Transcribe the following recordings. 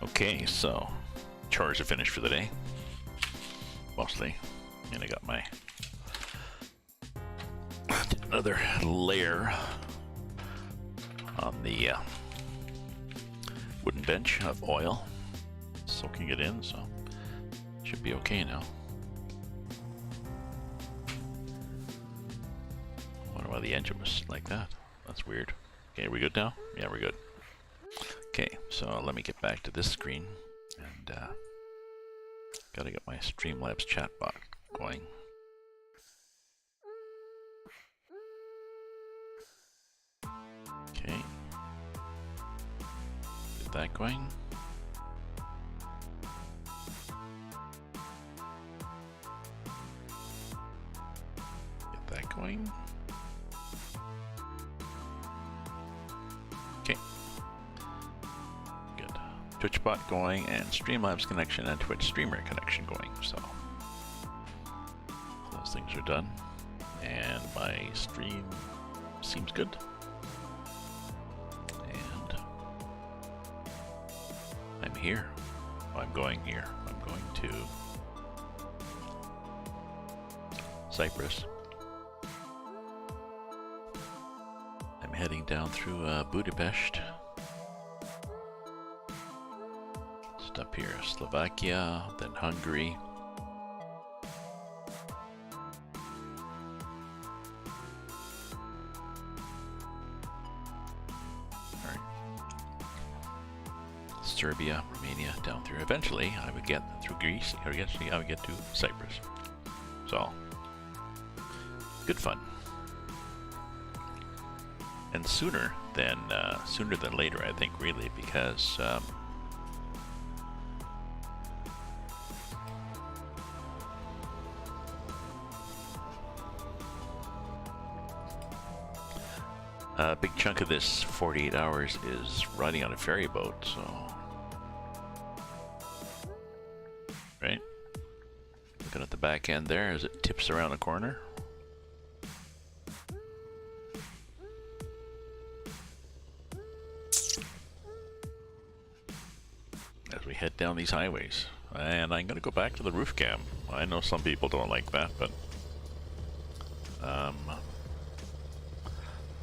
Okay, so chores are finished for the day, mostly, and I got my another layer on the wooden bench of oil, soaking it in, so should be okay now. I wonder why the engine was like that. That's weird. Okay, are we good now? Yeah, we're good. Okay, so let me get back to this screen, and gotta get my Streamlabs chatbot going. Okay, get that going. Get that going. Okay. Good. TwitchBot going, and Streamlabs connection and Twitch streamer connection going, so those things are done. And my stream seems good. And I'm here. I'm going here. I'm going to Cyprus. I'm heading down through Budapest. Just up here, Slovakia, then Hungary. Serbia, Romania, down through. Eventually, I would get through Greece, or eventually I would get to Cyprus. So, good fun. And sooner than later, I think, really, because a big chunk of this 48 hours is riding on a ferry boat, so. Right? Looking at the back end there as it tips around the corner. As we head down these highways. And I'm going to go back to the roof cam. I know some people don't like that, but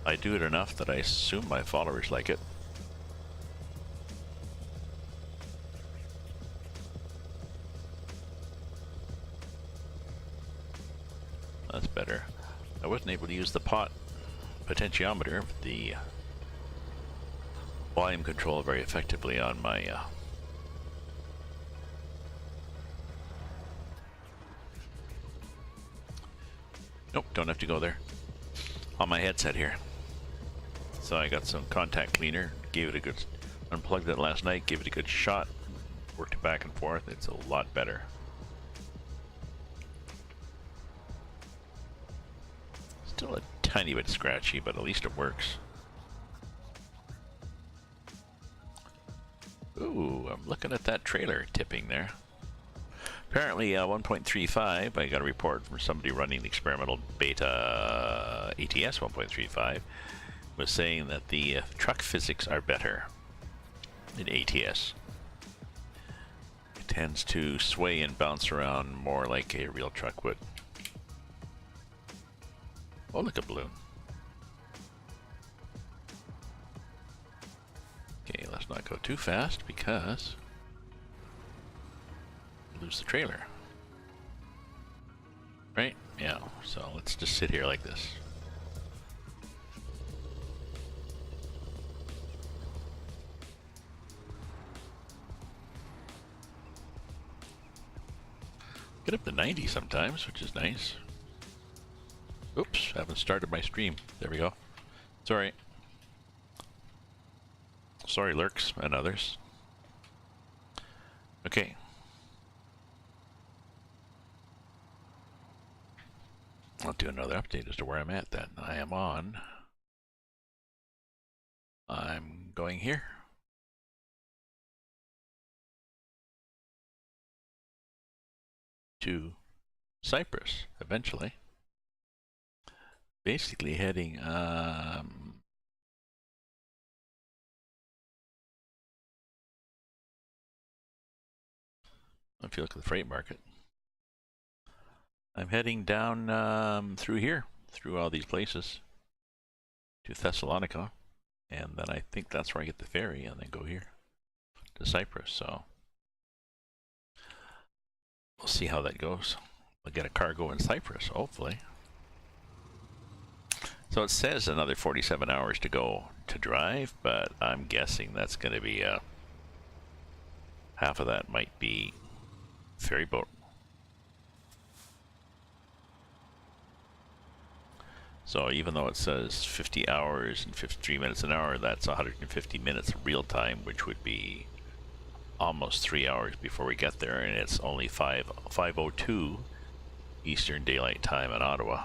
I do it enough that I assume my followers like it. That's better. I wasn't able to use the potentiometer, the volume control very effectively on my nope, don't have to go there. On my headset here. So I got some contact cleaner, gave it a good, unplugged it last night, gave it a good shot, worked it back and forth. It's a lot better. Still a tiny bit scratchy, but at least it works. Ooh, I'm looking at that trailer tipping there. Apparently 1.35, I got a report from somebody running the experimental beta ETS 1.35, was saying that the truck physics are better in ATS. It tends to sway and bounce around more like a real truck would. Oh, look, a balloon. Okay, let's not go too fast because we'll lose the trailer. Right? Yeah, so let's just sit here like this. Get up to 90 sometimes, which is nice. Oops, haven't started my stream. There we go. Sorry. Sorry, lurks and others. Okay. I'll do another update as to where I'm at then. I'm going here. To Cyprus, eventually. Basically heading if you look at the freight market. I'm heading down through here, through all these places, to Thessalonica, and then I think that's where I get the ferry, and then go here to Cyprus. So we'll see how that goes. We'll get a cargo in Cyprus, hopefully. So it says another 47 hours to go to drive, but I'm guessing that's going to be half of that might be ferry boat. So even though it says 50 hours and 53 minutes an hour, that's 150 minutes real time, which would be almost 3 hours before we get there, and it's only 5:02 Eastern Daylight Time in Ottawa.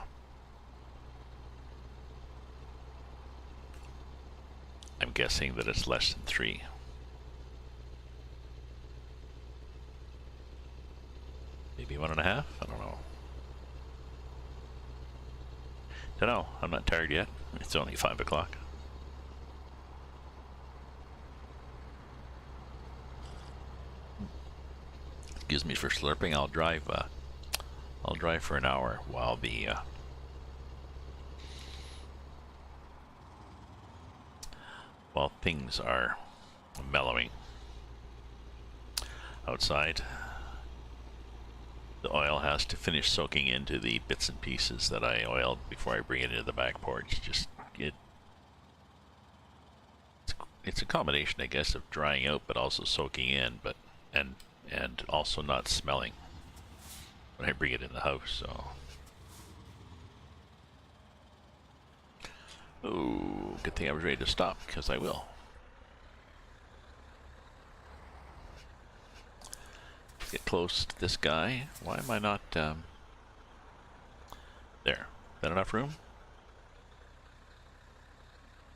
I'm guessing that it's less than 3. Maybe 1.5? I don't know. Don't know. I'm not tired yet. It's only 5 o'clock. Excuse me for slurping. I'll drive for an hour while the while things are mellowing outside. The oil has to finish soaking into the bits and pieces that I oiled before I bring it into the back porch. Just it's a combination, I guess, of drying out but also soaking in, but and also not smelling when I bring it in the house. So, oh, good thing I was ready to stop, because I will. Get close to this guy. Why am I not there? Is that enough room?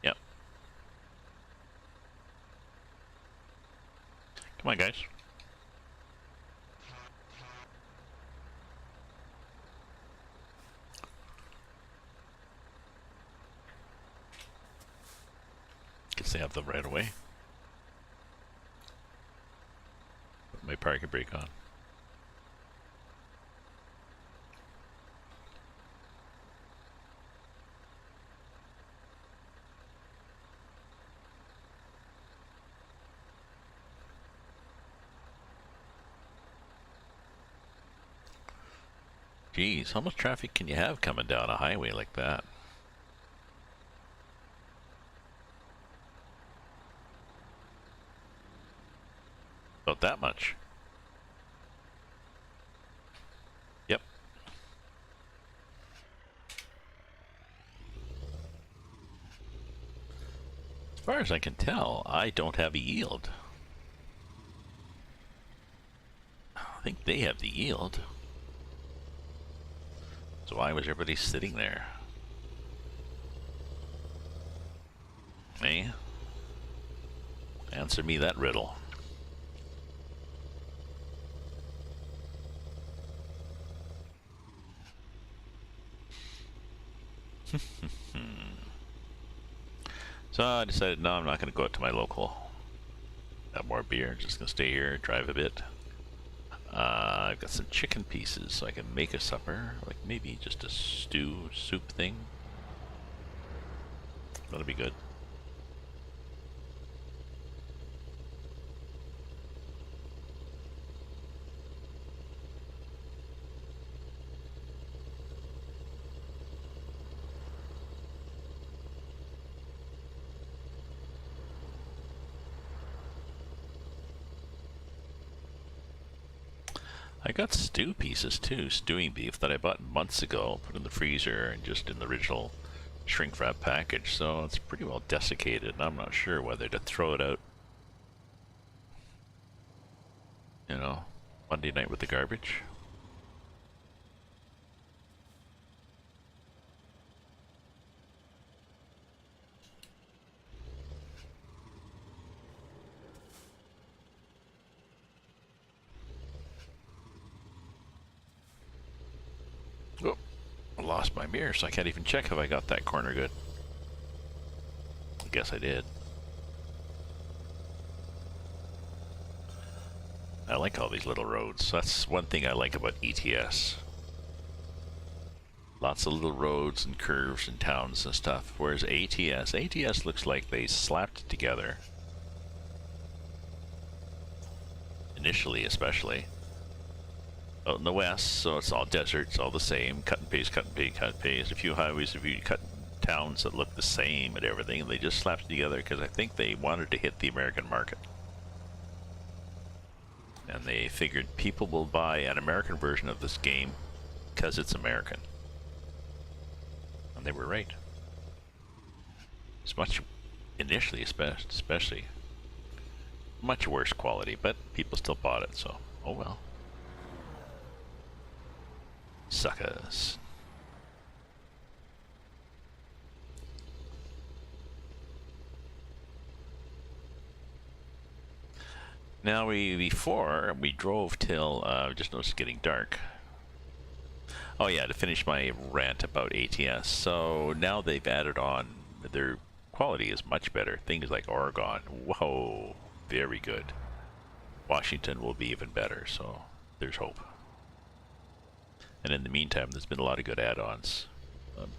Yep. Come on, guys. Guess they have them right away. Put my parking brake on. Geez, how much traffic can you have coming down a highway like that? About that much. Yep. As far as I can tell, I don't have a yield. I think they have the yield. So why was everybody sitting there? Eh? Answer me that riddle. So I decided, no, I'm not going to go out to my local. Have more beer. Just going to stay here, drive a bit. I've got some chicken pieces, so I can make a supper, like maybe just a stew, soup thing. That'll be good. I got stew pieces too, stewing beef that I bought months ago, put in the freezer and just in the original shrink wrap package, so it's pretty well desiccated, and I'm not sure whether to throw it out, you know, Monday night with the garbage. Oh, I lost my mirror, so I can't even check if I got that corner good. I guess I did. I like all these little roads. That's one thing I like about ETS. Lots of little roads and curves and towns and stuff. Whereas ATS looks like they slapped it together. Initially, especially. Out in the west, so it's all desert, it's all the same. Cut and paste, cut and paste, cut and paste. A few highways, a few cut towns that look the same and everything. And they just slapped it together because I think they wanted to hit the American market. And they figured people will buy an American version of this game because it's American. And they were right. It's much, initially especially, much worse quality, but people still bought it, so oh well. Suckers. Now before we drove till just noticed it's getting dark. Oh yeah, to finish my rant about ATS. So now they've added on, their quality is much better. Things like Oregon, whoa, very good. Washington will be even better, so there's hope. And in the meantime, there's been a lot of good add-ons.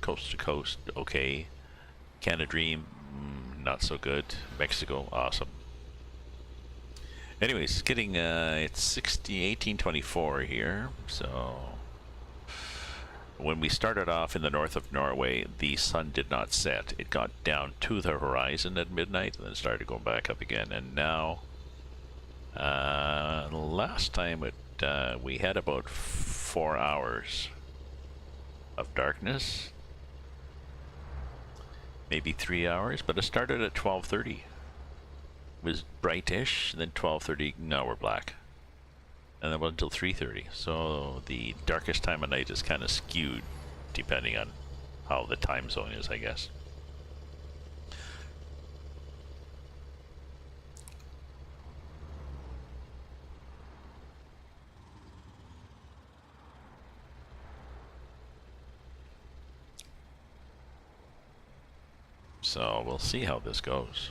Coast to Coast, okay. Canada Dream, not so good. Mexico, awesome. Anyways, it's getting, it's 1824 here, so... When we started off in the north of Norway, the sun did not set. It got down to the horizon at midnight, and then started going back up again. And now, last time we had about 4 hours of darkness, maybe 3 hours, but it started at 12:30. It was brightish, and then 12:30. Now we're black. And then went until 3:30. So the darkest time of night is kind of skewed depending on how the time zone is, I guess. So we'll see how this goes.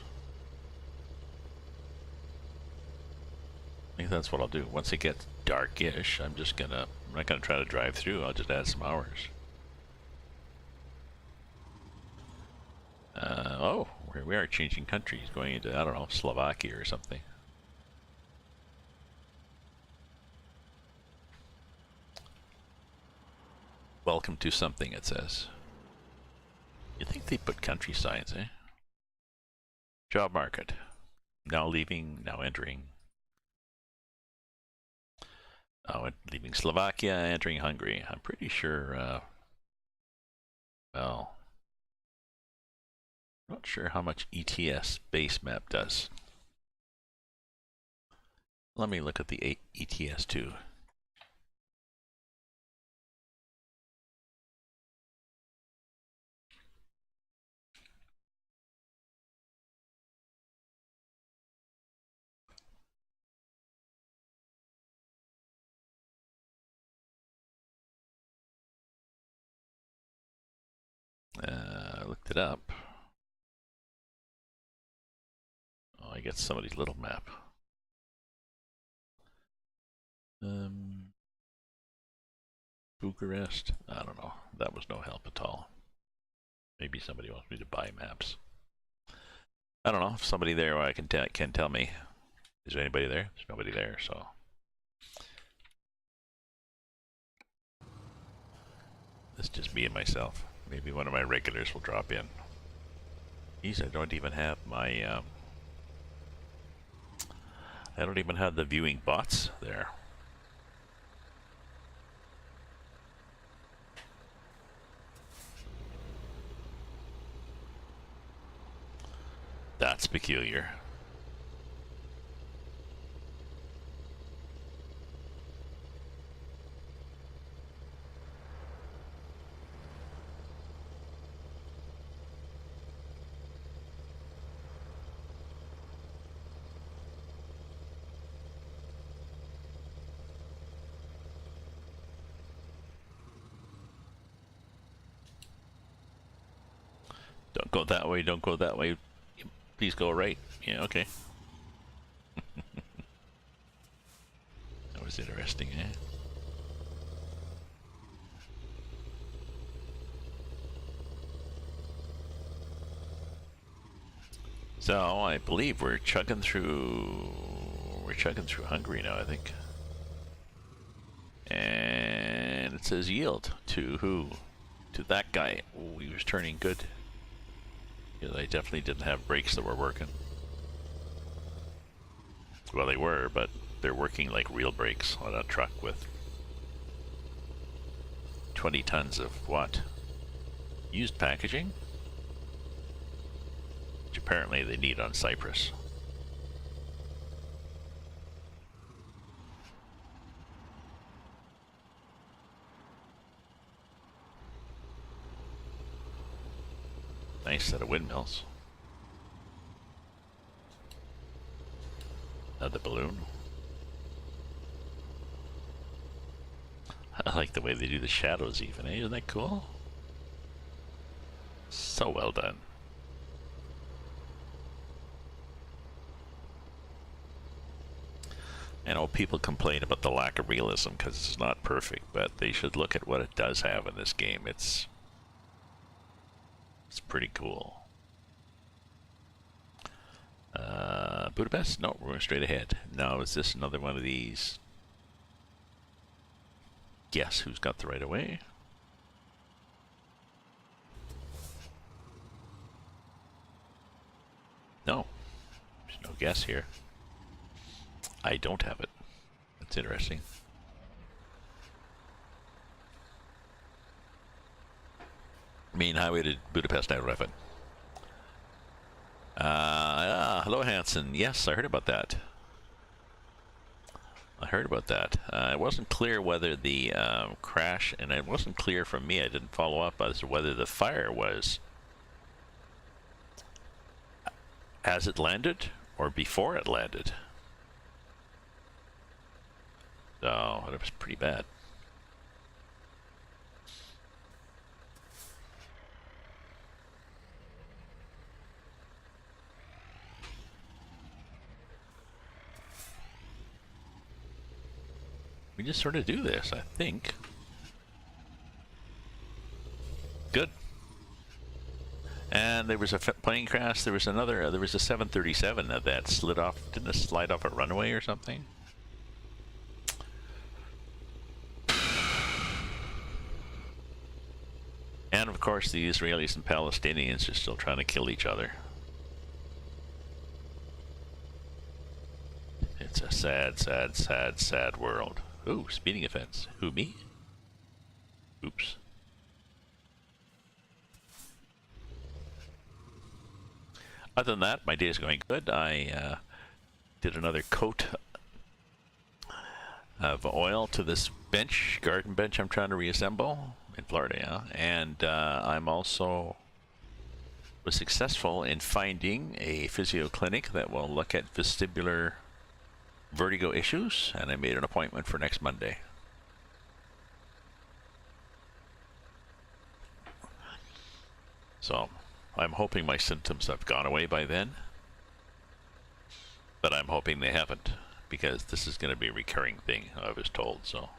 I think that's what I'll do. Once it gets darkish, I'm not gonna try to drive through, I'll just add some hours. Oh, we are changing countries, going into, I don't know, Slovakia or something. Welcome to something, it says. You think they put country signs, eh? Job market. Now leaving, now entering. Oh, leaving Slovakia, entering Hungary. I'm pretty sure, well, not sure how much ETS base map does. Let me look at the ETS2. I looked it up. Oh, I get somebody's little map. Bucharest? I don't know. That was no help at all. Maybe somebody wants me to buy maps. I don't know. If somebody there I can tell me. Is there anybody there? There's nobody there, so. It's just me and myself. Maybe one of my regulars will drop in. Geez, I don't even have my, I don't even have the viewing bots there. That's peculiar. Don't go that way, don't go that way. Please go right. Yeah, okay. was interesting, eh? So I believe we're chugging through Hungary now, I think. And it says yield to who? To that guy. Oh, he was turning good. Because I definitely didn't have brakes that were working. Well, they were, but they're working like real brakes on a truck with 20 tons of what? Used packaging? Which apparently they need on Cyprus. Nice set of windmills. Another balloon. I like the way they do the shadows even, eh? Isn't that cool? So well done. I know people complain about the lack of realism because it's not perfect, but they should look at what it does have in this game. It's pretty cool. Budapest? No, we're going straight ahead. Now, is this another one of these? Guess who's got the right of way? No. There's no guess here. I don't have it. That's interesting. Main highway to Budapest, I reckon. Hello, Hanson. Yes, I heard about that. It wasn't clear whether the crash, and it wasn't clear from me, I didn't follow up as to whether the fire was as it landed or before it landed. So, it was pretty bad. We just sort of do this, I think. Good. And there was a plane crash. There was another. There was a 737 that slid off. Didn't it slide off a runway or something? And of course, the Israelis and Palestinians are still trying to kill each other. It's a sad, sad, sad, sad world. Ooh, speeding offense. Who, me? Oops. Other than that, my day is going good. I did another coat of oil to this bench, garden bench I'm trying to reassemble in Florida, yeah. And I'm also was successful in finding a physio clinic that will look at vestibular vertigo issues, and I made an appointment for next Monday. So I'm hoping my symptoms have gone away by then, but I'm hoping they haven't, because this is going to be a recurring thing, I was told. So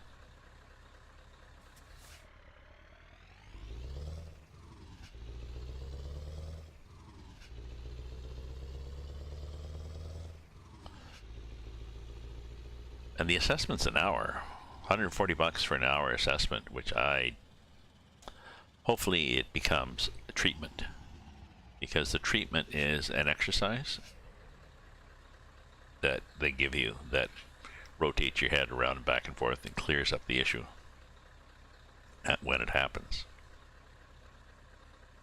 and the assessment's an hour, 140 bucks for an hour assessment, which hopefully it becomes a treatment, because the treatment is an exercise that they give you that rotates your head around and back and forth and clears up the issue when it happens.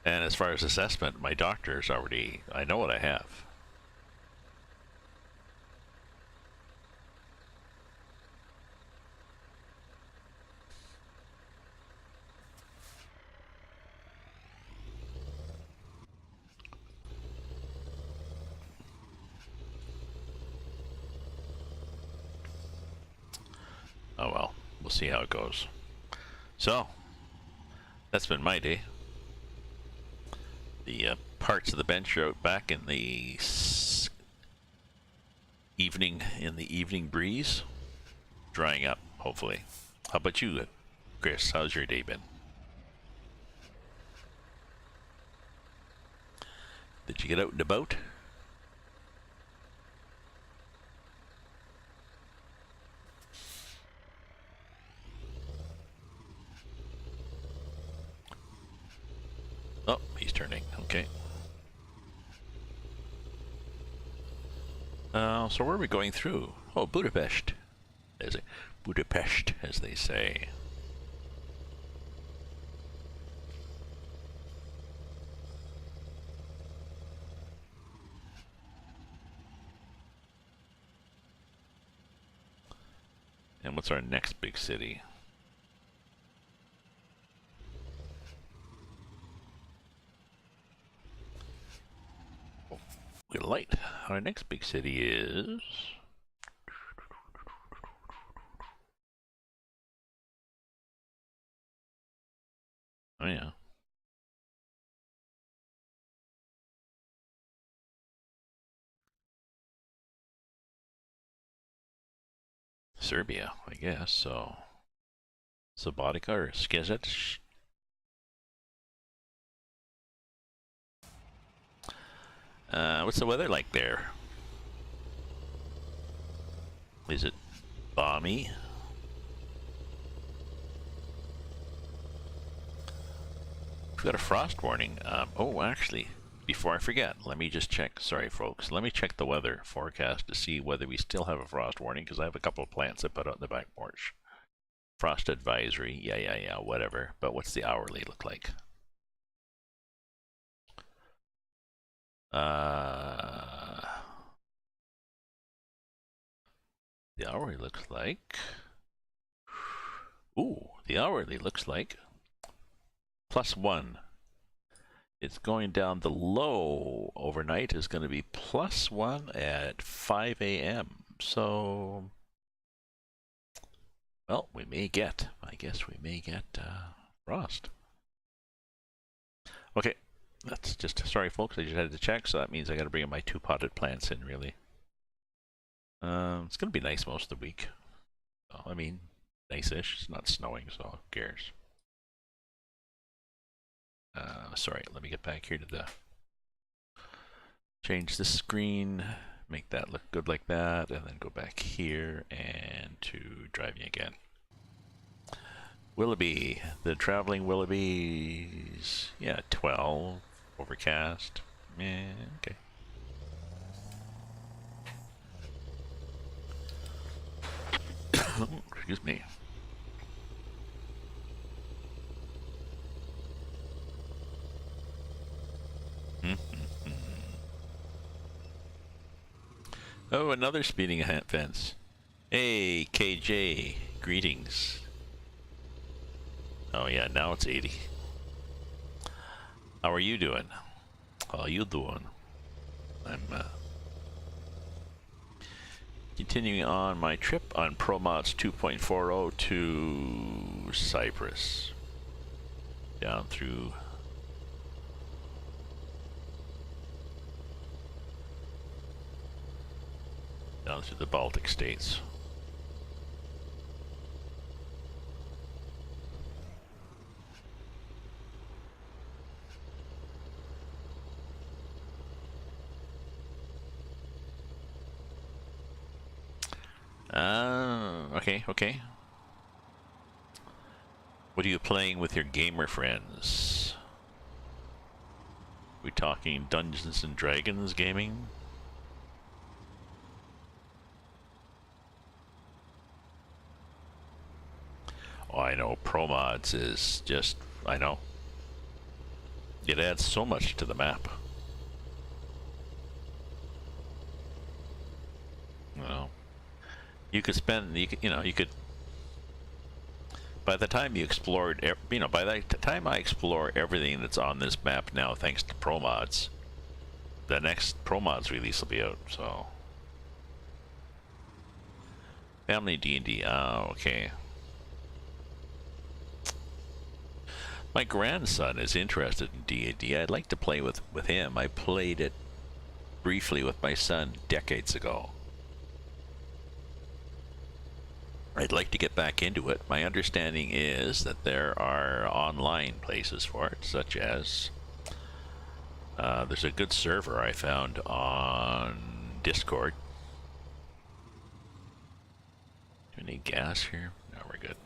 And as far as assessment, my doctor's already, I know what I have. Oh well, we'll see how it goes. So, that's been my day. The parts of the bench are out back in the evening breeze. drying up, hopefully. How about you, Chris? How's your day been? Did you get out and about? Oh, he's turning. Okay. So where are we going through? Oh, Budapest. Budapest, as they say. And what's our next big city? Oh, we got a light. Our next big city is... Oh yeah. Serbia, I guess, so... Subotica or Skizet? What's the weather like there? Is it balmy? We've got a frost warning. Oh, actually, before I forget, let me just check. Sorry, folks. Let me check the weather forecast to see whether we still have a frost warning, because I have a couple of plants I put out in the back porch. Frost advisory. Yeah, whatever. But what's the hourly look like? The hourly looks like... Ooh, the hourly looks like... +1. It's going down. The low overnight is going to be +1 at 5 a.m. So, well, we may get, I guess we may get frost. Okay, that's just, sorry folks, I just had to check, so that means I got to bring in my 2 potted plants in, really. It's going to be nice most of the week. So, I mean, nice-ish. It's not snowing, so who cares? Sorry, let me get back here to the... Change the screen, make that look good like that, and then go back here and to driving again. Willoughby, the traveling Willoughbys. Yeah, 12, overcast. Yeah, okay. Excuse me. Oh, another speeding fence. Hey, KJ, greetings. Oh yeah, now it's 80. How are you doing? How are you doing? I'm continuing on my trip on ProMods 2.40 to Cyprus. Down through the Baltic states. Okay. What are you playing with your gamer friends? We talking Dungeons and Dragons gaming? Oh, I know, ProMods is just, I know. It adds so much to the map. Well, you could spend, you could, by the time you explored, by the time I explore everything that's on this map now, thanks to ProMods, the next ProMods release will be out, so. Family D&D, oh, okay. My grandson is interested in D&D. I'd like to play with him. I played it briefly with my son decades ago. I'd like to get back into it. My understanding is that there are online places for it, such as there's a good server I found on Discord. Do we need gas here? No, we're good.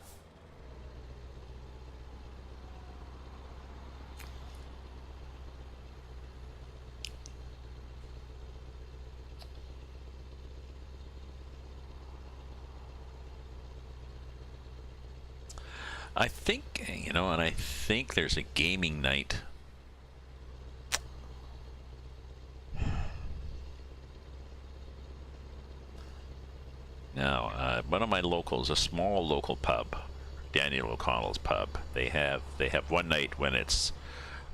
I think, you know, and I think there's a gaming night. Now, one of my locals, a small local pub, Daniel O'Connell's pub, they have one night when it's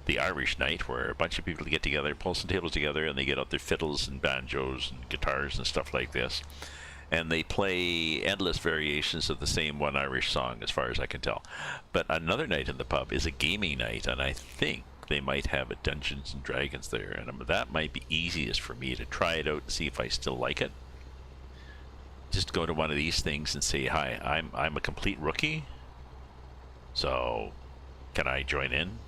the Irish night, where a bunch of people get together, pull some tables together, and they get out their fiddles and banjos and guitars and stuff like this. And they play endless variations of the same one Irish song, as far as I can tell. But another night in the pub is a gaming night, and I think they might have a Dungeons and Dragons there, and that might be easiest for me to try it out and see if I still like it. Just go to one of these things and say, hi, I'm a complete rookie, so can I join in?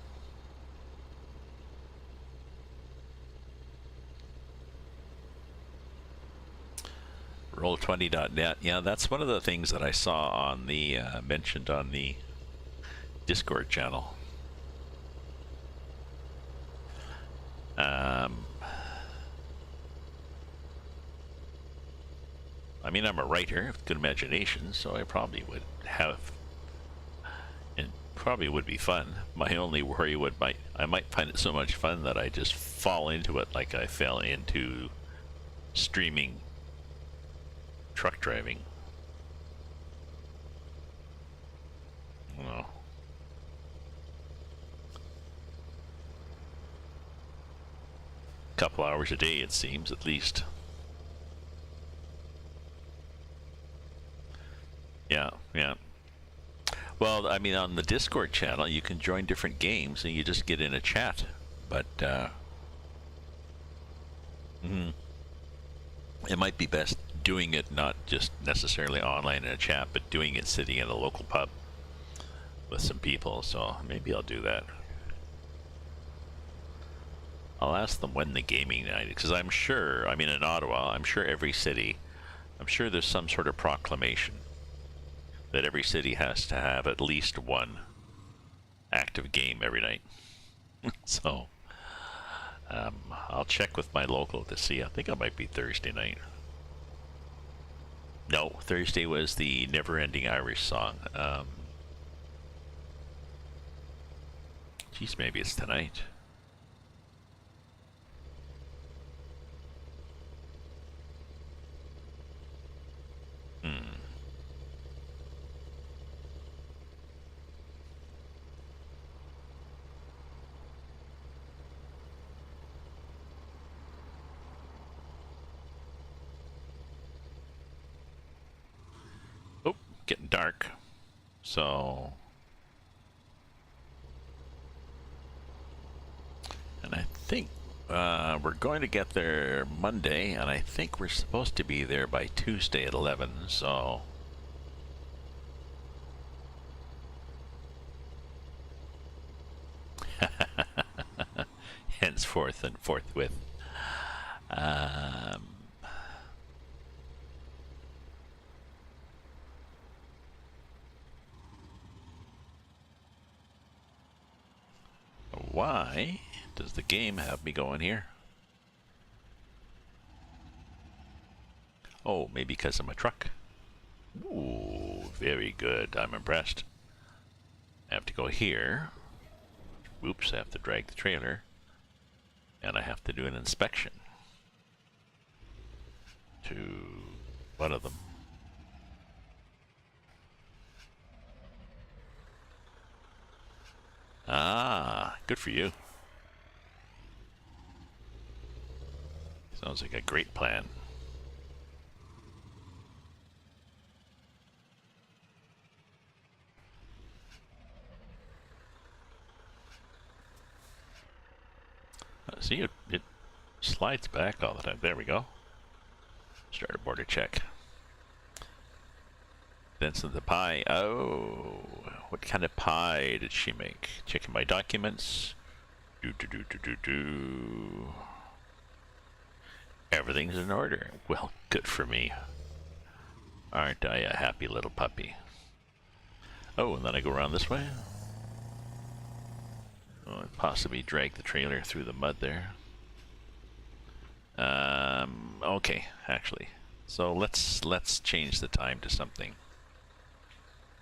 Roll20.net. Yeah, that's one of the things that I saw on the mentioned on the Discord channel. I mean, I'm a writer with good imagination, so I probably would have, and probably would be fun. My only worry I might find it so much fun that I just fall into it like I fell into streaming truck driving. Well, a couple hours a day, it seems, at least. Yeah, yeah. Well, I mean, on the Discord channel, you can join different games and you just get in a chat. But it might be best doing it not just necessarily online in a chat, but doing it sitting in a local pub with some people. So maybe I'll do that. I'll ask them when the gaming night, because I'm sure, I mean, in Ottawa, I'm sure every city, I'm sure there's some sort of proclamation that every city has to have at least one active game every night. So I'll check with my local to see. I think it might be Thursday night. No, Thursday was the Never-Ending Irish Song. Geez, maybe it's tonight. Oh, getting dark. So, and I think we're going to get there Monday, and I think we're supposed to be there by Tuesday at 11, so henceforth and forthwith. Why does the game have me going here? Oh, maybe because I'm a truck. Ooh, very good. I'm impressed. I have to go here. Oops, I have to drag the trailer. And I have to do an inspection to one of them. Ah, good for you. Sounds like a great plan. See, it slides back all the time. There we go. Start a border check. That's the pie. Oh, what kind of pie did she make? Checking my documents. Do. Everything's in order. Well, good for me. Aren't I a happy little puppy? Oh, and then I go around this way. Oh, and possibly drag the trailer through the mud there. Okay, actually. So let's change the time to something.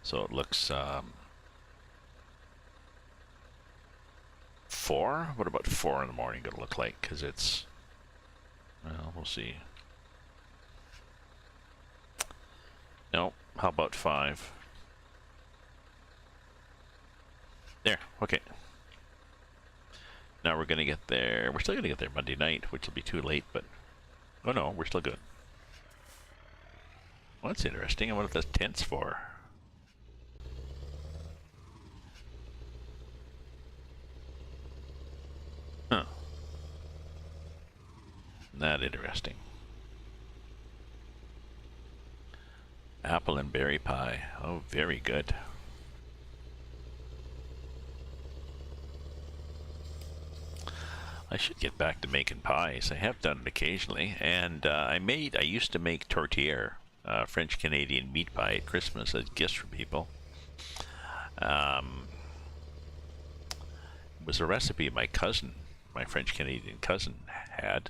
So it looks 4? What about 4 in the morning gonna look like? Because it's, well, we'll see. No, how about 5? There, okay. Now we're gonna get there. We're still gonna get there Monday night, which will be too late, but oh no, we're still good. Well, that's interesting. I wonder what that's tent's for. Huh. Not interesting. Apple and berry pie. Oh, very good. I should get back to making pies. I have done it occasionally, and I used to make tortilla, French-Canadian meat pie at Christmas as gifts for people. It was a recipe my cousin, my French-Canadian cousin, had.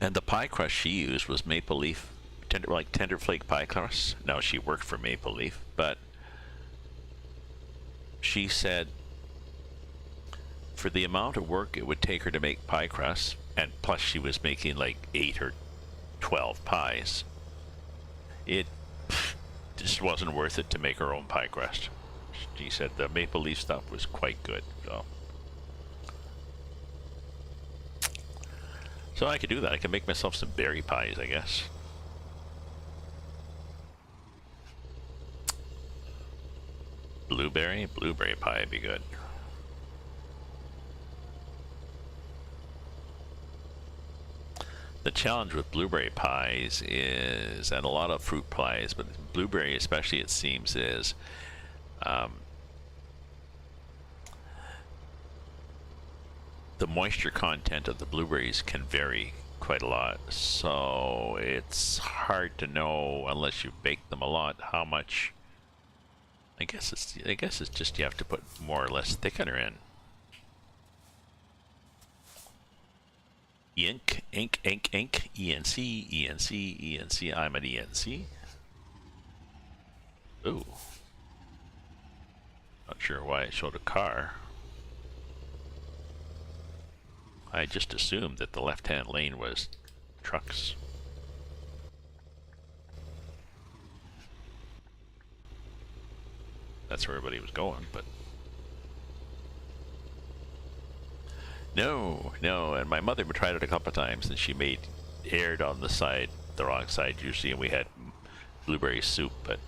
And the pie crust she used was maple leaf, tender flake pie crust. Now, she worked for Maple Leaf, but she said for the amount of work it would take her to make pie crusts, and plus she was making like 8 or 12 pies, it just wasn't worth it to make her own pie crust. She said the Maple Leaf stuff was quite good. So I could do that. I could make myself some berry pies, I guess. Blueberry pie would be good. The challenge with blueberry pies is, and a lot of fruit pies, but blueberry especially, it seems, is the moisture content of the blueberries can vary quite a lot, so it's hard to know unless you bake them a lot how much. I guess it's just you have to put more or less thickener in. Ink, ENC, ENC. I'm an ENC. Ooh. Not sure why it showed a car. I just assumed that the left-hand lane was trucks. That's where everybody was going, but no, and my mother tried it a couple of times, and she aired on the wrong side usually, and we had blueberry soup, but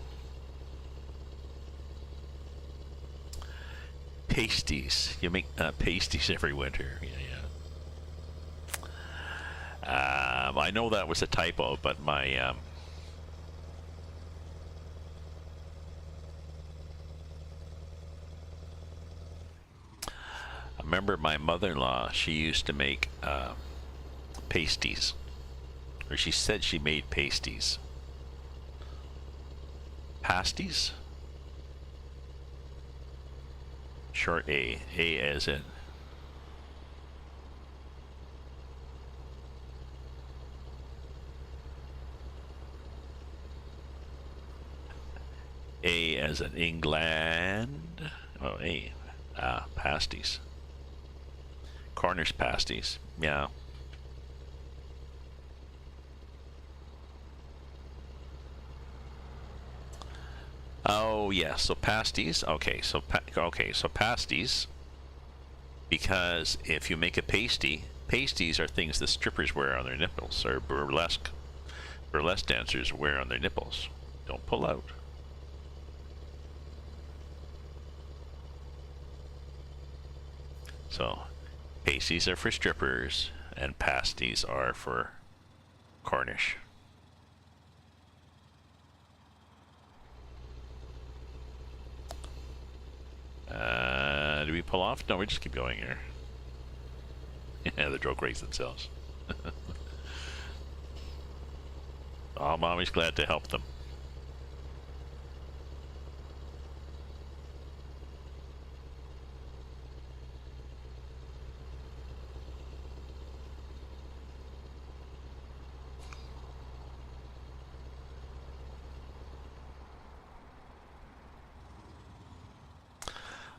pasties. You make pasties every winter. Yeah. I know that was a typo, but my I remember my mother-in-law, she used to make pasties, or she said she made pasties. Pasties? Short A as in. A as in England. Oh, A. Pasties. Cornish pasties. Yeah. Oh, yeah. So pasties. Okay. So pasties. Because if you make a pasty, pasties are things the strippers wear on their nipples, or burlesque dancers wear on their nipples. Don't pull out. So, pasties are for strippers, and pasties are for Cornish. Do we pull off? No, we just keep going here. Yeah, the joke race themselves. I'm always glad to help them.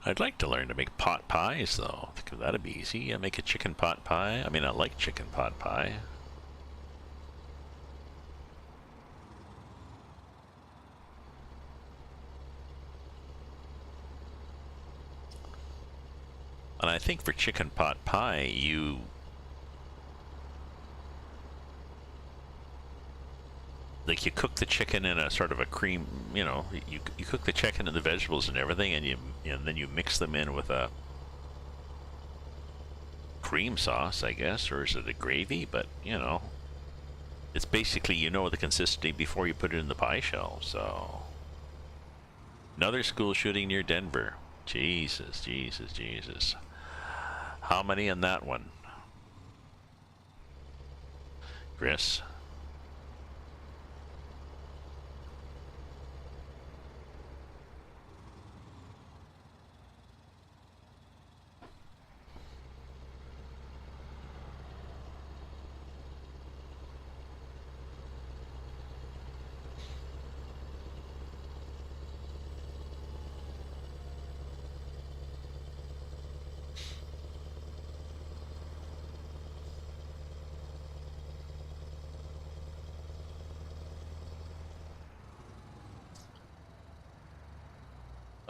I'd like to learn to make pot pies, though. I think that'd be easy. I make a chicken pot pie. I mean, I like chicken pot pie. And I think for chicken pot pie, you cook the chicken in a sort of a cream, you know, you cook the chicken and the vegetables and everything, and then you mix them in with a cream sauce, I guess, or is it a gravy? But you know, it's basically, you know, the consistency before you put it in the pie shell. So another school shooting near Denver. Jesus, Jesus, Jesus. How many in that one, Chris?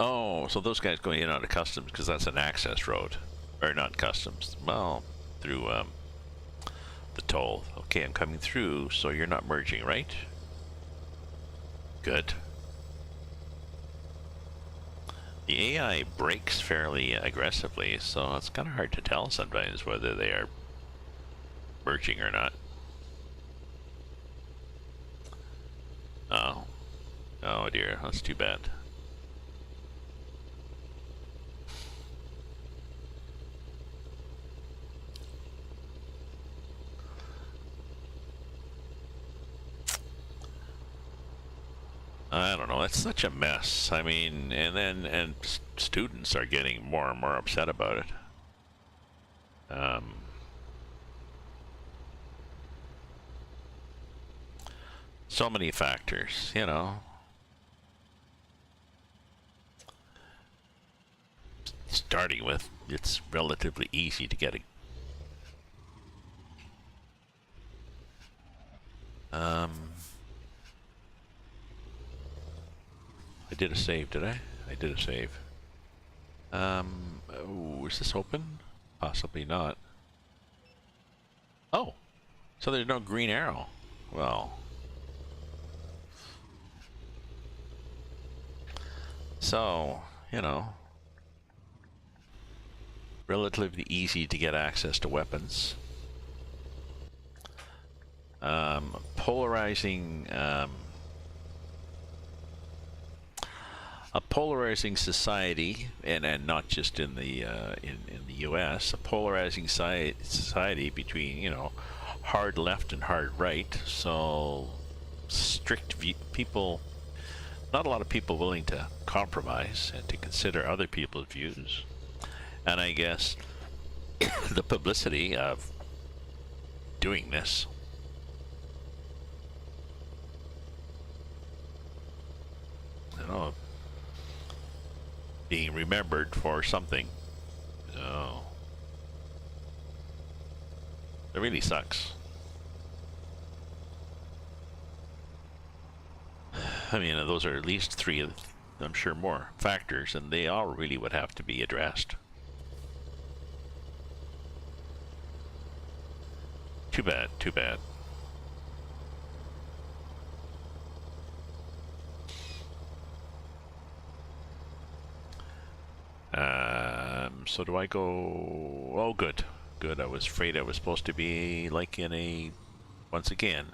Oh, so those guys going in and out of customs, because that's an access road. Or not customs. Well, through the toll. Okay, I'm coming through, so you're not merging, right? Good. The AI brakes fairly aggressively, so it's kind of hard to tell sometimes whether they are merging or not. Oh. Oh dear, that's too bad. I don't know, it's such a mess. I mean, and students are getting more and more upset about it. So many factors, you know. Starting with, it's relatively easy to get a I did a save, did I? I did a save. Oh, is this open? Possibly not. Oh, so there's no green arrow. Well, so, you know, relatively easy to get access to weapons. Polarizing, a polarizing society, and not just in the U.S., a polarizing society between, you know, hard left and hard right. So strict people, not a lot of people willing to compromise and to consider other people's views. And I guess the publicity of doing this, you know, being remembered for something. Oh, it really sucks. I mean, those are at least three, I'm sure more, factors, and they all really would have to be addressed. Too bad, too bad. So do I go? Oh, good. Good. I was afraid I was supposed to be like in a, once again,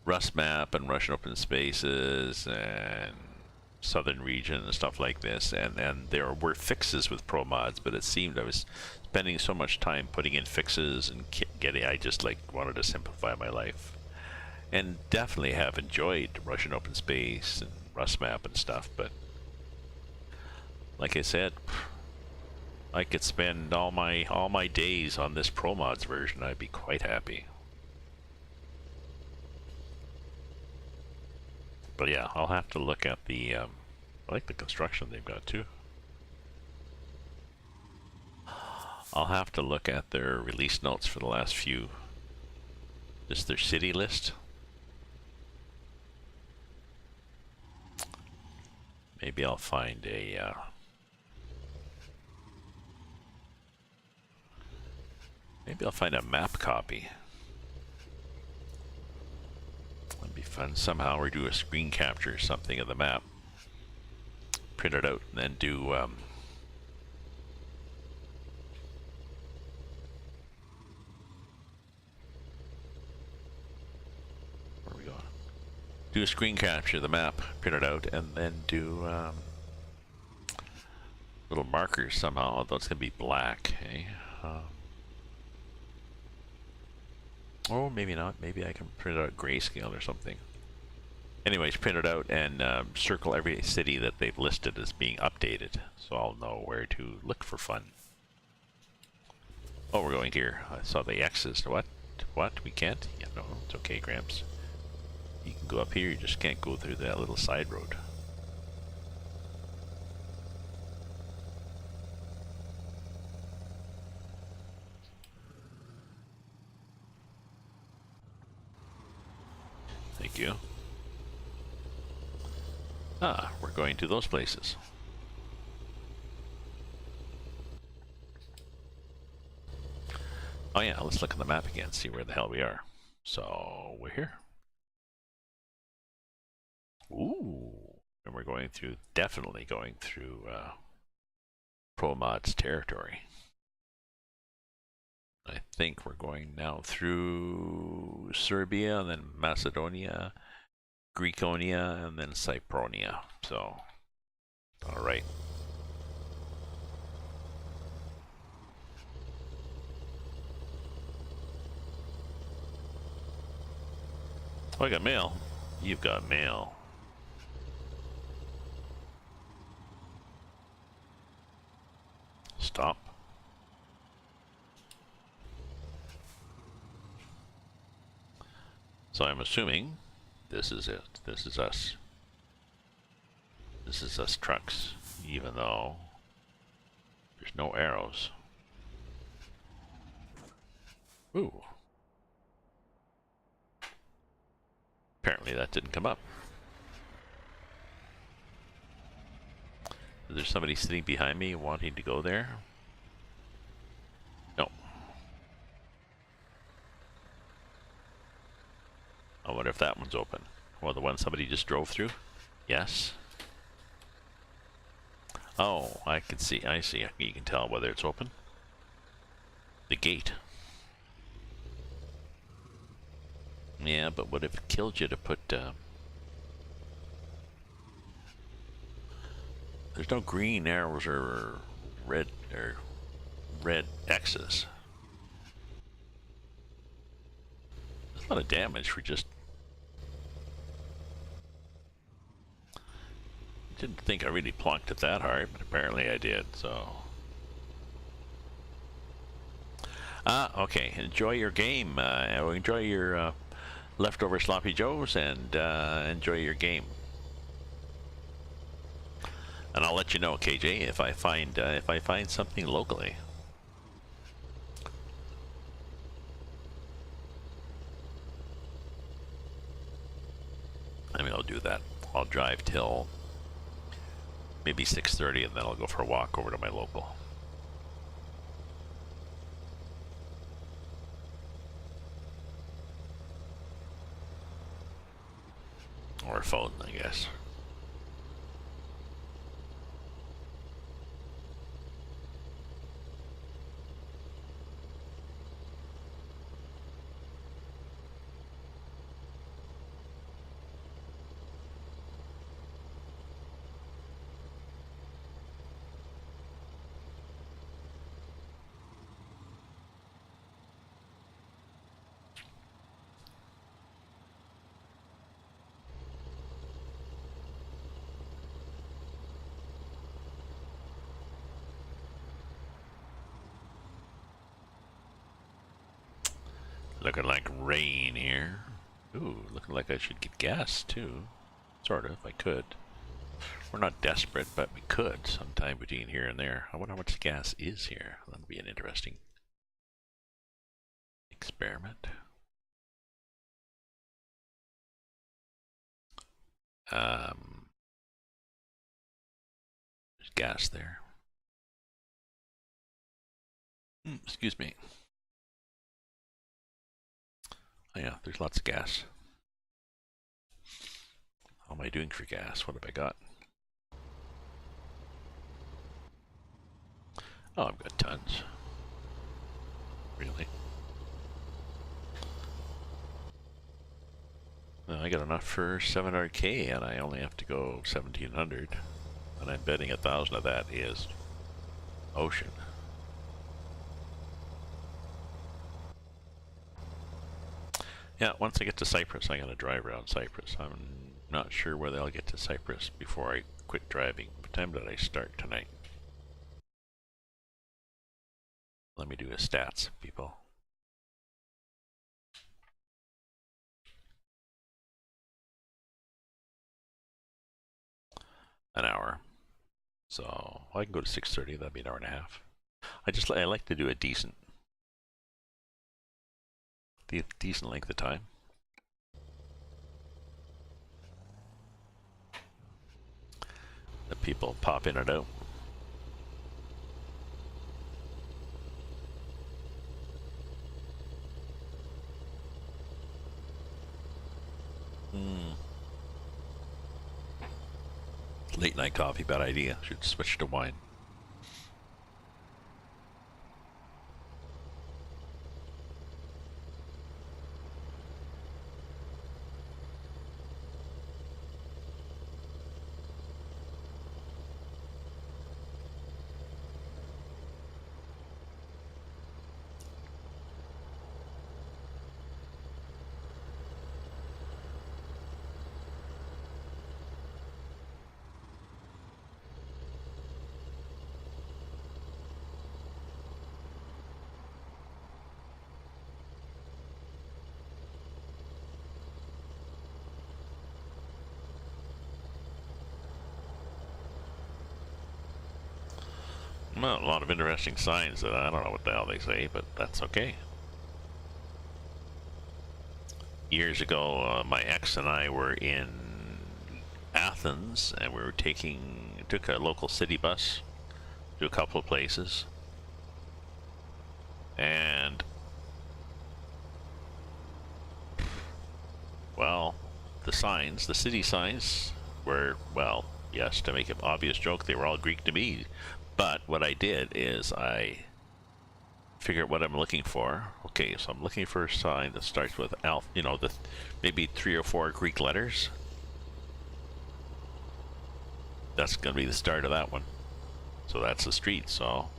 Rust map and Russian open spaces and southern region and stuff like this, and there were fixes with ProMods, but it seemed I was spending so much time putting in fixes and getting, I just like wanted to simplify my life. And definitely have enjoyed Russian open space and Rust map and stuff, but like I said, I could spend all my days on this ProMods version. I'd be quite happy. But yeah, I'll have to look at the, I like the construction they've got too. I'll have to look at their release notes for the last few, just their city list. Maybe I'll find a, maybe I'll find a map copy. That'd be fun somehow, or do a screen capture or something of the map. Print it out and then do, where are we going? Do a screen capture of the map, print it out, and then do, little markers somehow, although it's going to be black, eh? Oh, maybe not. Maybe I can print it out grayscale or something. Anyways, print it out and circle every city that they've listed as being updated, so I'll know where to look for fun. Oh, we're going here. I saw the X's. What? What? We can't? Yeah, no, it's okay, Gramps. You can go up here, you just can't go through that little side road. Thank you. Ah, we're going to those places. Oh yeah, let's look at the map again, see where the hell we are. So, we're here. Ooh, and we're going through, definitely going through ProMods territory. I think we're going now through Serbia, and then Macedonia, Greekonia, and then Cypronia. So, all right. Oh, I got mail. You've got mail. Stop. So I'm assuming this is it. This is us. This is us trucks, even though there's no arrows. Ooh. Apparently that didn't come up. Is there somebody sitting behind me wanting to go there? No. I wonder if that one's open. Well, the one somebody just drove through? Yes. Oh, I can see. I see. You can tell whether it's open. The gate. Yeah, but what if it killed you to put... There's no green arrows or red X's. There's a lot of damage for just... Didn't think I really plonked it that hard, but apparently I did, so... Okay. Enjoy your game. Enjoy your leftover sloppy joes, and enjoy your game. And I'll let you know, KJ, if I find something locally. I mean, I'll do that. I'll drive till maybe 6:30, and then I'll go for a walk over to my local. Or a phone, I guess. Looking like rain here. Ooh, looking like I should get gas too. Sort of, I could. We're not desperate, but we could sometime between here and there. I wonder how much gas is here. That'll be an interesting experiment. There's gas there. Excuse me. Oh yeah, there's lots of gas. How am I doing for gas? What have I got? Oh, I've got tons. Really? Well, I got enough for 700k, and I only have to go 1700. And I'm betting 1,000 of that is ocean. Yeah, once I get to Cyprus, I'm gonna drive around Cyprus. I'm not sure whether I'll get to Cyprus before I quit driving. What time did I start tonight? Let me do his stats, people. An hour. So I can go to 6:30. That'd be an hour and a half. I like to do a decent length of time. The people pop in and out. Late night coffee, bad idea. Should switch to wine. Well, a lot of interesting signs that I don't know what the hell they say, but that's okay. Years ago, my ex and I were in Athens, and we were took a local city bus to a couple of places, and well, the city signs were, well, yes, to make an obvious joke, they were all Greek to me. But what I did is I figured what I'm looking for. Okay, so I'm looking for a sign that starts with alpha, you know, maybe 3 or 4 Greek letters. That's going to be the start of that one. So that's the street, so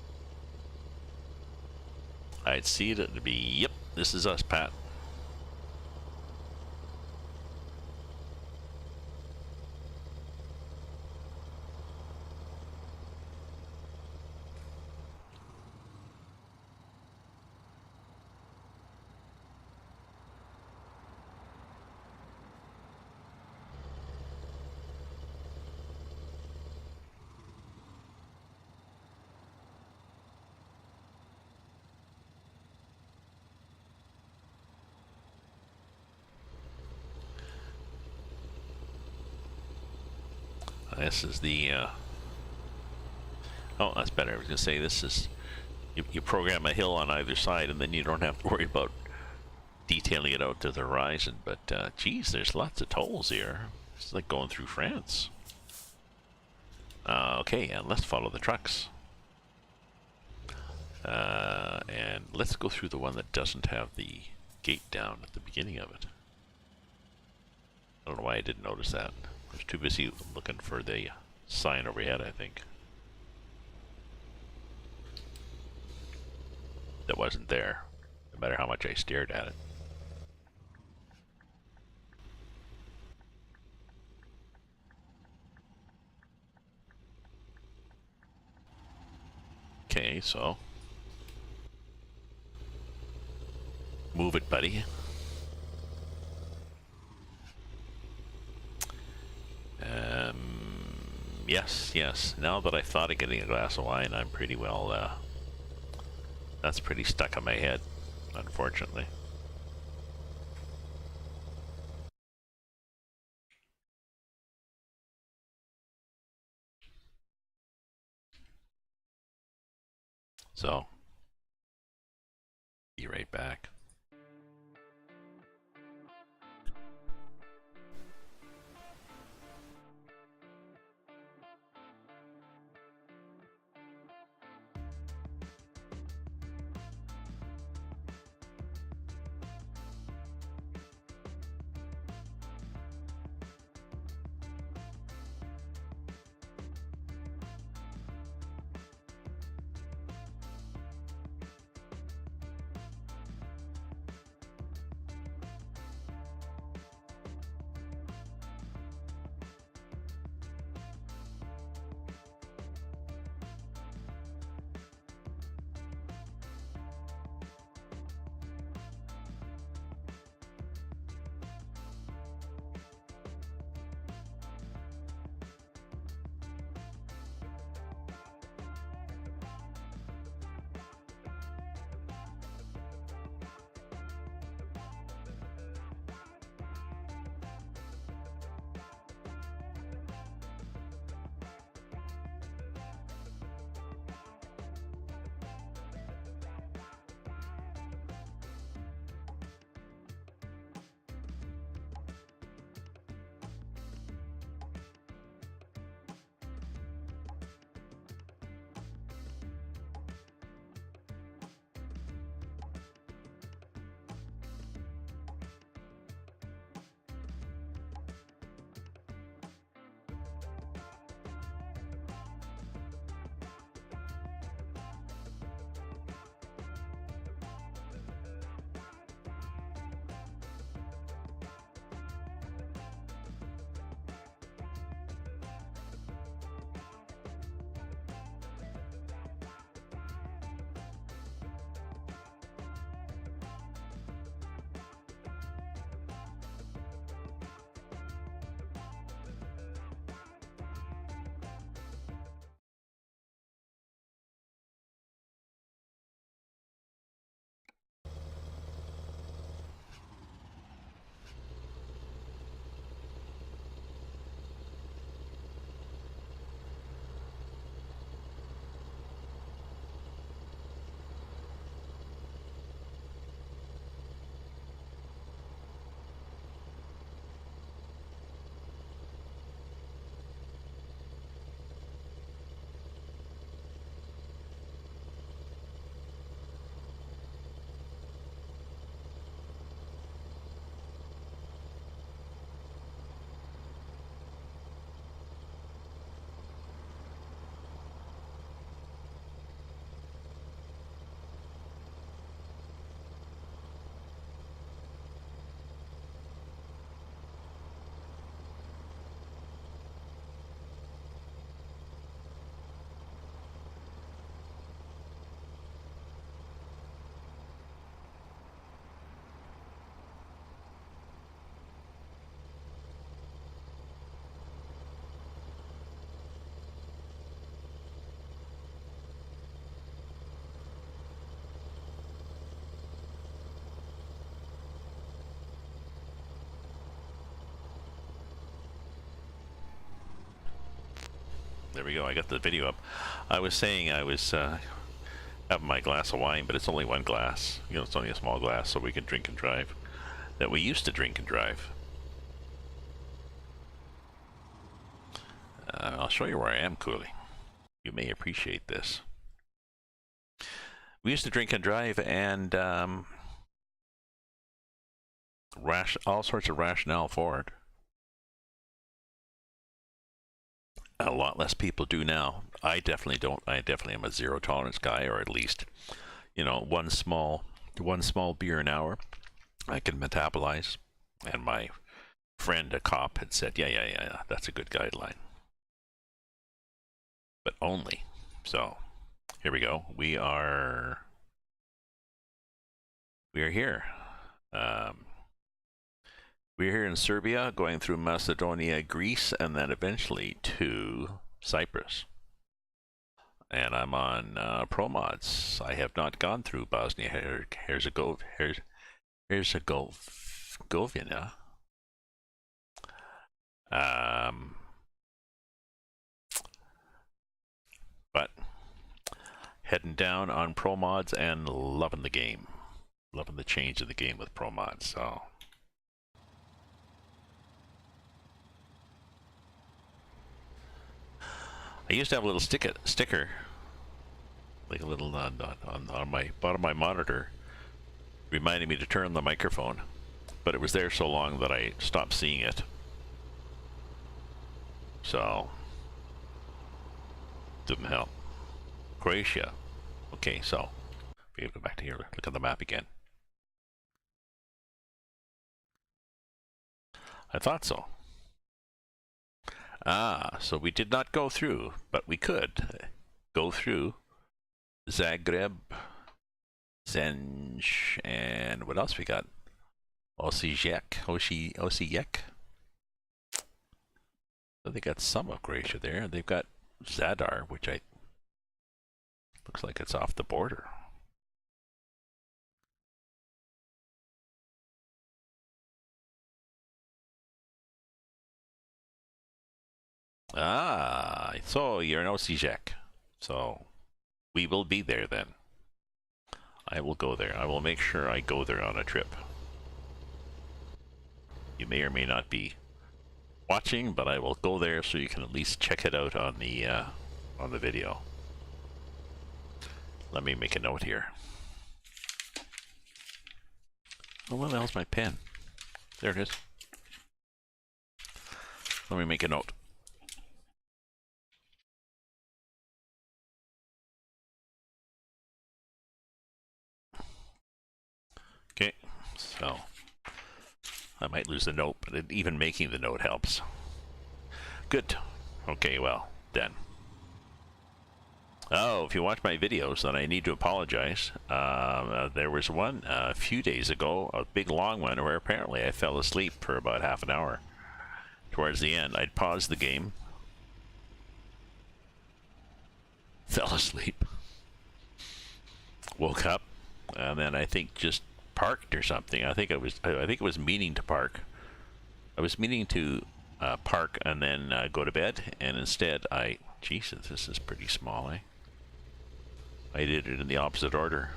I'd see it to be, yep, this is us, Pat. This is the, oh, that's better. I was going to say, this is, you program a hill on either side, and then you don't have to worry about detailing it out to the horizon. But, geez, there's lots of tolls here. It's like going through France. Okay, and let's follow the trucks. And let's go through the one that doesn't have the gate down at the beginning of it. I don't know why I didn't notice that. I was too busy looking for the sign overhead, I think. That wasn't there, no matter how much I stared at it. Okay, so Move it, buddy. Yes. Now that I thought of getting a glass of wine, I'm pretty well, that's pretty stuck in my head, unfortunately. So, be right back. There we go. I got the video up. I was saying I was having my glass of wine, but it's only one glass. You know, it's only a small glass, so we can drink and drive. That we used to drink and drive. I'll show you where I am, Cooley. You may appreciate this. We used to drink and drive, and all sorts of rationale for it. A lot less people do now. I definitely don't. I definitely am a zero tolerance guy, or at least, you know, one small beer an hour I can metabolize. And my friend, a cop, had said, yeah, that's a good guideline. But only. So here we go. We are here. Um, we're here in Serbia, going through Macedonia, Greece, and then eventually to Cyprus. And I'm on ProMods. I have not gone through Bosnia Herzegovina. But heading down on ProMods and loving the game. Loving the change of the game with ProMods. So I used to have a little sticker, like a little on my bottom of my monitor, reminding me to turn on the microphone. But it was there so long that I stopped seeing it. So didn't help. Croatia. Okay, so we go back to here. Look at the map again. I thought so. Ah, so we did not go through, but we could go through Zagreb, Zenj, and what else we got? Osijek. So they got some of Croatia there. They've got Zadar, which looks like it's off the border. Ah, so you're in Osijek. So we will be there then. I will go there. I will make sure I go there on a trip. You may or may not be watching, but I will go there so you can at least check it out on the video. Let me make a note here. Oh, where the hell's my pen? There it is. Let me make a note. Okay, so I might lose the note, but even making the note helps. Good. Okay, well, then. Oh, if you watch my videos, then I need to apologize. There was one a few days ago, a big long one, where apparently I fell asleep for about half an hour. Towards the end, I'd paused the game, fell asleep, woke up, and then I think just parked or something. I think it was meaning to park. I was meaning to park and then go to bed, and instead Jesus, this is pretty small, eh? I did it in the opposite order.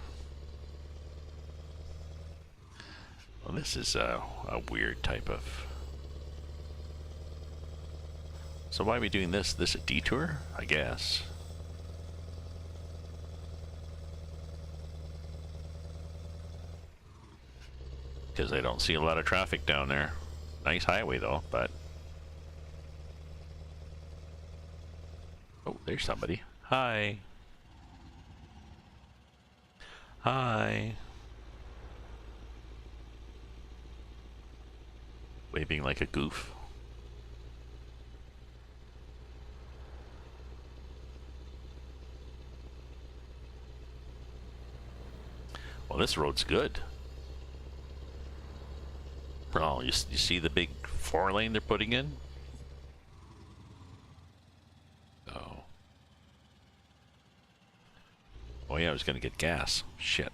Well, this is a weird type of... So why are we doing this? This a detour? I guess. Because I don't see a lot of traffic down there. Nice highway though, but... Oh, there's somebody. Hi. Hi. Waving like a goof. Well, this road's good. Oh, you see the big 4-lane they're putting in? Oh. Oh yeah, I was gonna get gas. Shit.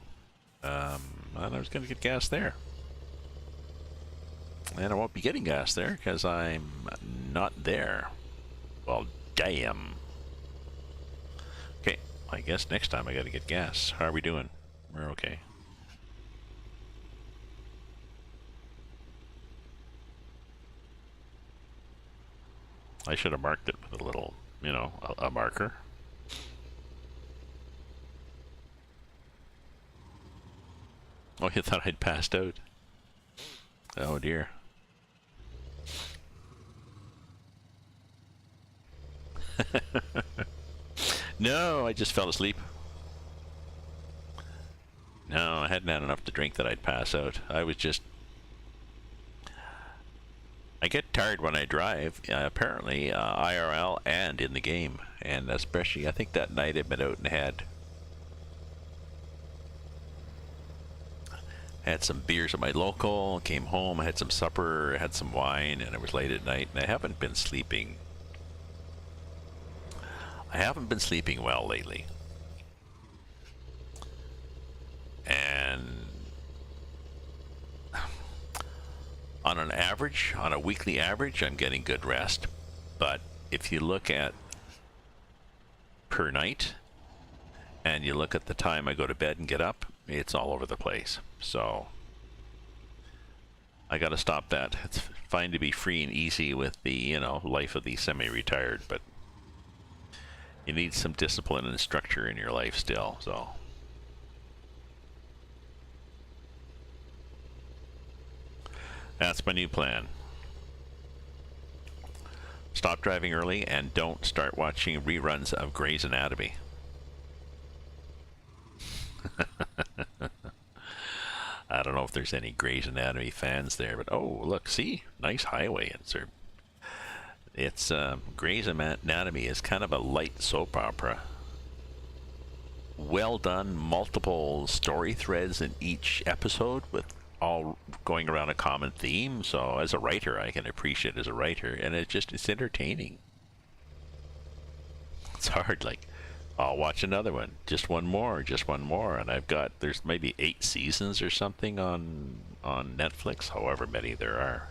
And I was gonna get gas there. And I won't be getting gas there because I'm not there. Well, damn. Okay, I guess next time I gotta get gas. How are we doing? We're okay. I should have marked it with a little, you know, a marker. Oh, you thought I'd passed out. Oh dear. No, I just fell asleep. No, I hadn't had enough to drink that I'd pass out. I was just... I get tired when I drive, apparently, IRL and in the game. And especially, I think that night I'd been out and had Had some beers at my local, came home, had some supper, had some wine, and it was late at night, and I haven't been sleeping. I haven't been sleeping well lately. And on an average, on a weekly average, I'm getting good rest. But if you look at per night, and you look at the time I go to bed and get up, it's all over the place. So I gotta stop that. It's fine to be free and easy with the, you know, life of the semi-retired, but you need some discipline and structure in your life still, so. That's my new plan. Stop driving early and don't start watching reruns of Grey's Anatomy. I don't know if there's any Grey's Anatomy fans there, but oh, look, see? Nice highway. It's Grey's Anatomy is kind of a light soap opera. Well done, multiple story threads in each episode with all going around a common theme. So as a writer, I can appreciate it as a writer, and it's entertaining. It's hard, like, I'll watch another one, just one more, and there's maybe 8 seasons or something on Netflix, however many there are.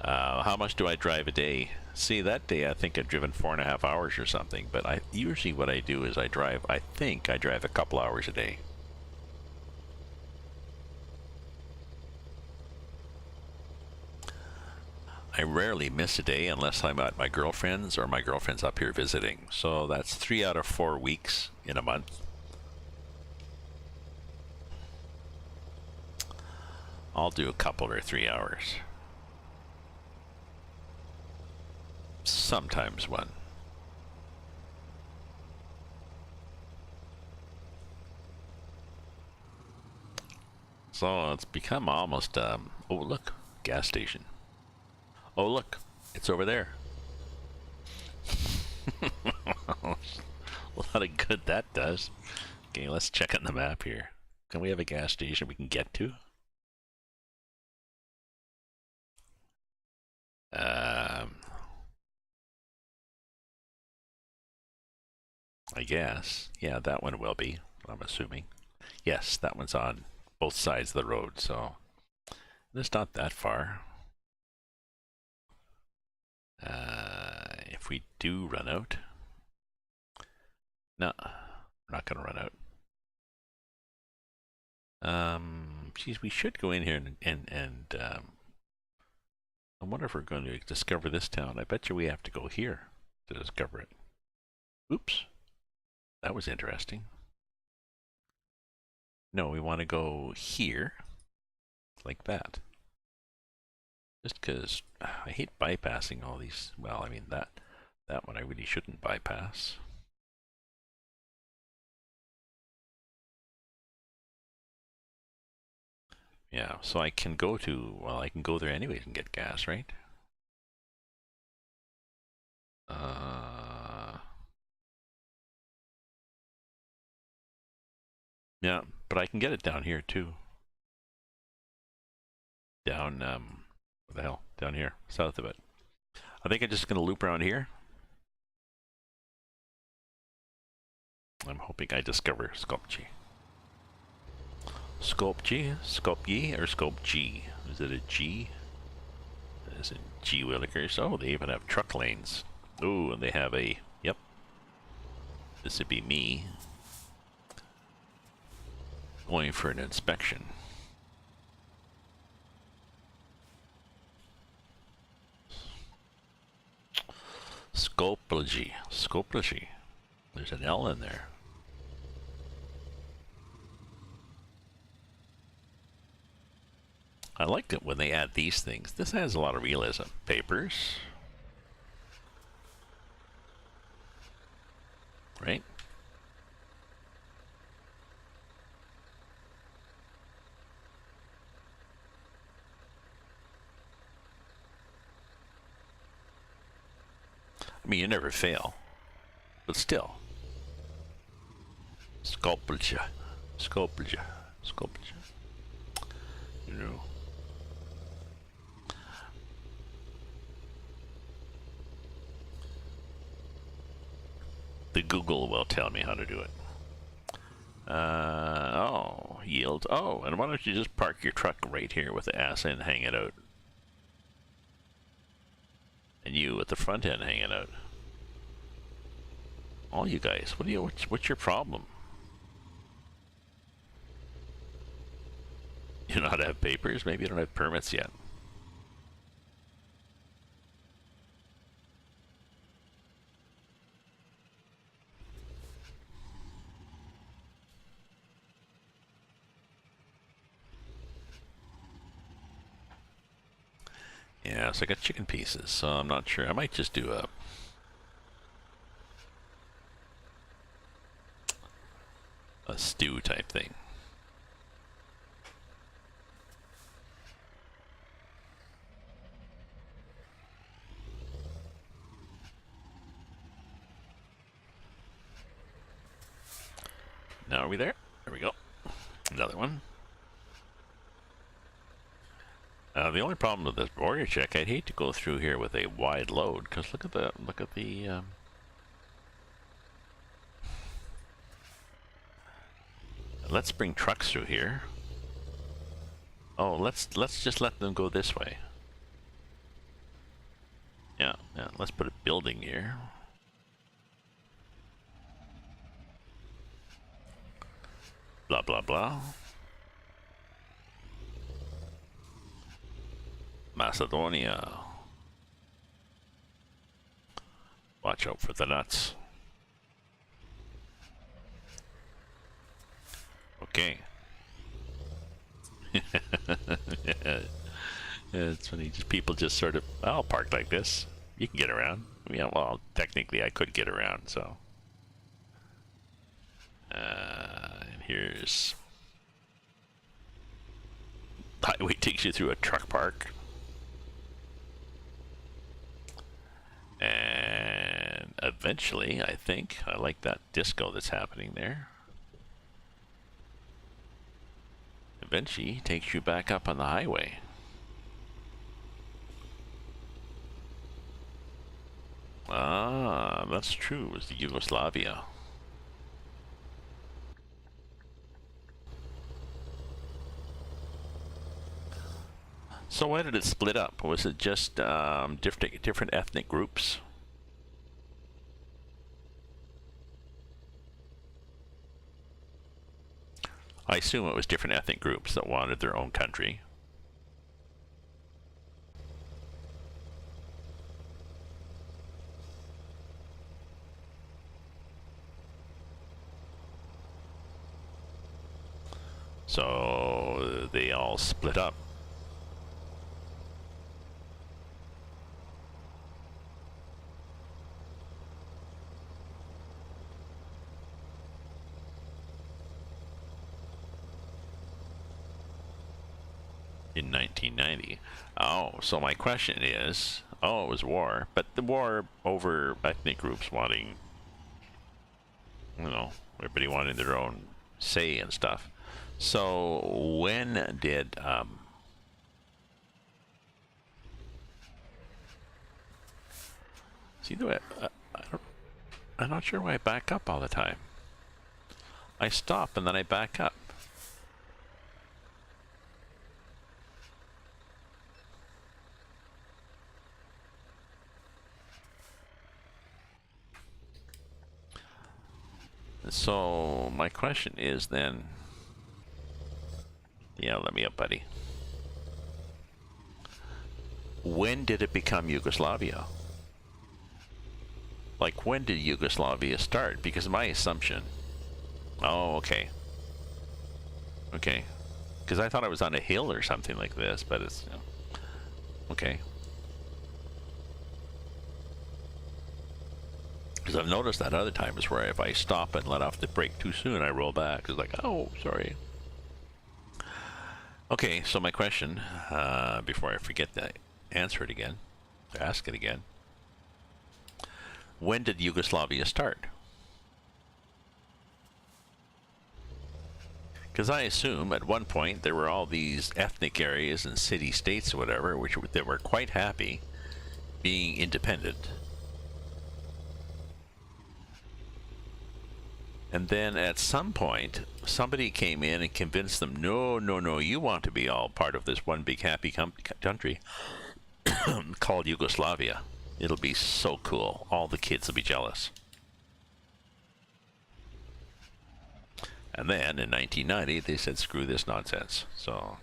How much do I drive a day? See, that day I think I've driven 4.5 hours or something, but usually what I do is I drive a couple hours a day. I rarely miss a day unless I'm at my girlfriend's or my girlfriend's up here visiting. So that's 3 out of 4 weeks in a month. I'll do a couple or 3 hours. Sometimes one. So it's become almost, oh look, gas station. Oh look, it's over there. A lot of good that does. Okay, let's check on the map here. Can we have a gas station we can get to? I guess. Yeah, that one will be, I'm assuming. Yes, that one's on both sides of the road, so it's not that far. If we do run out, no, we're not going to run out. Geez, we should go in here and I wonder if we're going to discover this town. I bet you we have to go here to discover it. Oops, that was interesting. No, we want to go here, like that. Just because I hate bypassing all these. Well, I mean, that one I really shouldn't bypass. Yeah, so I can go to, well, I can go there anyways and get gas, right? Yeah, but I can get it down here too. Down, what the hell? Down here, south of it. I think I'm just gonna loop around here. I'm hoping I discover Skopje. Skopje, or Scope G? Is it a G? Is it G Willikers? Oh, they even have truck lanes. Ooh, and they have a, yep. This would be me going for an inspection. Skopje. There's an L in there. I like it when they add these things. This has a lot of realism. Papers. Right? I mean, you never fail, but still. Sculpture. Sculpture. Sculpture. You know. The Google will tell me how to do it. Oh, yield. Oh, and why don't you just park your truck right here with the ass end hanging out? And you at the front end hanging out. All you guys, what's your problem? You don't know how to have papers? Maybe you don't have permits yet. Yeah, so I got chicken pieces, so I'm not sure. I might just do a stew type thing. Now are we there? There we go. Another one. The only problem with this border check, I'd hate to go through here with a wide load, because look at the let's bring trucks through here. Oh, let's just let them go this way. Yeah, let's put a building here. Blah blah blah. Macedonia. Watch out for the nuts. Okay. Yeah, it's funny. Just people just sort of, I'll park like this. You can get around. Yeah, well, technically I could get around, so. And here's highway takes you through a truck park. And eventually, I think, I like that disco that's happening there. Eventually takes you back up on the highway. Ah, that's true. It was the Yugoslavia. So why did it split up? Was it just different ethnic groups? I assume it was different ethnic groups that wanted their own country. So they all split up. In 1990. Oh, so my question is, oh, it was war, but the war over ethnic groups wanting, you know, everybody wanting their own say and stuff. So when did see the way I'm not sure why I back up all the time. I stop and then I back up. So my question is then, yeah, let me up, buddy. When did it become Yugoslavia? Like, when did Yugoslavia start? Because my assumption... Oh, okay. Okay. Because I thought I was on a hill or something like this, but it's... You know, okay. Because I've noticed that other times where if I stop and let off the brake too soon, I roll back. It's like, oh, sorry. Okay, so my question, before I forget to answer it again, to ask it again. When did Yugoslavia start? Because I assume at one point there were all these ethnic areas and city-states or whatever, that were quite happy being independent. And then at some point, somebody came in and convinced them, no, no, no, you want to be all part of this one big happy country called Yugoslavia. It'll be so cool. All the kids will be jealous. And then in 1990, they said, screw this nonsense. So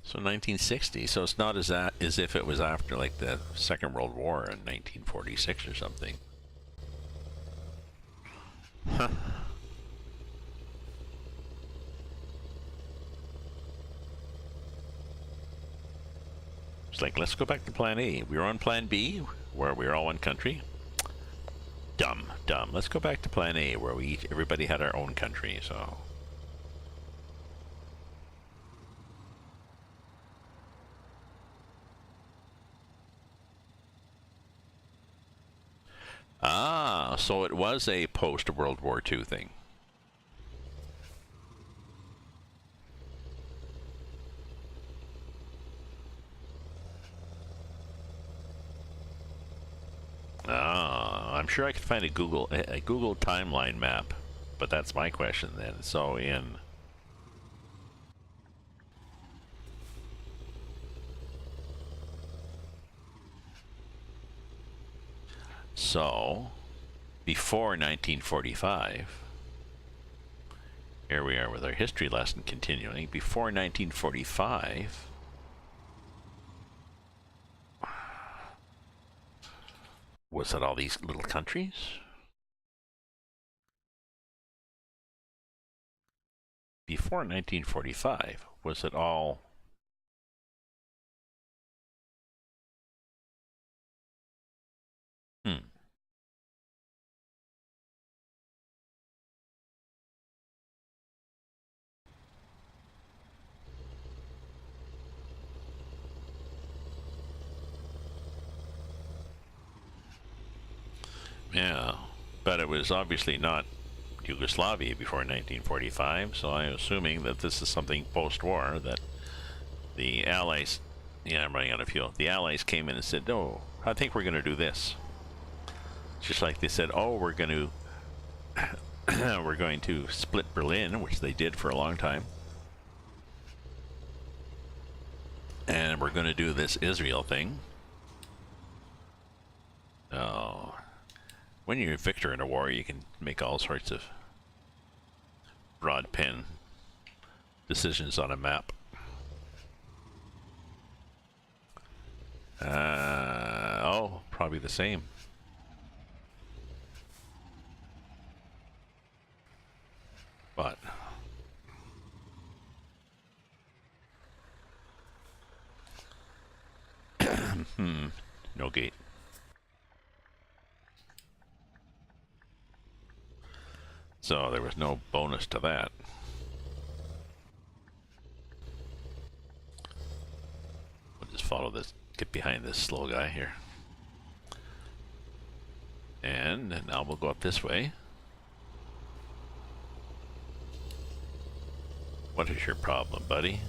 So 1960. So it's not as if it was after like the Second World War in 1946 or something. Huh. It's like, let's go back to Plan A. We were on Plan B, where we were all one country. Dumb, dumb. Let's go back to Plan A, where everybody had our own country. So. Ah, so it was a post-World War II thing. Ah, I'm sure I could find a Google timeline map, but that's my question then. So before 1945, here we are with our history lesson continuing. Before 1945, was it all these little countries? Before 1945, was it all? Yeah, but it was obviously not Yugoslavia before 1945, so I'm assuming that this is something post-war, that the Allies, yeah, I'm running out of fuel, the Allies came in and said, oh, I think we're going to do this. Just like they said, oh, we're going to split Berlin, which they did for a long time. And we're going to do this Israel thing. Oh. When you're a victor in a war, you can make all sorts of broad pen decisions on a map. Oh, probably the same. But no gate. So there was no bonus to that. We'll just follow this, get behind this slow guy here. And now we'll go up this way. What is your problem, buddy?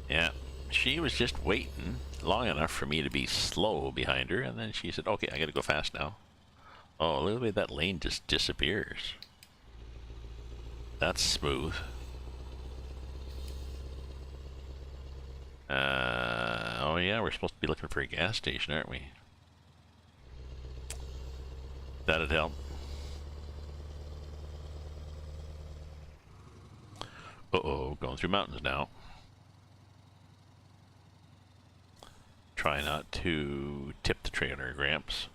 Yeah, she was just waiting long enough for me to be slow behind her, and then she said, okay, I gotta go fast now. Oh, look at the way that lane just disappears. That's smooth. Oh yeah, we're supposed to be looking for a gas station, aren't we? That'd help. Uh-oh, going through mountains now. Try not to tip the trailer, Gramps.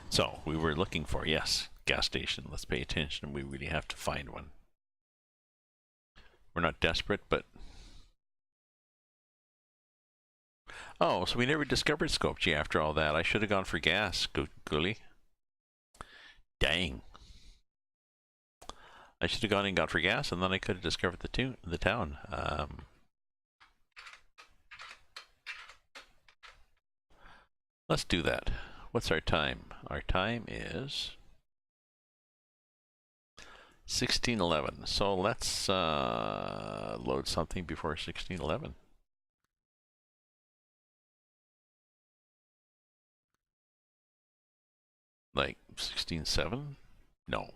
So, we were looking for, yes, gas station. Let's pay attention. We really have to find one. We're not desperate, but Oh, so we never discovered Scope G after all that. I should have gone for gas, Goolie. Dang. I should have gone and got for gas, and then I could have discovered the town. Let's do that. What's our time? Our time is 1611. So let's load something before 1611. Like 16.7? No.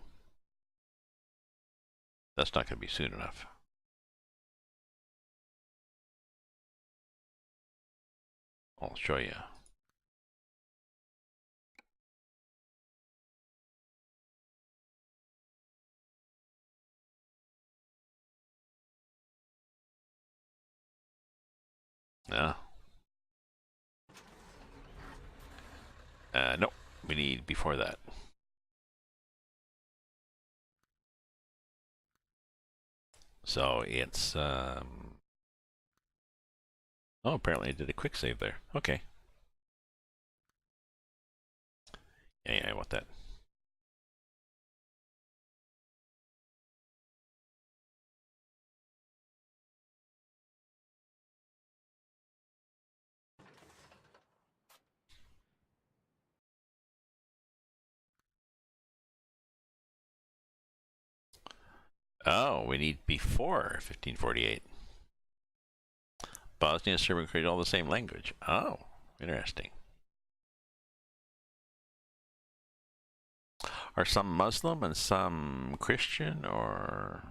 That's not going to be soon enough. I'll show you. Yeah. No, we need before that. So it's, oh, apparently I did a quick save there. Okay. Yeah, I want that. Oh, we need before 1548. Bosnia, Serb, and Croatia all the same language. Oh, interesting. Are some Muslim and some Christian, or?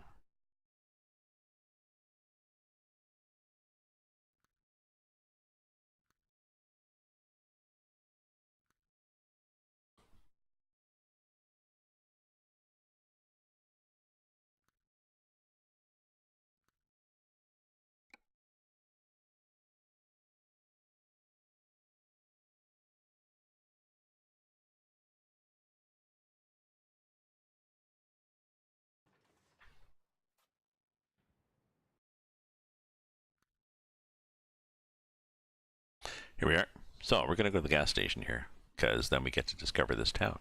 Here we are. So we're going to go to the gas station here, because then we get to discover this town.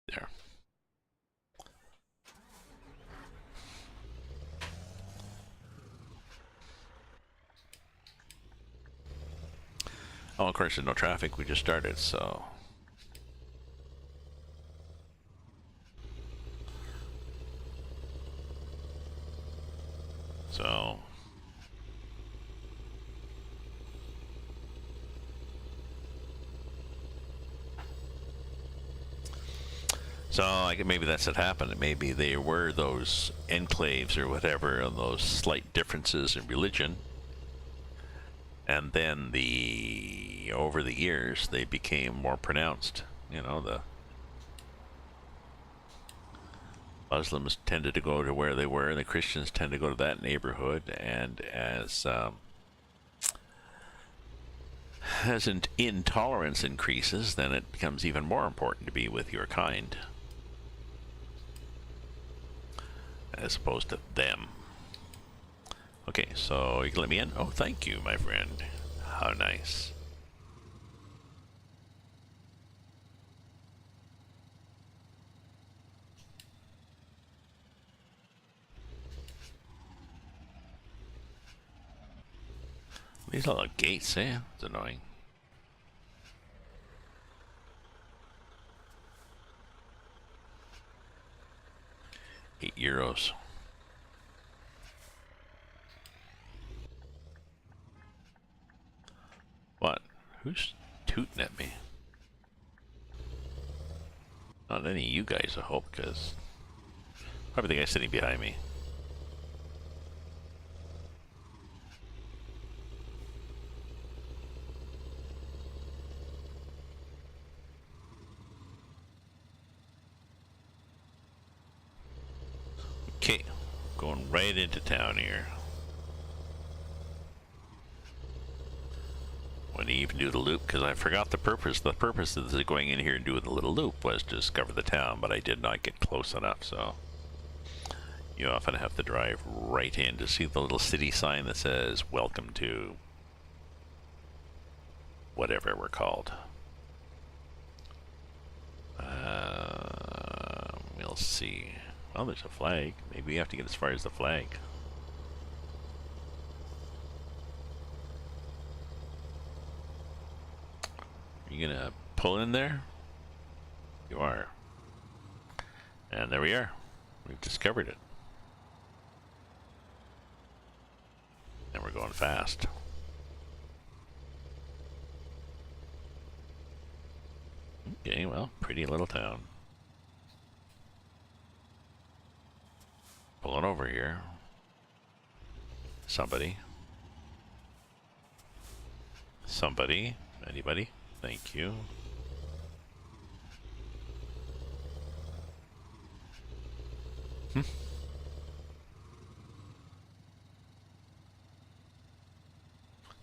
There. Oh, of course, there's no traffic. We just started, so. So. So maybe that's what happened. Maybe there were those enclaves or whatever, and those slight differences in religion. And then over the years, they became more pronounced. You know, the Muslims tended to go to where they were, and the Christians tend to go to that neighborhood. And as intolerance increases, then it becomes even more important to be with your kind, as opposed to them. Okay, so you can let me in? Oh, thank you, my friend. How nice. These are all gates, eh? It's annoying. €8. What? Who's tooting at me? Not any of you guys, I hope, because probably the guy sitting behind me. Okay, going right into town here. When he even do the loop, because I forgot the purpose. The purpose of going in here and doing the little loop was to discover the town, but I did not get close enough, so you often have to drive right in to see the little city sign that says, welcome to whatever we're called. We'll see. Well, there's a flag. Maybe we have to get as far as the flag. Are you gonna pull in there? You are. And there we are. We've discovered it. And we're going fast. Okay, well, pretty little town. Pulling over here. Somebody. Somebody. Anybody? Thank you.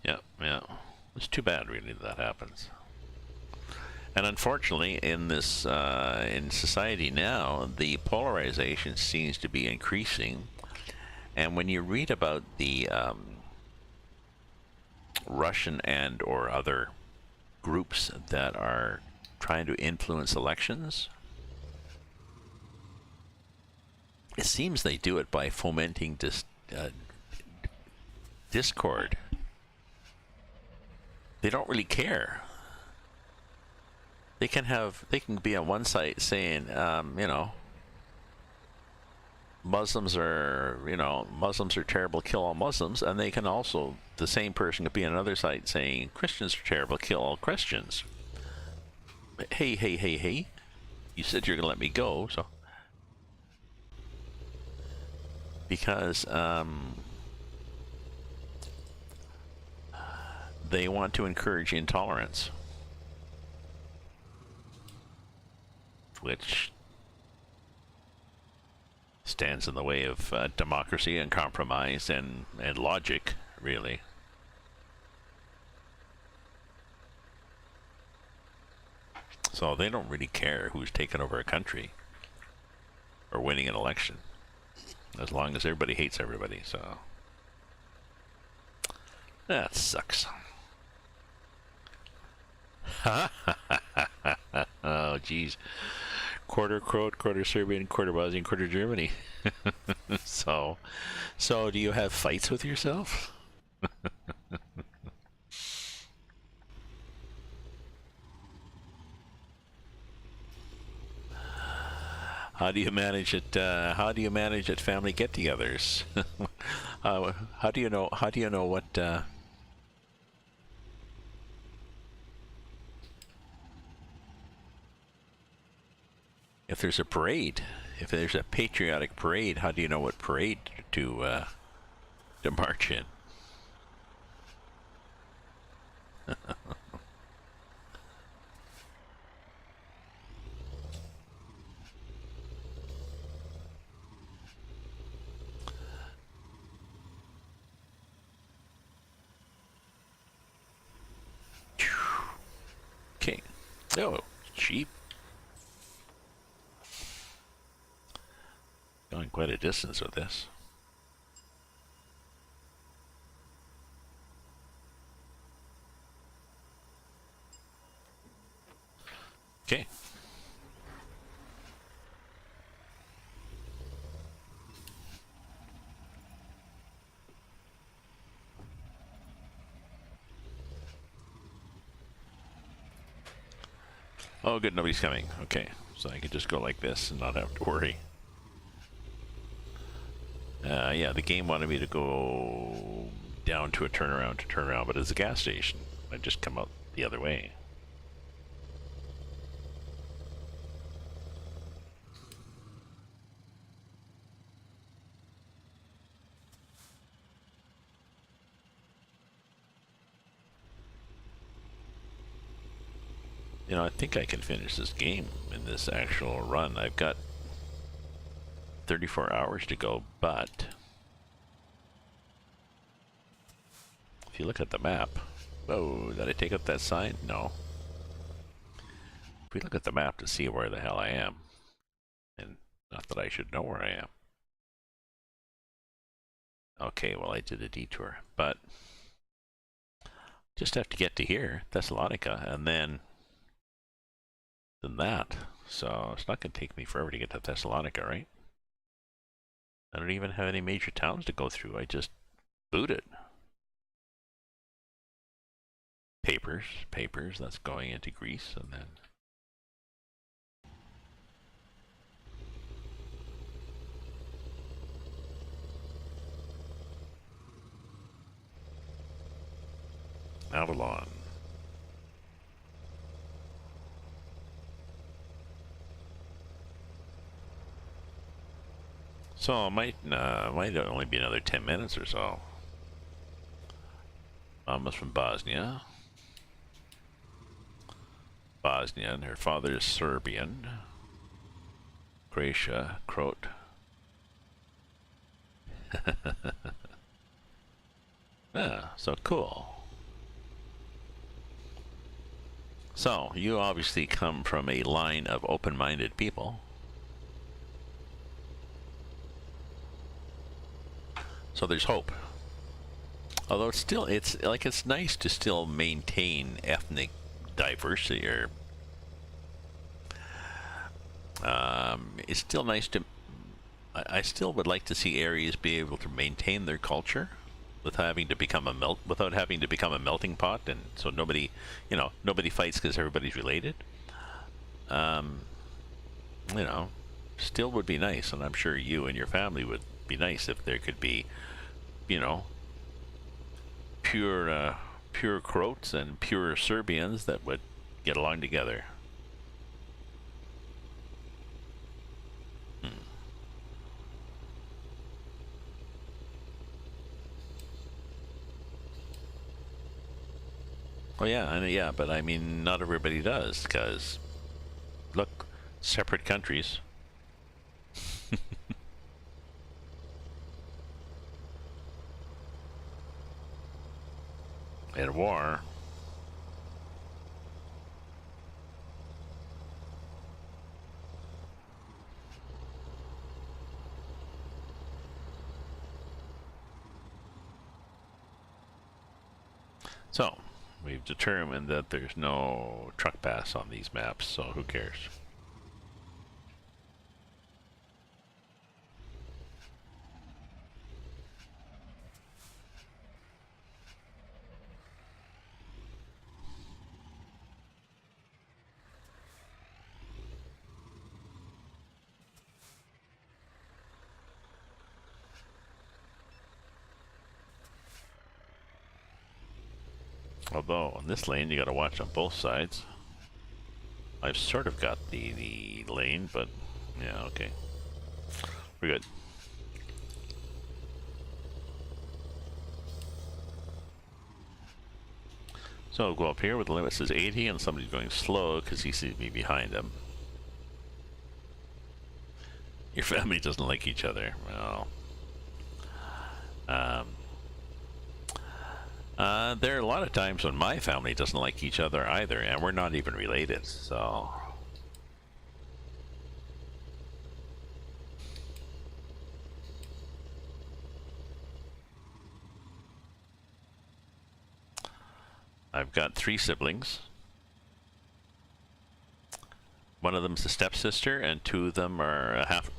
Yeah. It's too bad, really, that happens. And unfortunately, in this in society now, the polarization seems to be increasing. And when you read about the Russian and or other groups that are trying to influence elections, it seems they do it by fomenting discord. They don't really care. They can be on one site saying, you know, Muslims are terrible, kill all Muslims, and they can also, the same person could be on another site saying Christians are terrible, kill all Christians. Hey, you said you're gonna let me go, so because they want to encourage intolerance, which stands in the way of democracy and compromise and logic, really. So they don't really care who's taking over a country or winning an election, as long as everybody hates everybody, so that sucks. Oh, geez. Quarter Croat, quarter Serbian, quarter Bosnian, quarter Germany. So do you have fights with yourself? How do you manage it? How do you manage at family get-togethers? How do you know? How do you know what? If there's a parade, if there's a patriotic parade, how do you know what parade to march in? Okay. Oh, cheap. Going quite a distance with this. Okay. Oh, good, nobody's coming. Okay, so I can just go like this and not have to worry. Yeah, the game wanted me to go down to a turnaround, but it's a gas station. I just come out the other way. You know, I think I can finish this game in this actual run. I've got 34 hours to go, but if you look at the map, Whoa, did I take up that sign? No. If we look at the map to see where the hell I am, and not that I should know where I am. Okay, well, I did a detour, but just have to get to here, Thessalonica, and then that. So it's not going to take me forever to get to Thessalonica, right? I don't even have any major towns to go through. I just booted. Papers, that's going into Greece, and then Avalon. So it might only be another 10 minutes or so. Mama's from Bosnia. And her father is Serbian. Croatia, Croat. Ah, so cool. So, you obviously come from a line of open-minded people. So there's hope. Although it's nice to still maintain ethnic diversity, or it's still nice to. I still would like to see areas be able to maintain their culture without having to become a melting pot, and so nobody fights because everybody's related. Still would be nice, and I'm sure you and your family would be nice if there could be, pure Croats and pure Serbians that would get along together. Oh yeah, but I mean, not everybody does, because look, separate countries. And war. So, we've determined that there's no truck pass on these maps, so who cares? Although, on this lane, you gotta watch on both sides. I've sort of got the lane, but yeah, okay. We're good. So I'll go up here where the limit says 80, and somebody's going slow because he sees me behind him. Your family doesn't like each other. Well, there are a lot of times when my family doesn't like each other either, and we're not even related, so. I've got 3 siblings. One of them's a stepsister, and 2 of them are a half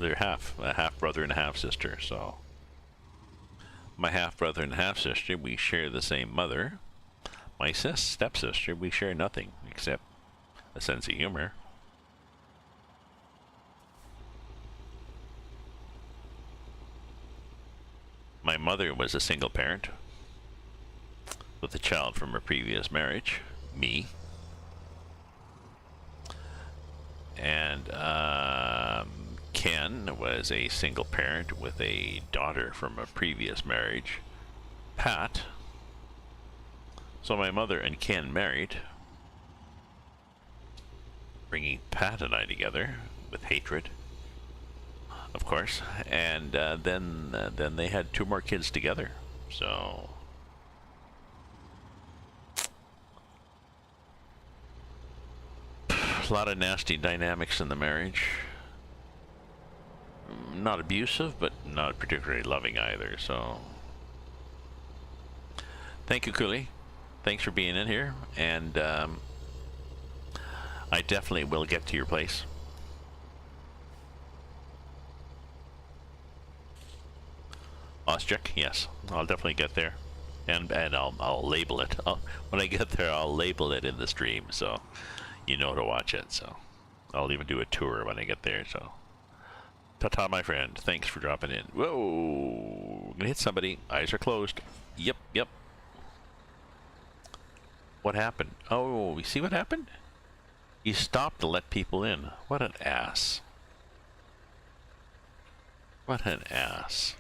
brother and a half sister, so. My half brother and half sister, we share the same mother. My stepsister, we share nothing except a sense of humor. My mother was a single parent with a child from her previous marriage, me. And Ken was a single parent with a daughter from a previous marriage, Pat. So my mother and Ken married, bringing Pat and I together with hatred, of course. And then they had 2 more kids together. So a lot of nasty dynamics in the marriage. Not abusive, but not particularly loving either, so... Thank you, Cooley. Thanks for being in here, and I definitely will get to your place. Ostrich, yes, I'll definitely get there, and I'll label it. When I get there, I'll label it in the stream, so you know to watch it. So I'll even do a tour when I get there. So ta-ta, my friend. Thanks for dropping in. Whoa, I'm gonna hit somebody. Eyes are closed. Yep, yep. What happened? Oh, you see what happened? He stopped to let people in. What an ass. What an ass.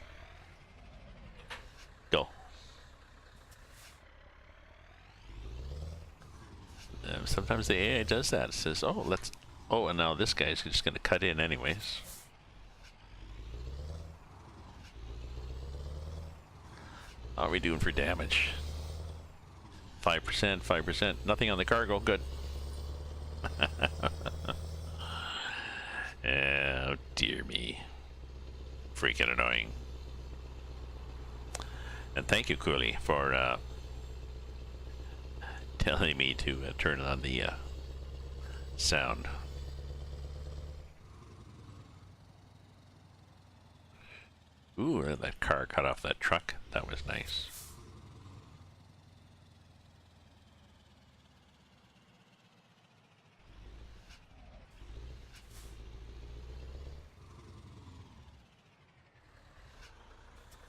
Go. Sometimes the AI does that. It says, oh, let's... Oh, and now this guy's just going to cut in anyways. How are we doing for damage? 5%, 5%. Nothing on the cargo. Good. Oh, dear me. Freaking annoying. And thank you, Cooley, for telling me to turn on the sound. Ooh, that car cut off that truck. That was nice.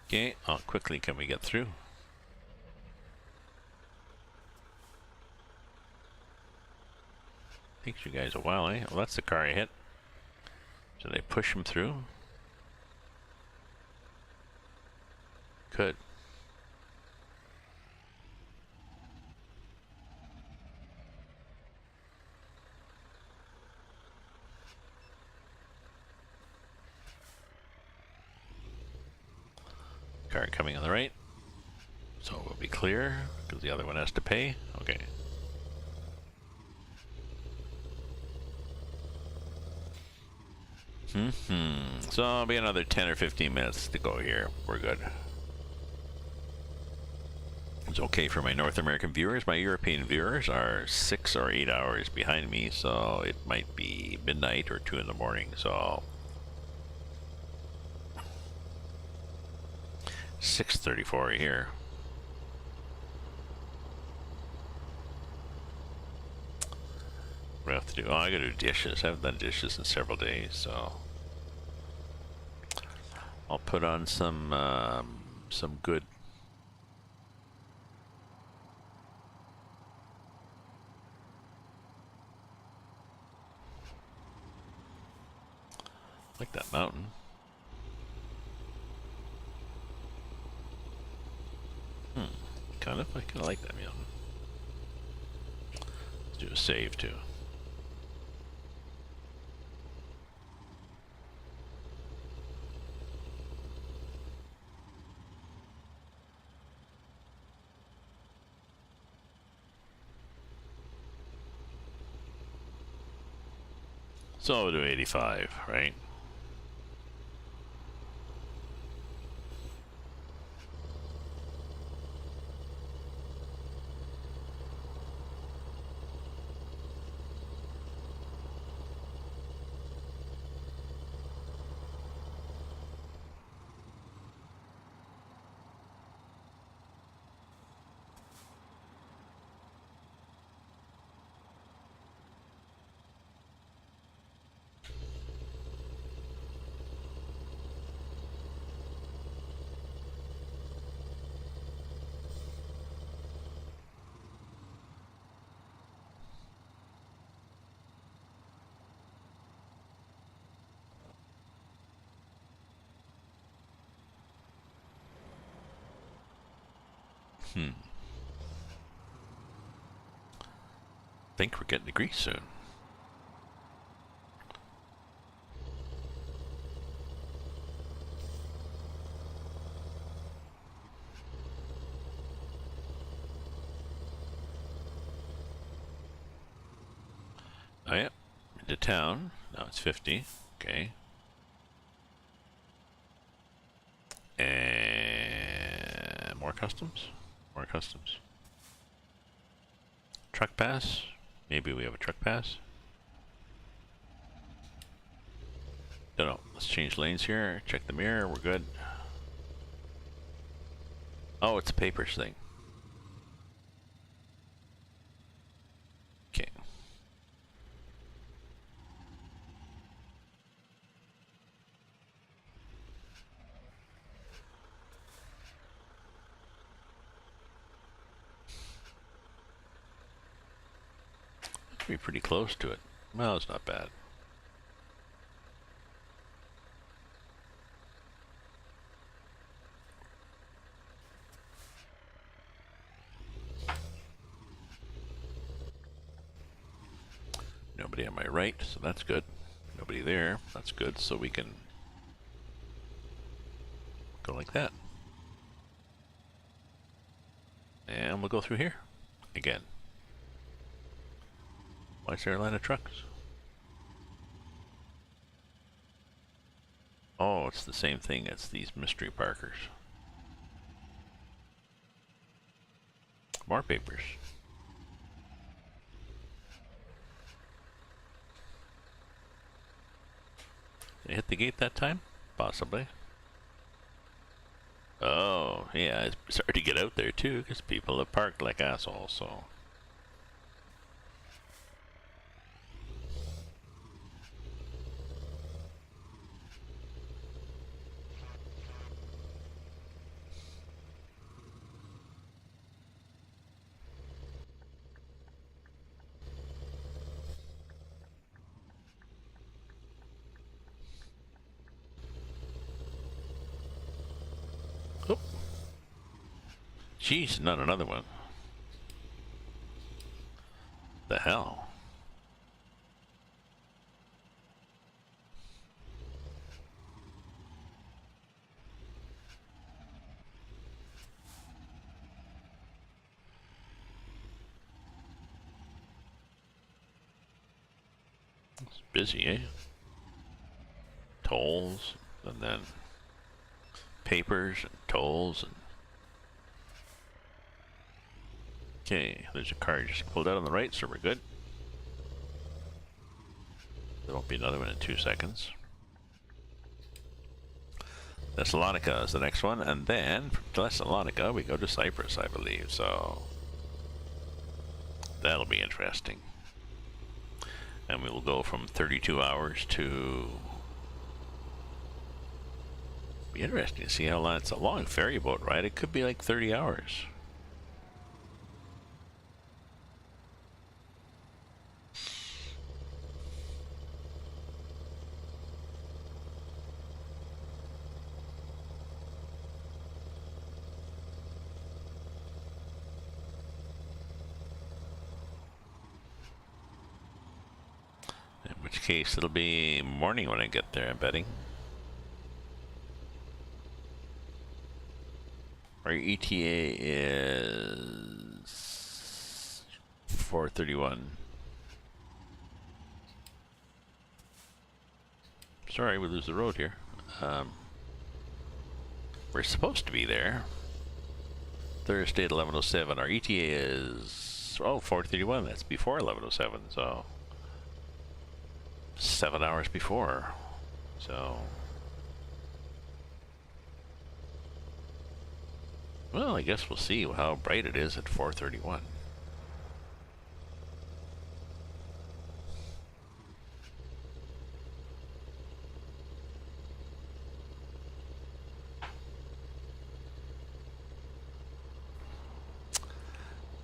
Okay, how quickly can we get through? Takes you guys a while, eh? Well, that's the car I hit. Should I push him through? Could. Car coming on the right. So we'll be clear, because the other one has to pay. Okay. So it'll be another 10 or 15 minutes to go here. We're good. It's okay for my North American viewers. My European viewers are 6 or 8 hours behind me, so it might be midnight or 2 in the morning. So 6:34 here. What do I have to do? Oh, I gotta do dishes. I haven't done dishes in several days, so I'll put on some good like that mountain. Kind of. I kind of like that mountain. Let's do a save too. So we'll do 85, right? Think we're getting to Greece soon. Oh yeah, into town. Now it's 50. Okay. And more customs. More customs. Truck pass. Maybe we have a truck pass. Don't know. Let's change lanes here. Check the mirror. We're good. Oh, it's a papers thing. Okay. Be pretty close to it. Well, it's not bad. Nobody on my right, so that's good. Nobody there, that's good. So we can go like that. And we'll go through here again. Why is there a line of trucks? Oh, it's the same thing. It's these mystery parkers. More papers. Did I hit the gate that time? Possibly. Oh, yeah, it's hard to get out there too, because people have parked like assholes, so... Oh. Jeez, not another one. The hell? It's busy, eh? Tolls, and then papers and tolls and... Okay, there's a car just pulled out on the right, so we're good. There won't be another one in 2 seconds. Thessalonica is the next one, and then from Thessalonica we go to Cyprus, I believe, so that'll be interesting. And we will go from 32 hours to... Be interesting to see how long. It's a long ferry boat ride. It could be like 30 hours. In which case it'll be morning when I get there, I'm betting. Our ETA is 4:31. Sorry, we lose the road here. We're supposed to be there Thursday at 11:07. Our ETA is 4:31. That's before 11:07. So 7 hours before. So. Well, I guess we'll see how bright it is at 4:31.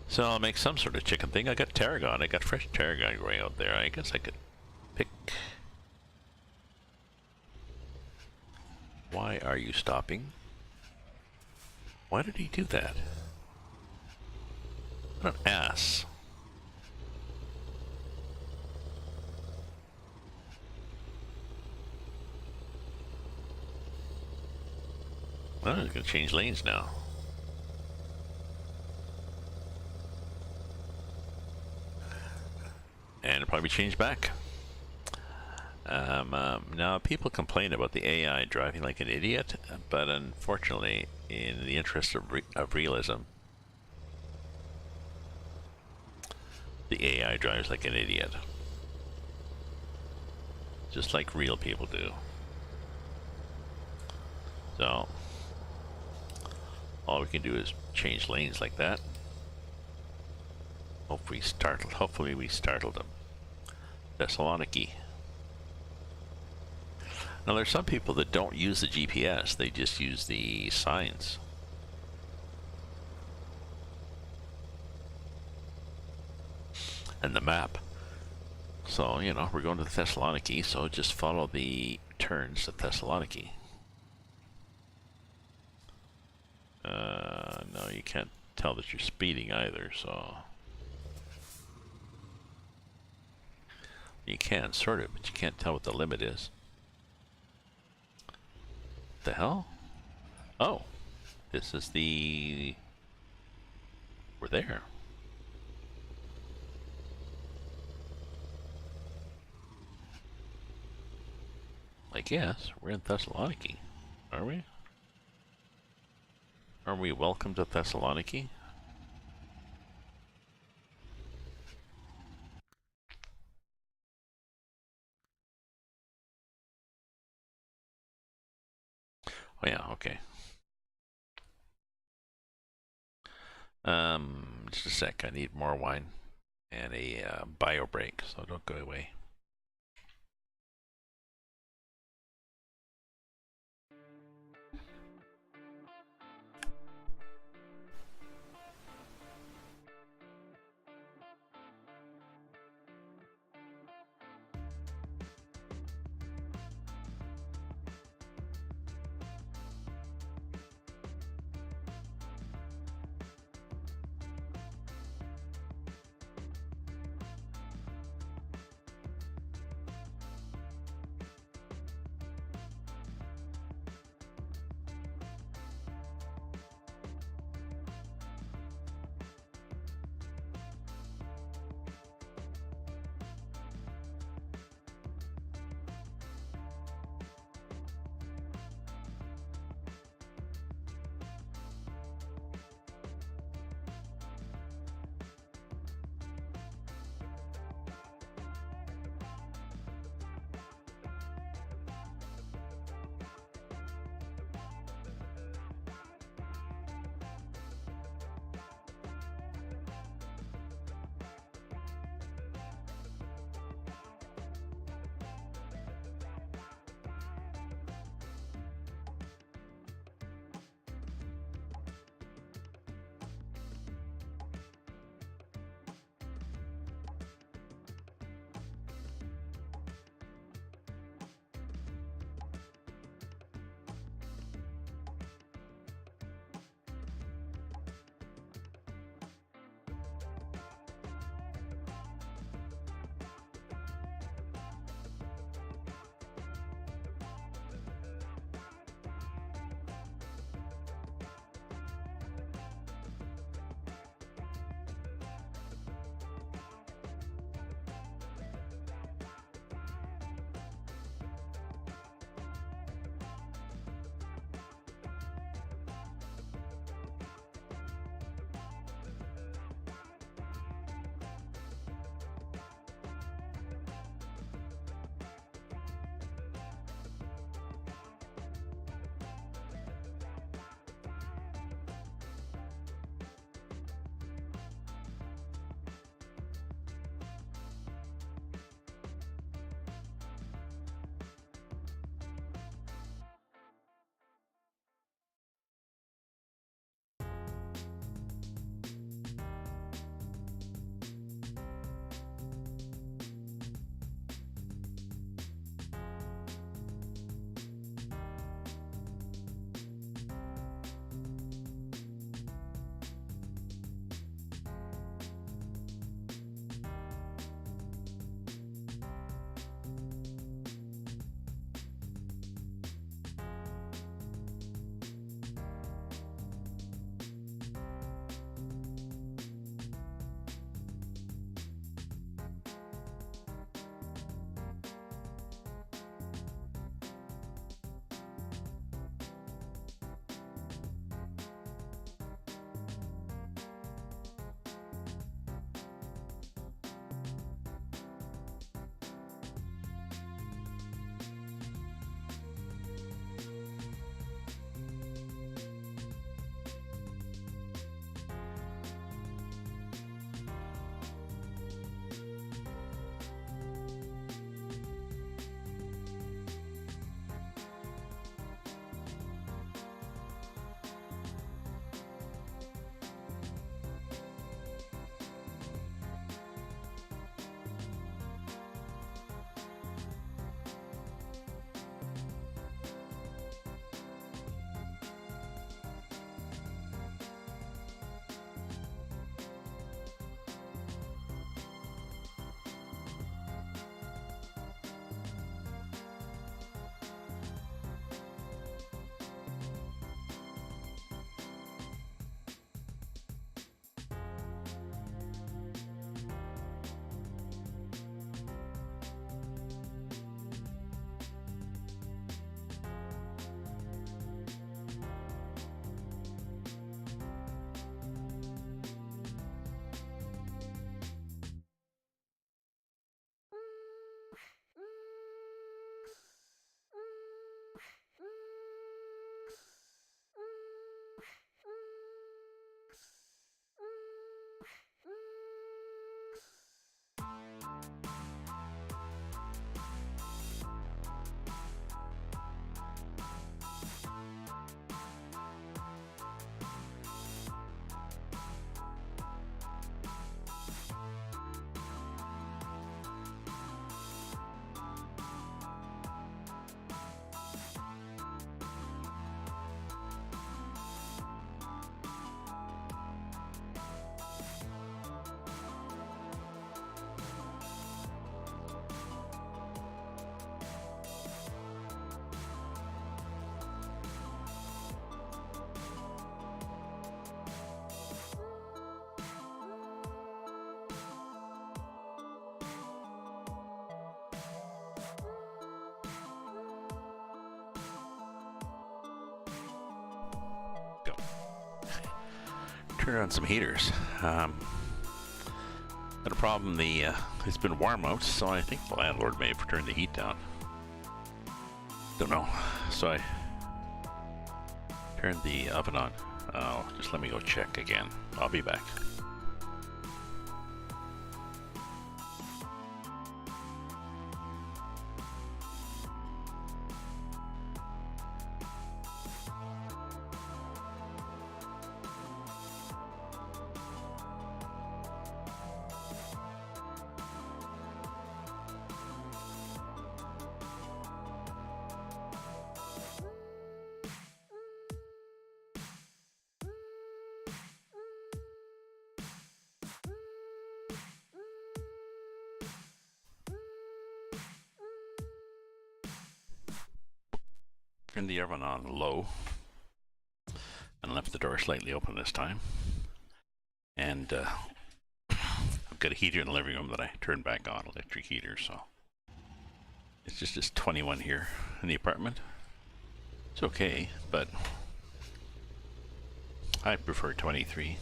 So I'll make some sort of chicken thing. I got tarragon. I got fresh tarragon growing out there. I guess I could pick. Why are you stopping? Why did he do that? What an ass. Well, he's gonna change lanes now. And it'll probably change back. Now, people complain about the AI driving like an idiot, but unfortunately, in the interest of realism, the AI drives like an idiot. Just like real people do. So, all we can do is change lanes like that. Hopefully we startled them. Thessaloniki. Now there's some people that don't use the GPS, they just use the signs. And the map. So, you know, we're going to Thessaloniki, so just follow the turns to Thessaloniki. No, you can't tell that you're speeding either, so... You can, sort of, but you can't tell what the limit is. The hell? Oh, this is the... We're there. I guess. We're in Thessaloniki. Are we? Are we welcome to Thessaloniki? Oh yeah, okay. Just a sec. I need more wine and a bio break, so don't go away. turn on some heaters. Got a problem. It's been warm out, so I think the landlord may have turned the heat down. Don't know. So I turned the oven on. Oh, just let me go check again. I'll be back. Turned the oven on low and left the door slightly open this time. And I've got a heater in the living room that I turned back on, electric heater, so it's just 21 here in the apartment. It's okay, but I prefer 23.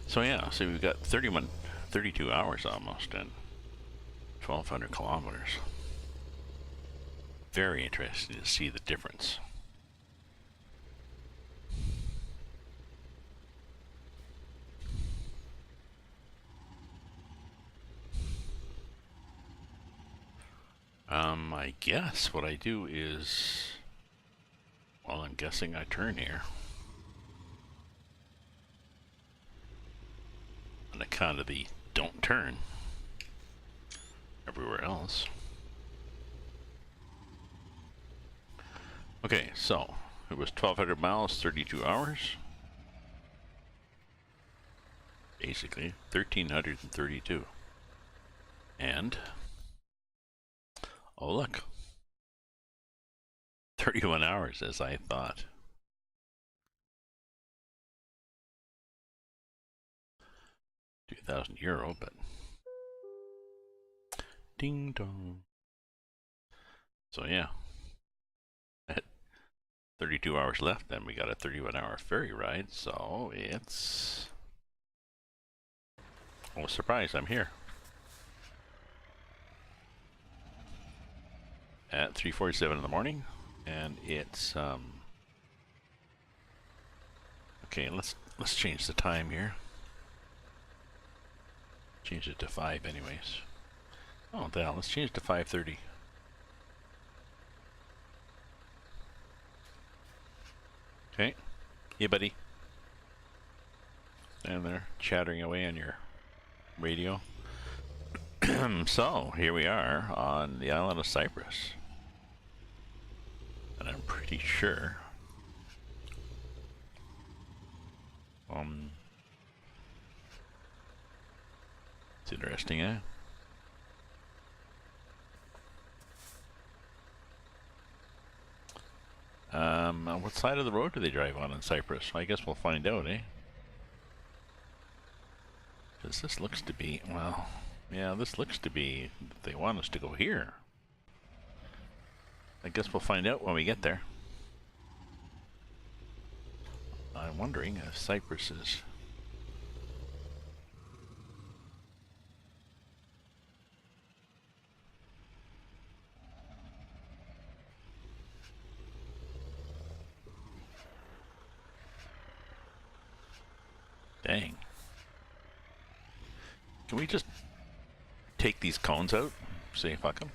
So yeah, so we've got 32 hours almost and 1,200 kilometers. Very interesting to see the difference. I guess what I do is, well, I'm guessing I turn here. On account of the don't turn everywhere else. Okay, so it was 1,200 miles, 32 hours. Basically, 1,332. And, oh look, 31 hours as I thought. €2,000, but ding dong. So yeah. 32 hours left, then we got a 31-hour ferry ride, so it's... Oh, surprise, I'm here. At 3:47 in the morning, and it's, okay, let's change the time here. Change it to 5 anyways. Oh, the hell, let's change it to 5:30. Okay. Hey, buddy. Stand there, chattering away on your radio. So, here we are on the island of Cyprus. And I'm pretty sure... it's interesting, eh? What side of the road do they drive on in Cyprus? I guess we'll find out, eh? Because this looks to be, well, yeah, this looks to be, they want us to go here. I guess we'll find out when we get there. I'm wondering if Cyprus is... Dang. Can we just take these cones out? Say fuck them?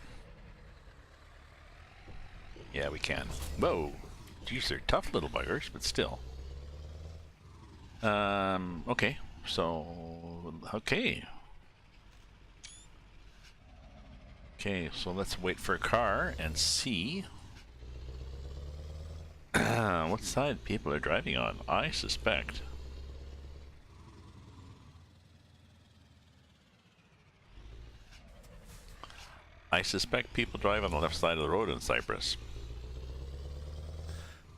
Yeah, we can. Whoa. Geez, they're tough little buggers, but still. Okay. So, okay. Okay, so let's wait for a car and see what side people are driving on. I suspect... people drive on the left side of the road in Cyprus.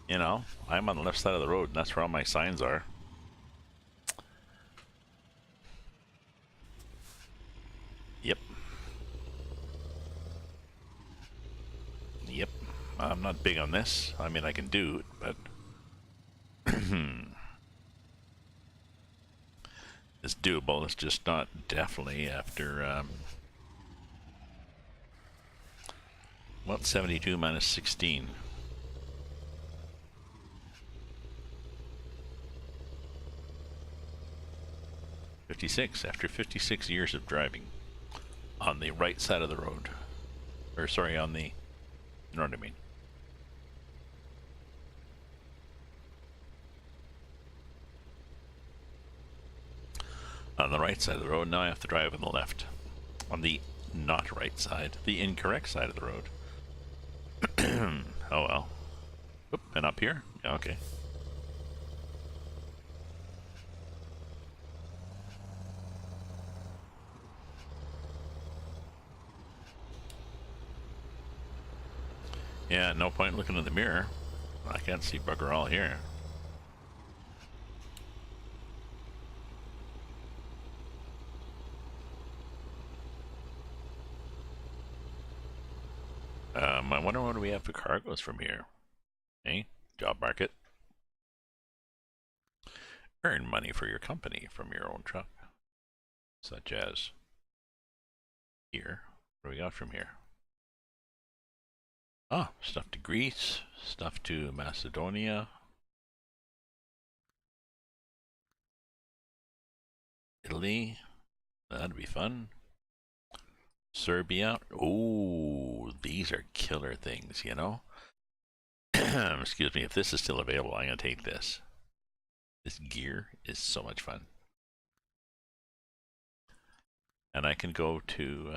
You know, I'm on the left side of the road, and that's where all my signs are. Yep. Yep. I'm not big on this. I mean, I can do it, but... doable. It's just not definitely after, well, 72 minus 16. After 56 years of driving on the right side of the road. Or sorry, on the, you know what I mean. On the right side of the road, now I have to drive on the left. On the not right side, the incorrect side of the road. Oh well. Oop, and up here? Yeah, okay. Yeah, no point looking in the mirror. I can't see bugger all here. I wonder what we have for cargoes from here. Hey, job market. Earn money for your company from your own truck. Such as here. What do we got from here? Ah, stuff to Greece, stuff to Macedonia, Italy. That'd be fun. Serbia. Oh, these are killer things, you know? Excuse me, if this is still available, I'm going to take this. This gear is so much fun. And I can go to,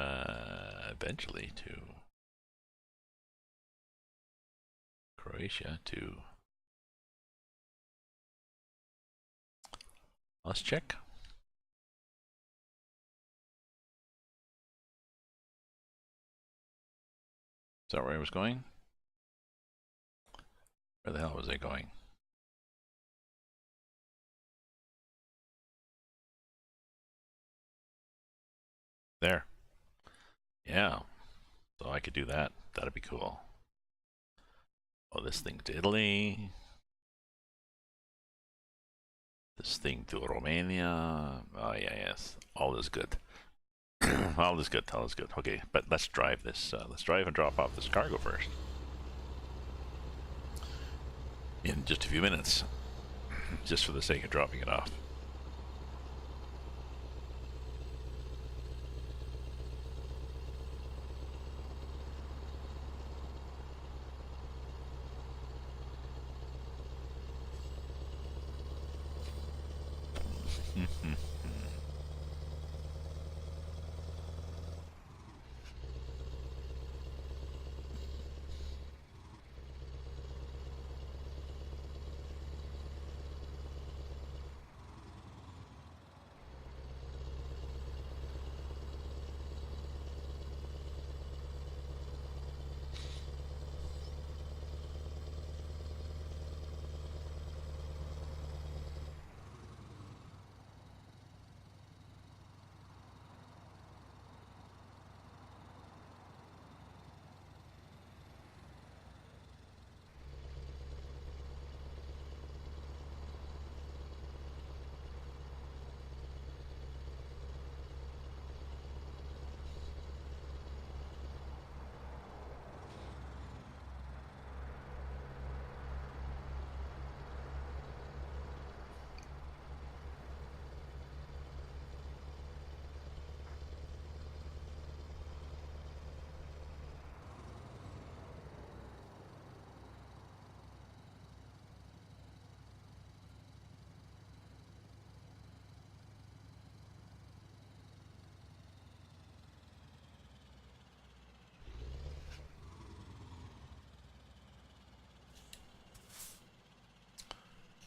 eventually, to Croatia, to... Let's check. Is that where I was going? Where the hell was I going? There. Yeah. So I could do that. That'd be cool. Oh, this thing to Italy. This thing to Romania. Oh, yeah, yes. All is good. All is good. All is good. Okay, but let's drive this. Let's drive and drop off this cargo first. In just a few minutes. Just for the sake of dropping it off.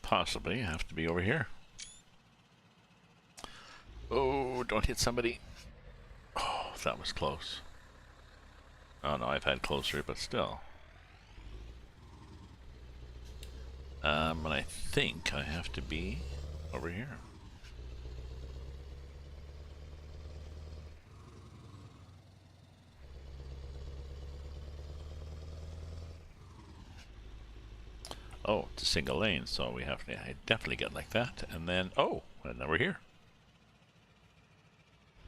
Possibly have to be over here. Oh, don't hit somebody. Oh, that was close. Oh no, I've had closer, but still. And I think I have to be over here. Oh, it's a single lane, so we have to definitely get like that. And then, oh, and then we're here.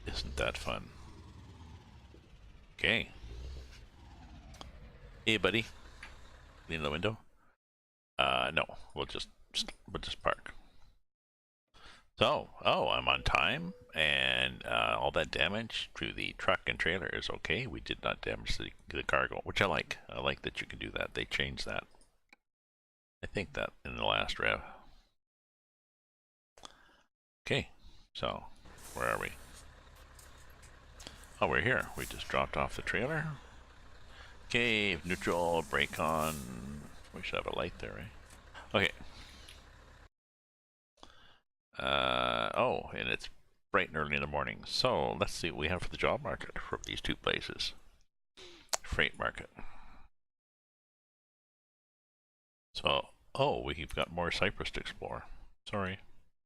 Isn't that fun? Okay. Hey, buddy. Lean the window. No, we'll just park. So, oh, I'm on time, and all that damage to the truck and trailer is okay. We did not damage the cargo, which I like. I like that you can do that. They changed that. I think that in the last rev. Okay, so where are we? Oh, we're here. We just dropped off the trailer. Okay, neutral, brake on. We should have a light there, right? Okay. Oh, and it's bright and early in the morning. So let's see what we have for the job market for these two places. Freight market. So, oh, we've got more Cyprus to explore. Sorry.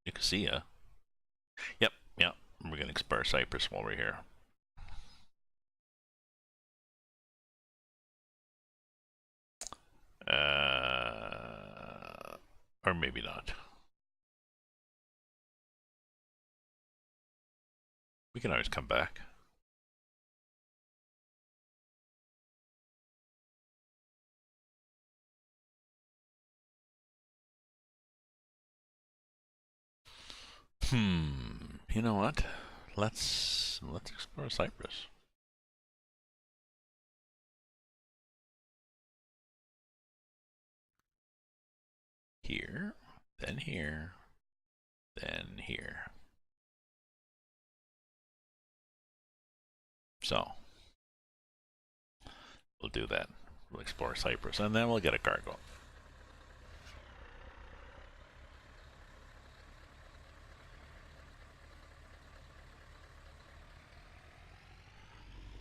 Nicosia. Yep, yep. We're going to explore Cyprus while we're here. Or maybe not. We can always come back. You know what? Let's explore Cyprus. Here, then here, then here. So we'll do that. We'll explore Cyprus, and then we'll get a cargo.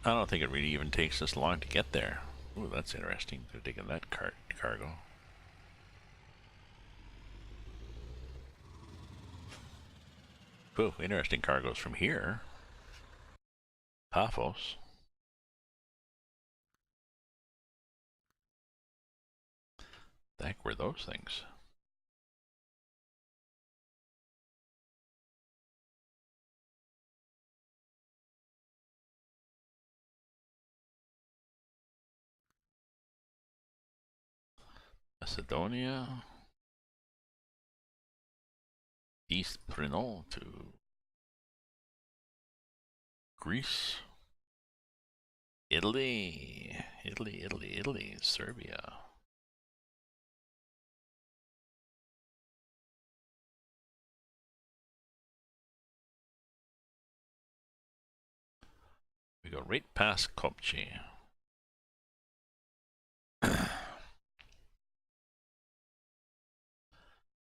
I don't think it really even takes us long to get there. Ooh, that's interesting. Could have taken that cargo. Ooh, interesting cargoes from here. Paphos. The heck were those things? Macedonia. East Prinol to Greece. Italy. Italy. Serbia. We go right past Kopchi.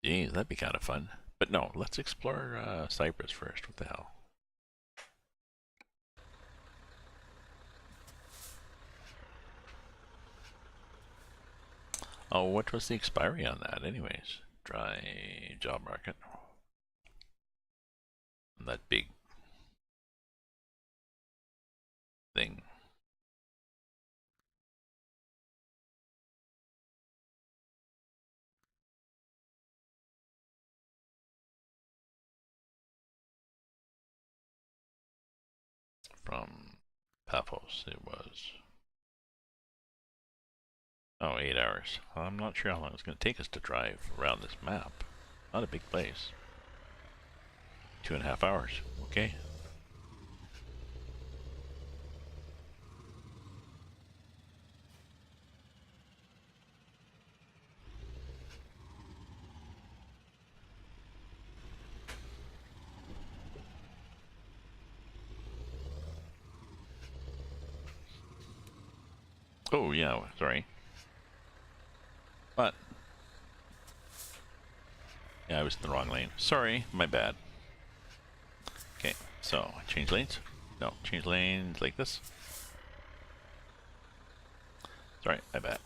Geez, that'd be kind of fun. But no, let's explore Cyprus first. What the hell? Oh, what was the expiry on that anyways? Dry job market. And that big thing. From Paphos, it was. Oh, 8 hours. I'm not sure how long it's going to take us to drive around this map. Not a big place. 2.5 hours. Okay. Oh, yeah, sorry. What? Yeah, I was in the wrong lane. Sorry, my bad. Okay, so change lanes? No, change lanes like this. Sorry, my bad.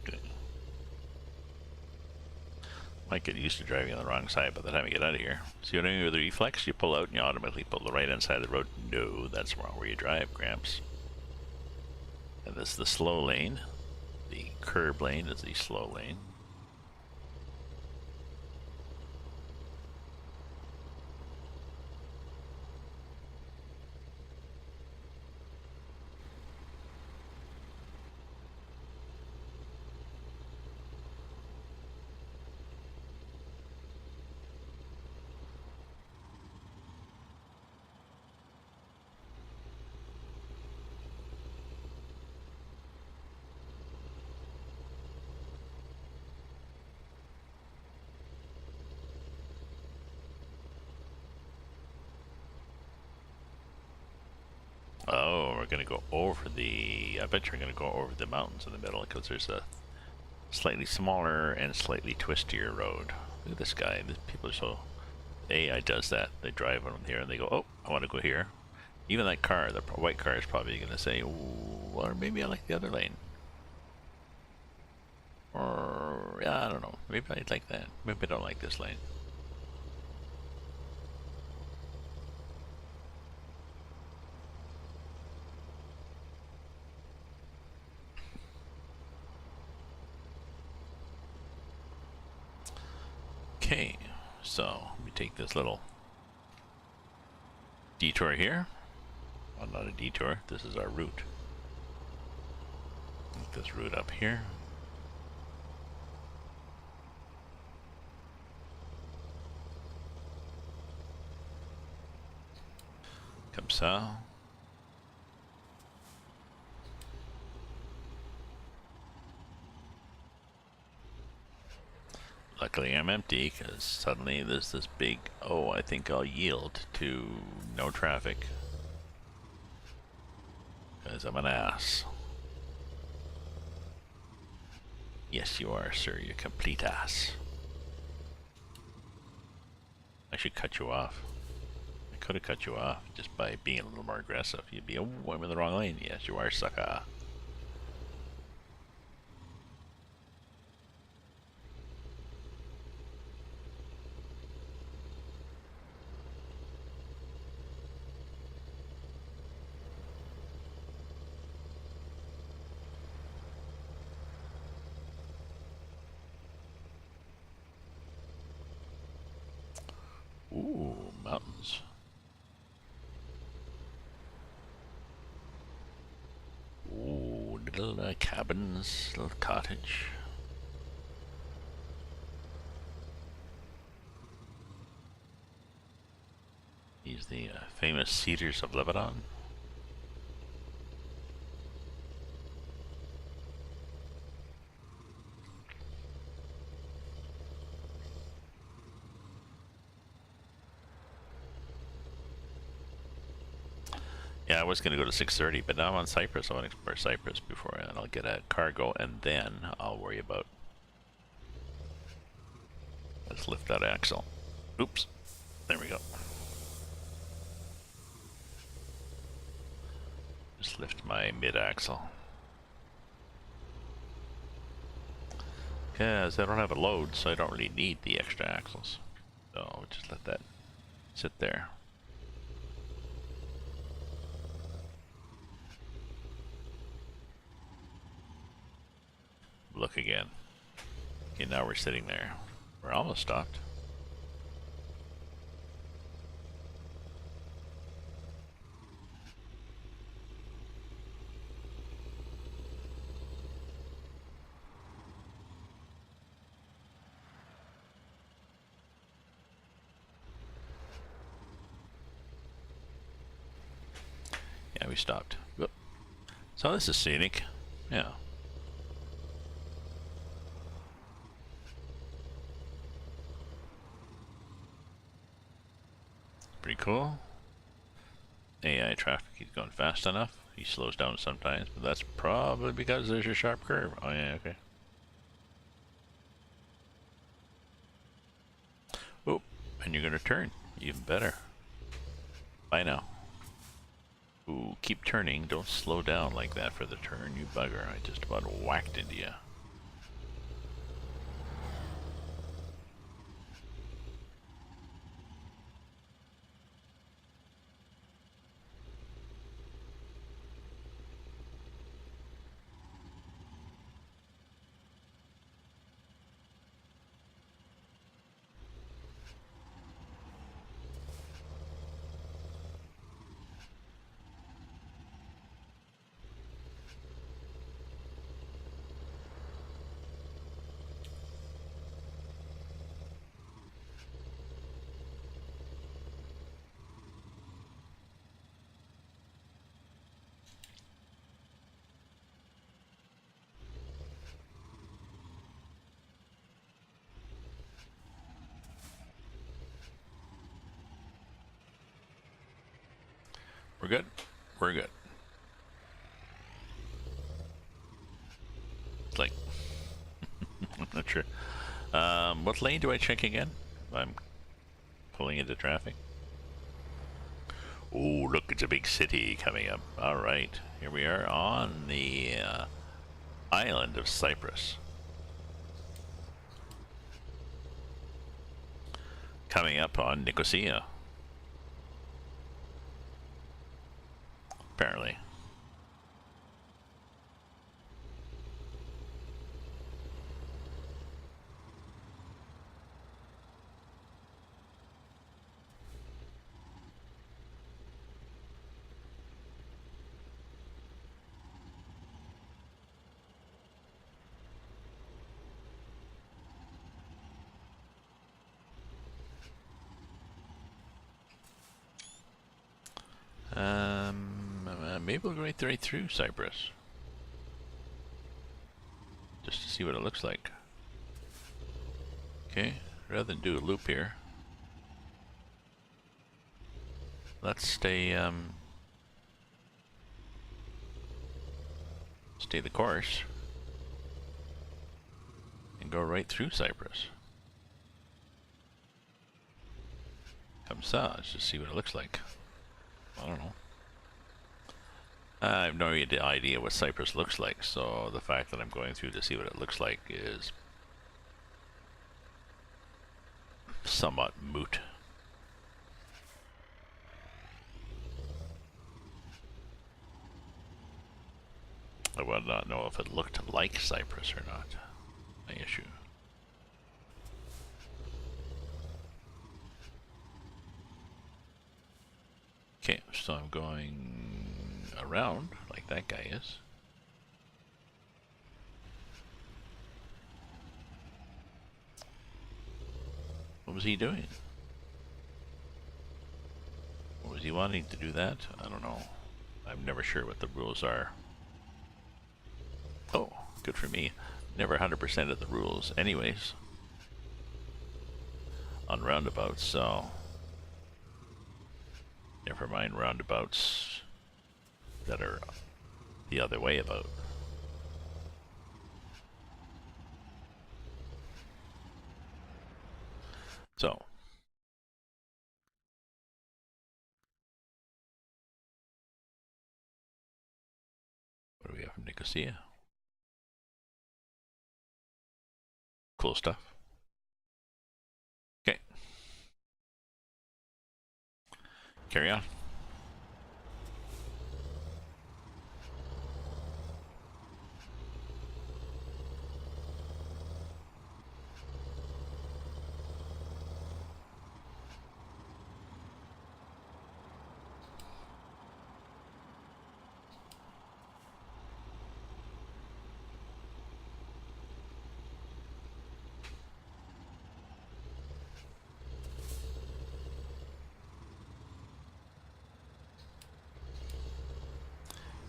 Okay. Might get used to driving on the wrong side by the time you get out of here. So you know, with the reflex, you pull out and you automatically pull the right hand side of the road. No, that's wrong where you drive, Gramps. And this is the slow lane. The curb lane is the slow lane. Oh, we're gonna go over the. I bet you're gonna go over the mountains in the middle because there's a slightly smaller and slightly twistier road. Look at this guy. People are so. AI does that. They drive on here and they go, "Oh, I want to go here." Even that car, the white car, is probably gonna say, "Or maybe I like the other lane." Or yeah, I don't know. Maybe I like that. Maybe I don't like this lane. Okay, so we take this little detour here. Well, not a detour. This is our route. Make this route up here. Comme ça. Luckily I'm empty because suddenly there's this big, oh, I think I'll yield to no traffic. Because I'm an ass. Yes, you are, sir. You complete ass. I should cut you off. I could have cut you off just by being a little more aggressive. You'd be, oh, I'm in the wrong lane. Yes, you are, sucker. Ooh, mountains. Ooh, little cabins, little cottage. These the famous cedars of Lebanon. Yeah, I was going to go to 6:30, but now I'm on Cyprus. I want to explore Cyprus before, and I'll get a cargo, and then I'll worry about. Let's lift that axle. Oops. There we go. Just lift my mid-axle. Because I don't have a load, so I don't really need the extra axles. So I'll just let that sit there. Look again. Okay, now we're sitting there. We're almost stopped. Yeah, we stopped. Whoop. So this is scenic. Yeah. Pretty cool. AI traffic is going fast enough. He slows down sometimes, but that's probably because there's a sharp curve. Oh yeah, okay. Oh, and you're gonna turn. Even better. Bye now. Ooh, keep turning. Don't slow down like that for the turn, you bugger. I just about whacked into you. We're good. We're good. It's like, I'm not sure. What lane do I check again? I'm pulling into traffic. Oh, look, it's a big city coming up. All right, here we are on the island of Cyprus. Coming up on Nicosia. Apparently. Maybe we'll go right through Cyprus. Just to see what it looks like. Okay, rather than do a loop here, let's stay the course and go right through Cyprus. Come ça, let's just see what it looks like. I don't know. I have no idea what Cyprus looks like, so the fact that I'm going through to see what it looks like is somewhat moot. I would not know if it looked like Cyprus or not. My issue. Okay, so I'm going around like that guy is. What was he doing? What was he wanting to do that? I don't know. I'm never sure what the rules are. Oh, good for me. Never 100% of the rules anyways. On roundabouts, so... Never mind roundabouts that are the other way about. So. What do we have from Nicosia? Cool stuff. Okay. Carry on.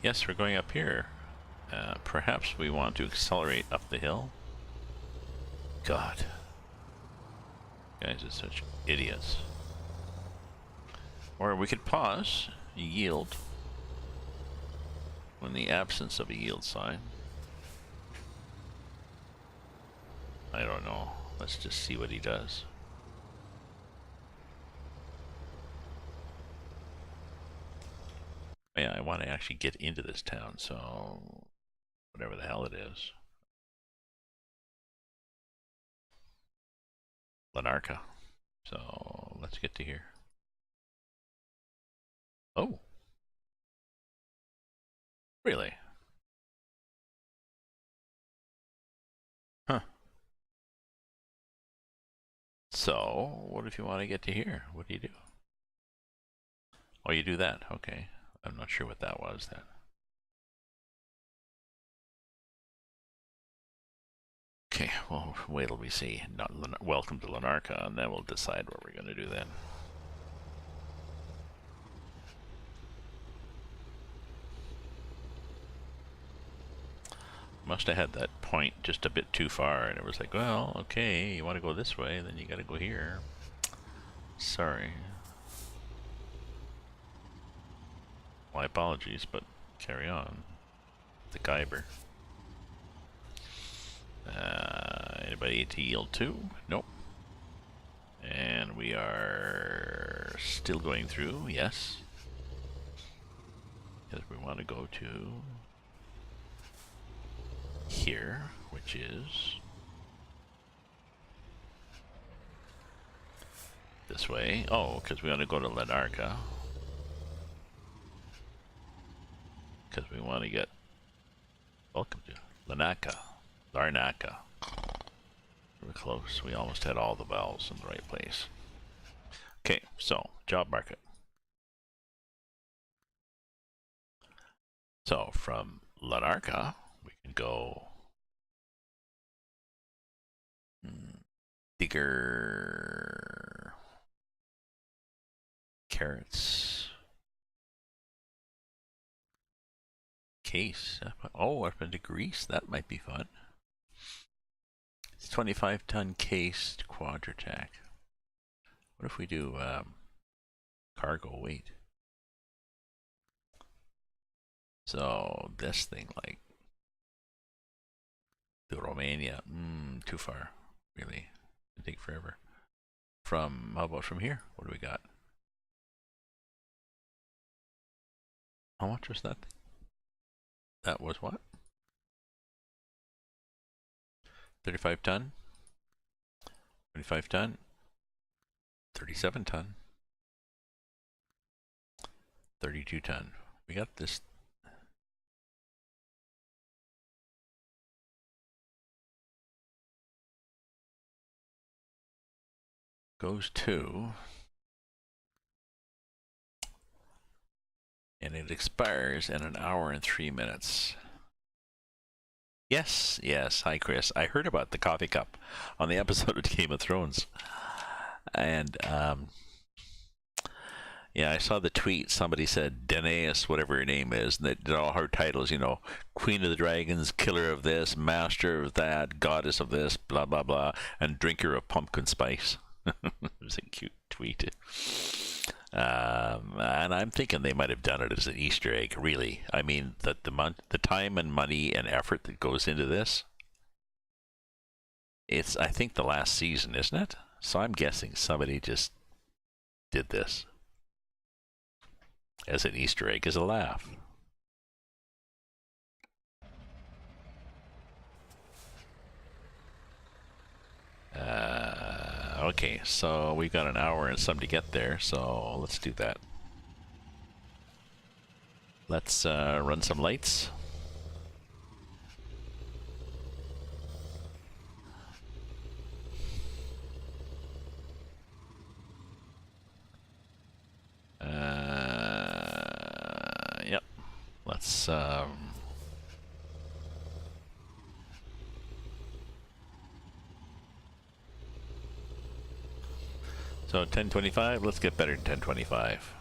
Yes, we're going up here. Perhaps we want to accelerate up the hill. God. Guys are such idiots. Or we could pause, yield, in the absence of a yield sign. I don't know. Let's just see what he does. Yeah, I want to actually get into this town, so whatever the hell it is. Lanarka. So let's get to here. Oh. Really? Huh. So, what if you want to get to here? What do you do? Oh, you do that. Okay. I'm not sure what that was then. Okay, well, wait till we see. Welcome to Lanarka, and then we'll decide what we're going to do then. Must have had that point just a bit too far, and it was like, well, okay, you want to go this way, then you got to go here. Sorry. My apologies, but carry on. The Kyber. Anybody to yield to? Nope. And we are still going through, yes. Because we want to go to here, which is this way. Oh, because we want to go to Lanarka. Because we want to get, welcome to Larnaca. We're close. We almost had all the vowels in the right place. Okay, so job market. So from Lanarca, we can go digger, carrots, case. Oh, up into Greece. That might be fun. It's 25-ton cased quadratac. What if we do cargo weight? So this thing, like to Romania, too far, really. It'd take forever. From, how about from here? What do we got? How much was that? That was what? 35 ton, 25 ton, 37 ton, 32 ton. We got this. Goes to, and it expires in 1 hour and 3 minutes. Yes, yes. Hi, Chris. I heard about the coffee cup on the episode of Game of Thrones. And, yeah, I saw the tweet. Somebody said Danaeus, whatever her name is, and they did all her titles, you know, Queen of the Dragons, Killer of this, Master of that, Goddess of this, blah, blah, blah, and Drinker of Pumpkin Spice. It was a cute tweet. And I'm thinking they might have done it as an Easter egg, really. I mean, the time and money and effort that goes into this, it's, I think, the last season, isn't it? So I'm guessing somebody just did this as an Easter egg, as a laugh. Okay, so we've got 1 hour and some to get there, so let's do that. Let's run some lights. Yep. Let's so 1025. Let's get better than 1025.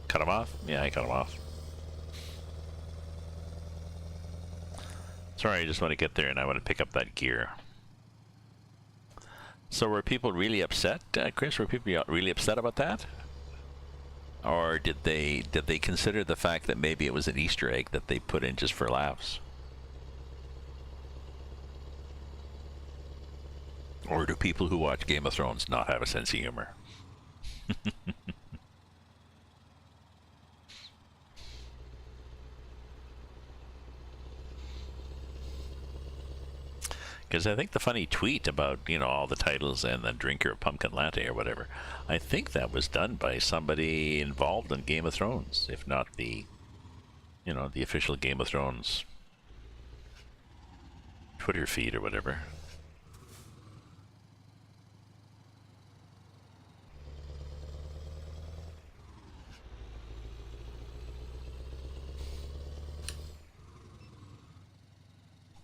Cut him off? Yeah, I cut him off. Sorry, I just want to get there and I want to pick up that gear. So were people really upset, Chris? Were people really upset about that? Or did they consider the fact that maybe it was an Easter egg that they put in just for laughs? Or do people who watch Game of Thrones not have a sense of humor? Because I think the funny tweet about, you know, all the titles and the Drinker of Pumpkin Latte or whatever, I think that was done by somebody involved in Game of Thrones, if not the, you know, the official Game of Thrones Twitter feed or whatever.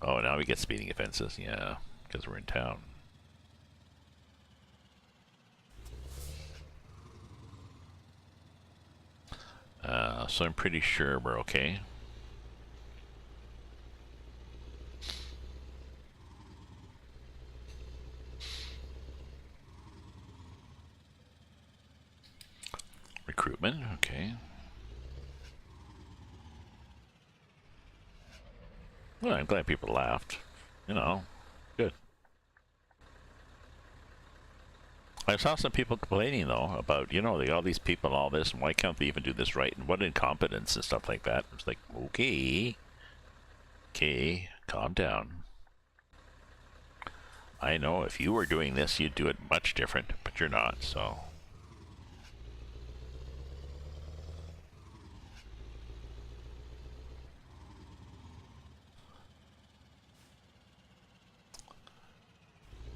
Oh, now we get speeding offenses. Yeah, because we're in town. So I'm pretty sure we're okay. Recruitment, okay. Well, I'm glad people laughed. You know, good. I saw some people complaining, though, about, you know, they got all these people and all this, and why can't they even do this right, and what incompetence and stuff like that. It's like, okay. Okay, calm down. I know if you were doing this, you'd do it much different, but you're not, so...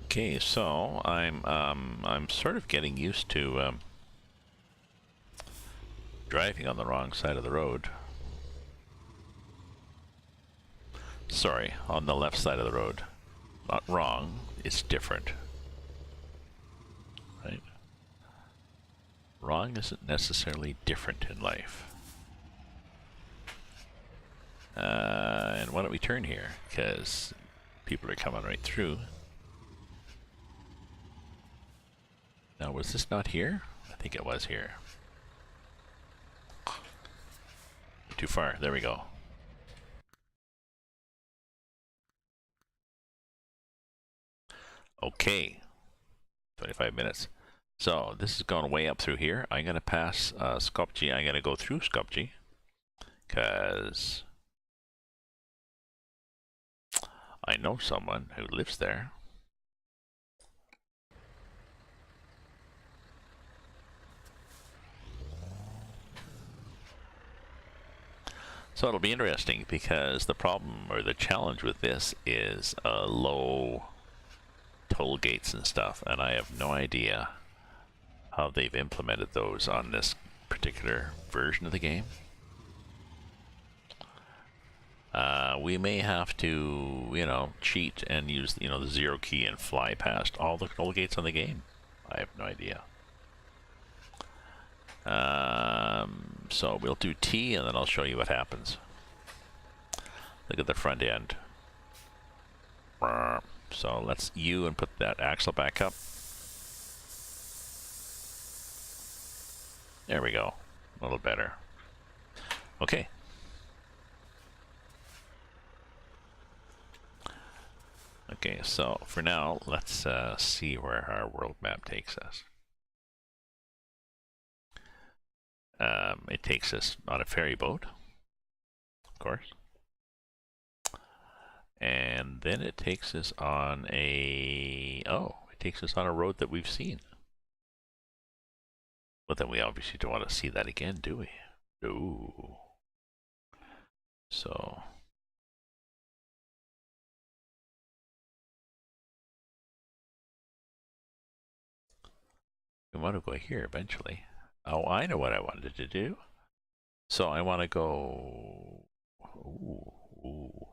Okay, so I'm sort of getting used to driving on the wrong side of the road. Sorry, on the left side of the road. Not wrong, it's different. Right? Wrong isn't necessarily different in life. And why don't we turn here? Because people are coming right through. Now, was this not here? I think it was here. Too far. There we go. Okay. 25 minutes. So, this is going way up through here. I'm going to pass Skopje. I'm going to go through Skopje. Because I know someone who lives there. So it'll be interesting because the problem or the challenge with this is low toll gates and stuff, and I have no idea how they've implemented those on this particular version of the game. We may have to, you know, cheat and use, you know, the 0 key and fly past all the toll gates on the game. I have no idea. So we'll do T and then I'll show you what happens. Look at the front end. So let's U and put that axle back up. There we go. A little better. Okay. Okay, so for now, let's see where our world map takes us. It takes us on a ferry boat, of course. And then it takes us on a... oh, it takes us on a road that we've seen. But then we obviously don't want to see that again, do we? No. So... we want to go here eventually. Oh, I know what I wanted to do. So I want to go... ooh, ooh.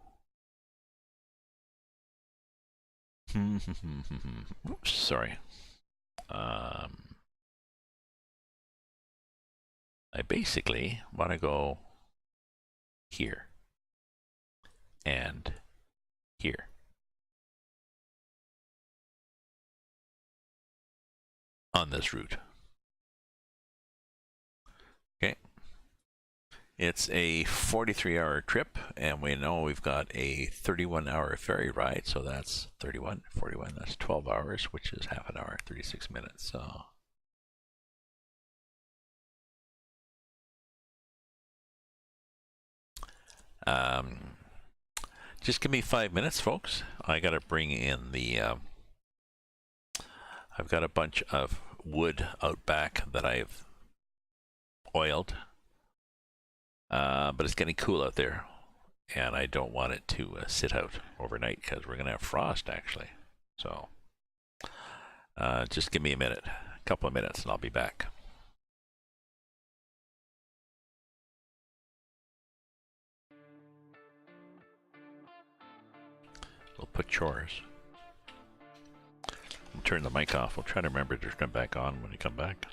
Oops, sorry. I basically want to go here and here. On this route. Okay. It's a 43-hour trip, and we know we've got a 31-hour ferry ride, so that's 31, 41, that's 12 hours, which is half an hour, 36 minutes, so... just give me 5 minutes, folks. I gotta bring in the... I've got a bunch of wood out back that I've oiled. But it's getting cool out there, and I don't want it to sit out overnight because we're going to have frost, actually. So just give me a minute, a couple of minutes, and I'll be back. We'll put chores. We'll turn the mic off. We'll try to remember to turn it back on when you come back.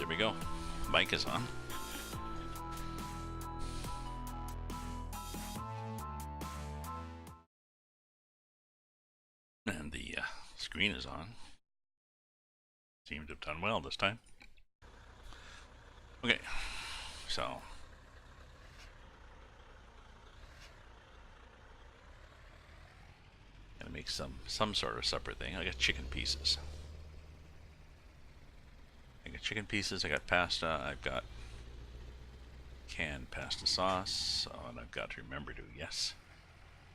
we go. Mic is on. And the screen is on. Seems to have done well this time. Okay, so gonna make some sort of supper thing. I got chicken pieces. I got pasta, I've got canned pasta sauce, and I've got to remember to, yes,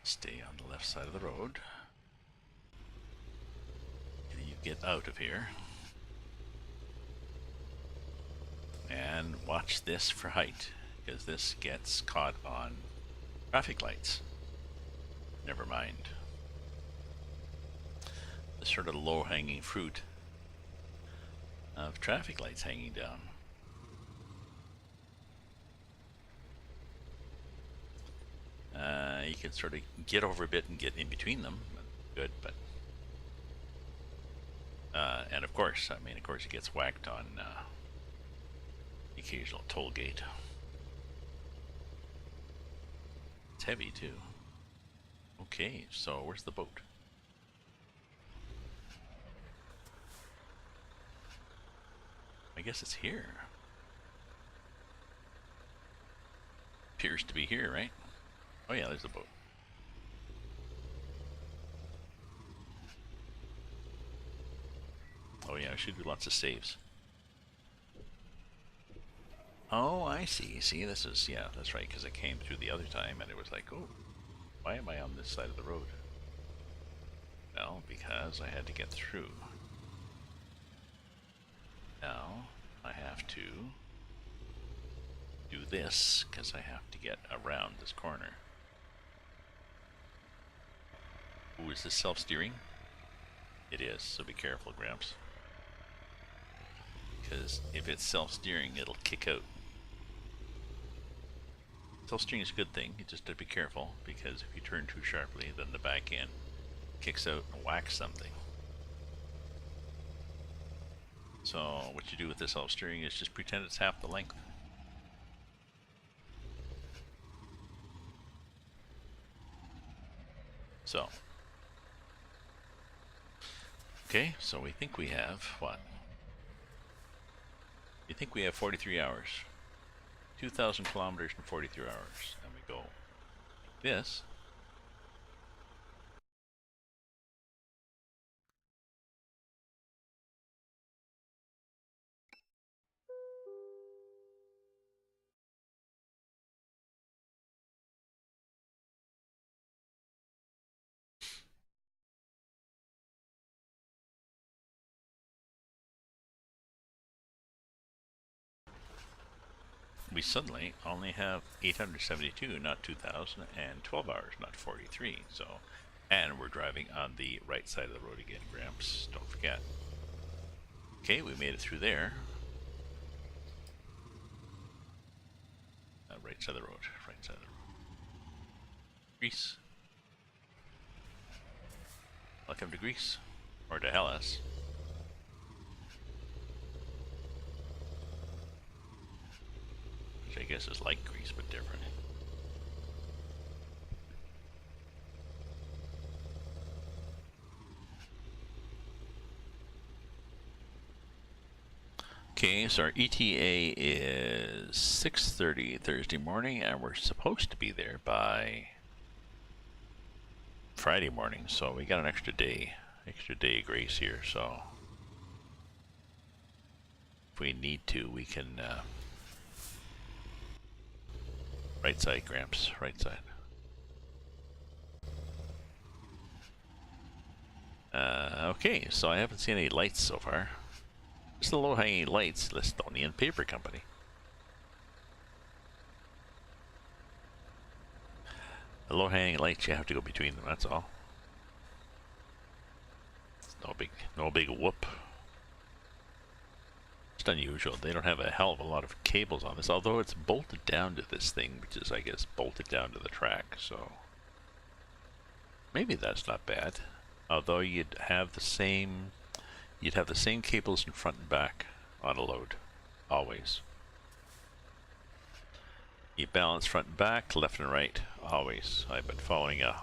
stay on the left side of the road. And you get out of here. And watch this for height, because this gets caught on traffic lights. Never mind. The sort of low-hanging fruit of traffic lights hanging down. You can sort of get over a bit and get in between them. Good, but and of course, it gets whacked on the occasional toll gate. It's heavy too. Okay, so where's the boat? I guess it's here. Appears to be here, right? Oh yeah, there's the boat. Oh yeah, I should do lots of saves. Oh, I see. See, this is, yeah, that's right, because I came through the other time and it was like, oh, why am I on this side of the road? Well, because I had to get through. Now, I have to do this, because I have to get around this corner. Ooh, is this self-steering? It is, so be careful, Gramps. Because if it's self-steering, it'll kick out. Self-steering is a good thing, you just have to be careful, because if you turn too sharply, then the back end kicks out and whacks something. So what you do with the self-steering is just pretend it's half the length. So, okay, so we think we have, what? You think we have 43 hours. 2,000 kilometers in 43 hours. And we go like this. We suddenly only have 872, not 2,000, and 12 hours, not 43. So, and we're driving on the right side of the road again, Gramps. Don't forget. Okay, we made it through there. Right side of the road. Right side of the road. Greece. Welcome to Greece, or to Hellas. Which I guess is like Greece, but different. Okay, so our ETA is 6:30 Thursday morning, and we're supposed to be there by Friday morning, so we got an extra day grace here, so if we need to, we can right side, Gramps, right side. Okay, so I haven't seen any lights so far. Just the low-hanging lights, the Estonian Paper Company. The low-hanging lights, you have to go between them, that's all. It's no big whoop. It's unusual. They don't have a hell of a lot of cables on this, although it's bolted down to this thing, which is, I guess, bolted down to the track, so maybe that's not bad. Although you'd have the same cables in front and back on a load. always. You balance front and back, left and right, always. I've been following a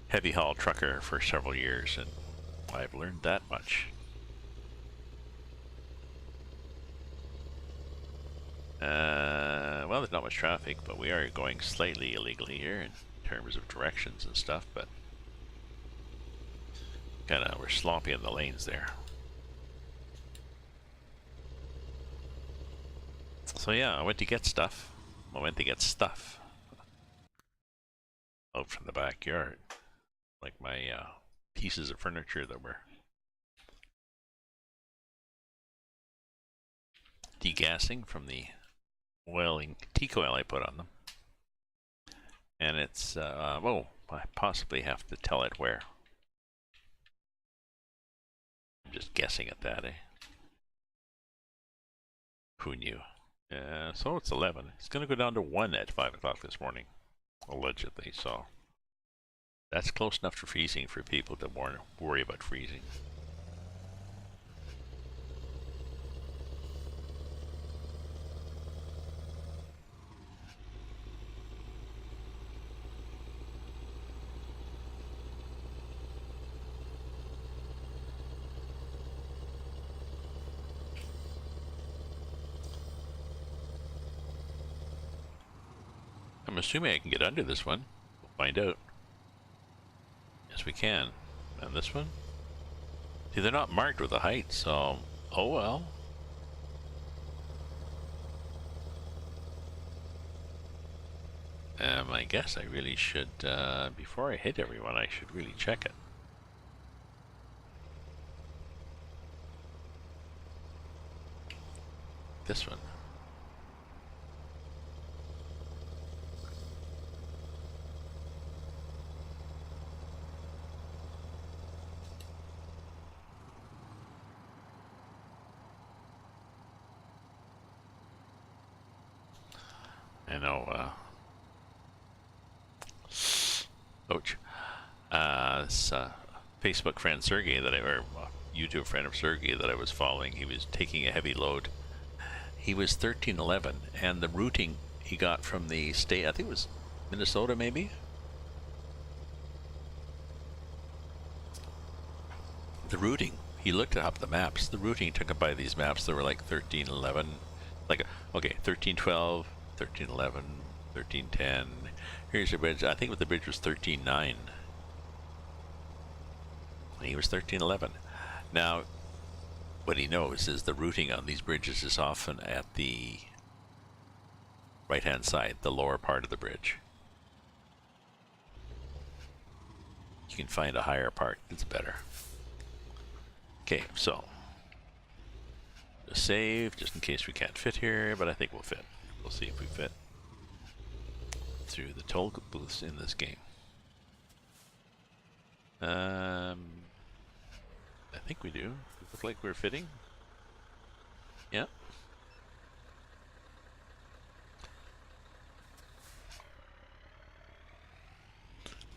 heavy haul trucker for several years and I've learned that much. Well, there's not much traffic, but we are going slightly illegally here in terms of directions and stuff, but we're sloppy in the lanes there. So yeah, I went to get stuff. Out from the backyard. Like my pieces of furniture that were degassing from the oiling teak oil I put on them. And it's, I possibly have to tell it where. I'm just guessing at that, eh? Who knew? So it's 11. It's going to go down to 1 at 5 o'clock this morning, allegedly, so that's close enough to freezing for people to worry about freezing. I'm assuming I can get under this one. We'll find out. Yes, we can. And this one? See, they're not marked with a height, so... oh well. I guess I really should, before I hit everyone, I should really check it. This one. I know, ouch. This Facebook friend Sergey or YouTube friend of Sergey that I was following, he was taking a heavy load. He was 1311, and the routing he got from the state, I think it was Minnesota maybe? The routing, he looked up the maps, the routing took him by these maps that were like 1311, like, okay, 1312, 1311, 1310. Here's the bridge. I think the bridge was 13.9. He was 13.11. Now, what he knows is the routing on these bridges is often at the right-hand side, the lower part of the bridge. You can find a higher part. It's better. Okay, so just save, just in case we can't fit here, but I think we'll fit. We'll see if we fit through the toll booths in this game. I think we do. Look like we're fitting. Yeah.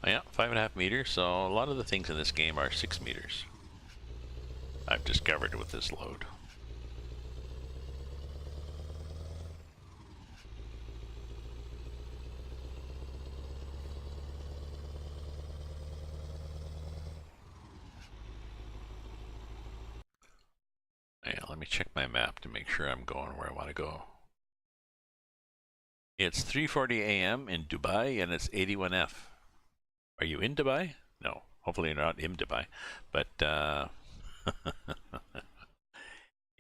Oh, yeah, 5.5 meters. So a lot of the things in this game are 6 meters. I've discovered with this load. Yeah, let me check my map to make sure I'm going where I want to go. It's 3:40 a.m. in Dubai, and it's 81F. Are you in Dubai? No, hopefully you're not in Dubai, but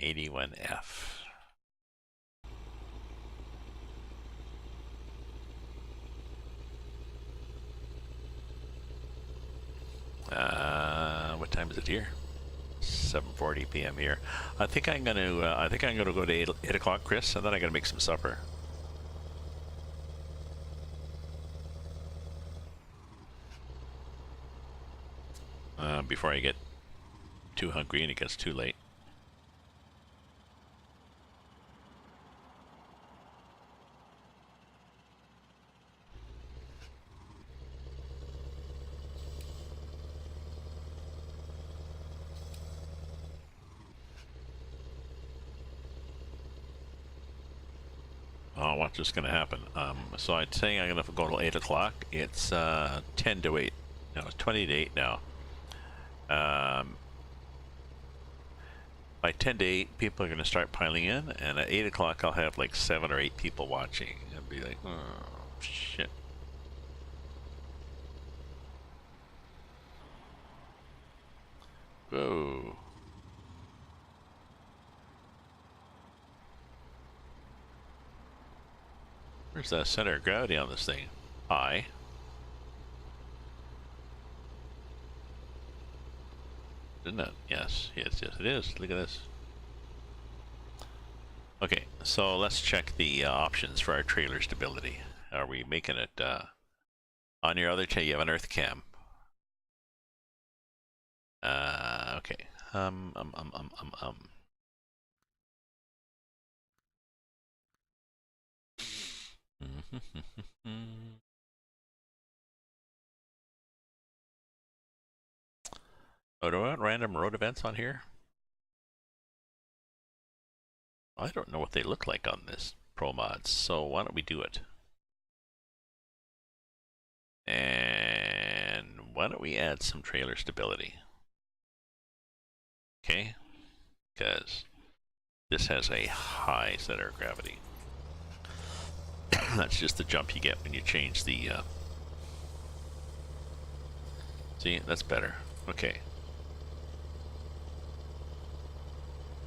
81F. What time is it here? 7:40 p.m. here. I think I'm gonna go to 8 o'clock, Chris, and then I'm gonna make some supper. Before I get too hungry and it gets too late. Oh, what's just going to happen? So I'd say I'm going to go till 8 o'clock. It's 10 to 8. No, it's 20 to 8 now. By 10 to 8, people are going to start piling in, and at 8 o'clock I'll have like 7 or 8 people watching. And be like, oh, shit. Whoa. Where's the center of gravity on this thing? High. Isn't it? Yes, yes, yes, it is. Look at this. Okay, so let's check the options for our trailer stability. Are we making it on your other you have an earth cam? Okay. Oh, do I want random road events on here? I don't know what they look like on this ProMods, so why don't we do it? And why don't we add some trailer stability? Okay, because this has a high center of gravity. That's just the jump you get when you change the... See, that's better. Okay.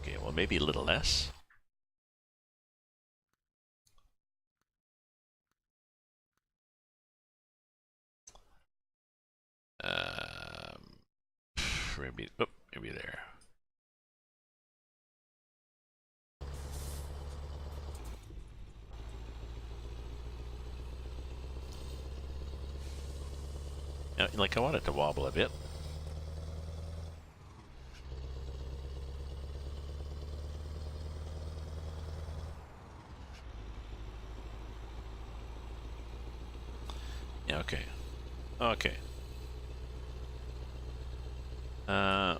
Okay, well maybe a little less. Maybe, oh, maybe there. Now, like I want it to wobble a bit. Yeah, okay. Okay.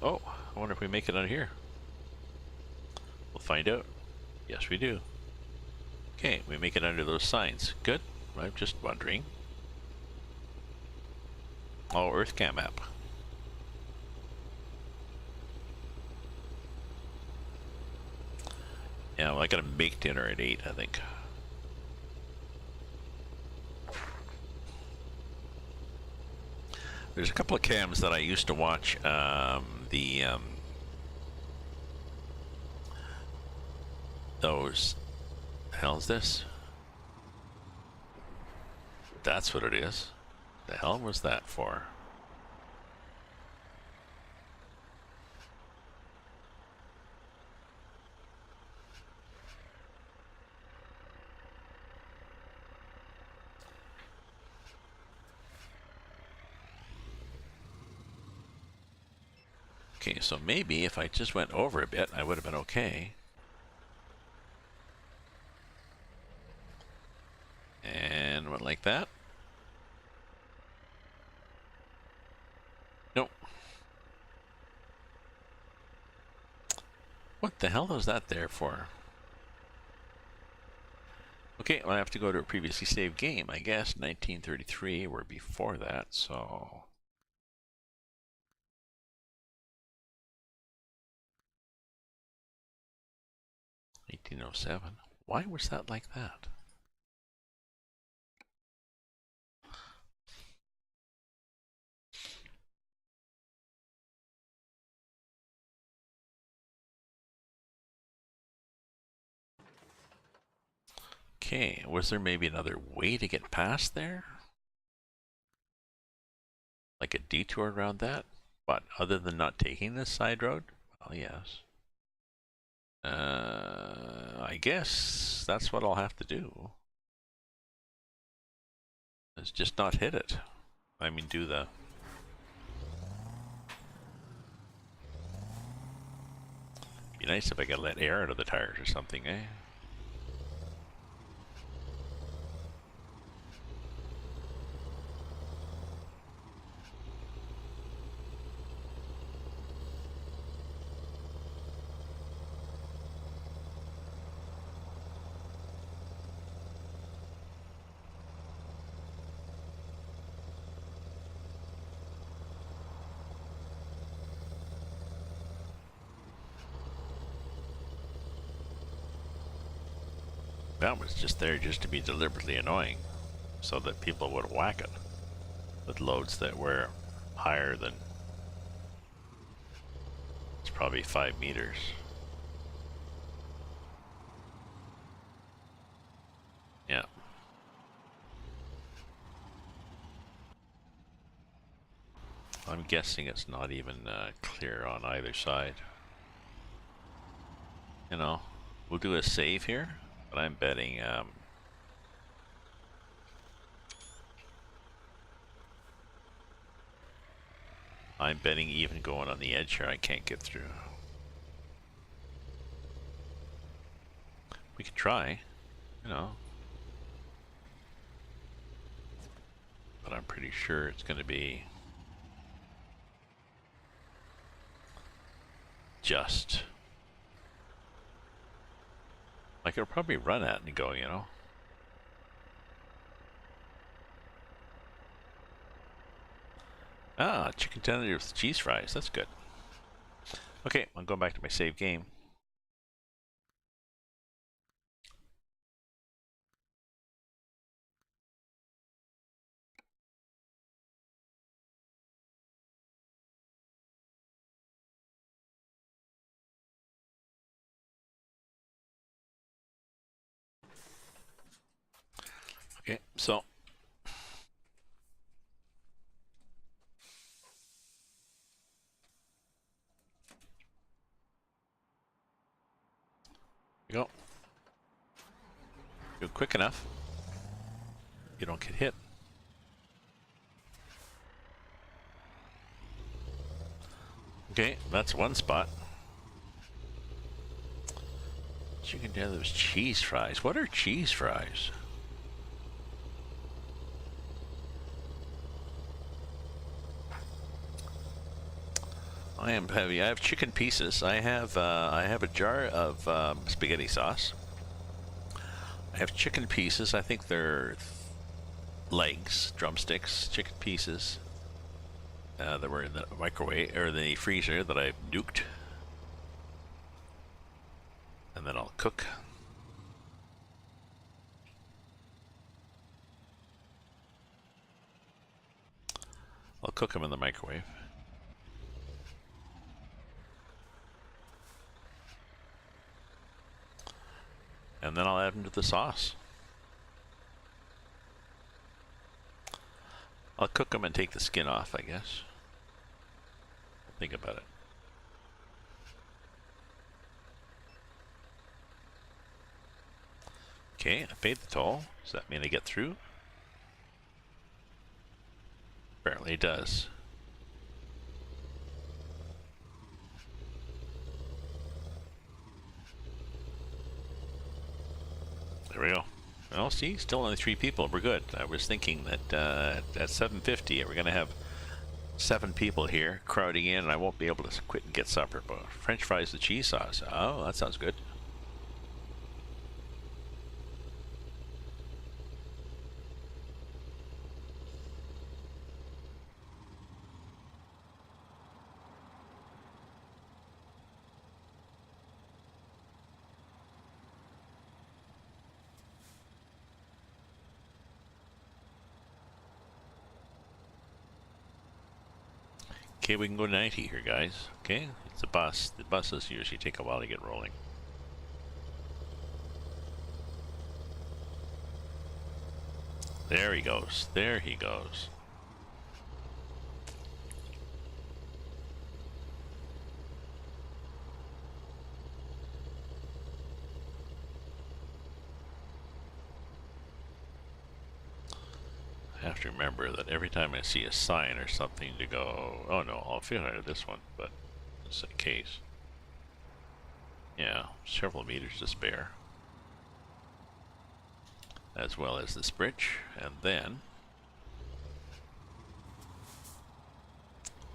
Oh, I wonder if we make it on here. We'll find out. Yes, we do. Okay, we make it under those signs. Good. I'm just wondering. Oh, EarthCam app. Yeah, well, I gotta make dinner at 8, I think. There's a couple of cams that I used to watch. Those. The hell's this? That's what it is. The hell was that for? Okay, so maybe if I just went over a bit, I would have been okay. And went like that. Nope. What the hell was that there for? Okay, well, I have to go to a previously saved game, I guess. 1933, or before that, so... 1807. Why was that like that? Okay, was there maybe another way to get past there? Like a detour around that? But other than not taking this side road? Well, yes. I guess that's what I'll have to do. Is just not hit it. I mean, do the... Be nice if I could let air out of the tires or something, eh? That was just there just to be deliberately annoying, so that people would whack it with loads that were higher than, it's probably 5 meters. Yeah. I'm guessing it's not even clear on either side. You know, we'll do a save here, but I'm betting even going on the edge here, I can't get through. We could try, you know, but I'm pretty sure it's going to be just like it'll probably run at and go, you know. Ah, chicken tender with cheese fries. That's good. Okay, I'm going back to my save game. Okay, so go. Go quick enough. You don't get hit. Okay, that's one spot. Chicken tender with cheese fries. What are cheese fries? I am heavy. I have chicken pieces. I have a jar of spaghetti sauce. I have chicken pieces. I think they're legs, drumsticks, chicken pieces that were in the microwave or the freezer that I nuked, and then I'll cook. I'll cook them in the microwave. And then I'll add them to the sauce. I'll cook them and take the skin off, I guess. Think about it. Okay, I paid the toll. Does that mean I get through? Apparently it does. There we go. Well, see, still only 3 people. We're good. I was thinking that at 7:50 we're going to have 7 people here crowding in, and I won't be able to quit and get supper. But French fries with cheese sauce. Oh, that sounds good. Okay, we can go 90 here, guys. Okay, it's a bus. The buses usually take a while to get rolling. There he goes. There he goes. I have to remember that every time I see a sign or something to go, oh no, I'll fit out of this one, but it's the case. Yeah, several meters to spare. As well as this bridge, and then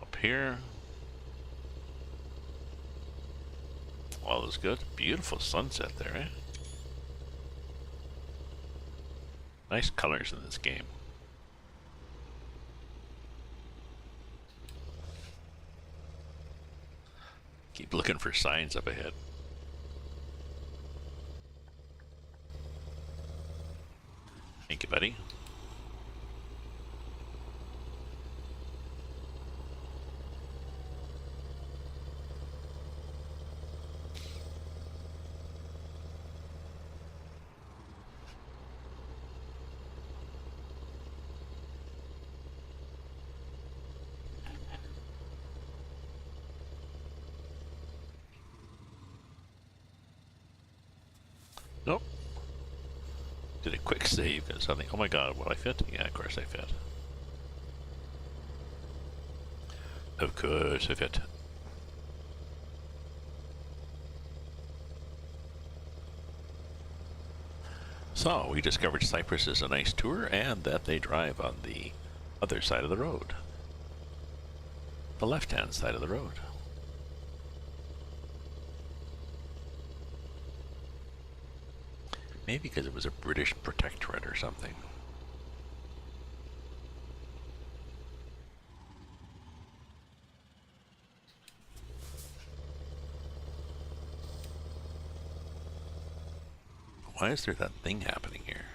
up here. All is good. Beautiful sunset there, eh? Nice colors in this game. Keep looking for signs up ahead. buddy. Nope. Did a quick save and something. Oh my god, will I fit? Yeah, of course I fit. Of course I fit. So, we discovered Cyprus is a nice tour and that they drive on the other side of the road. The left-hand side of the road. Maybe because it was a British protectorate or something. Why is there that thing happening here?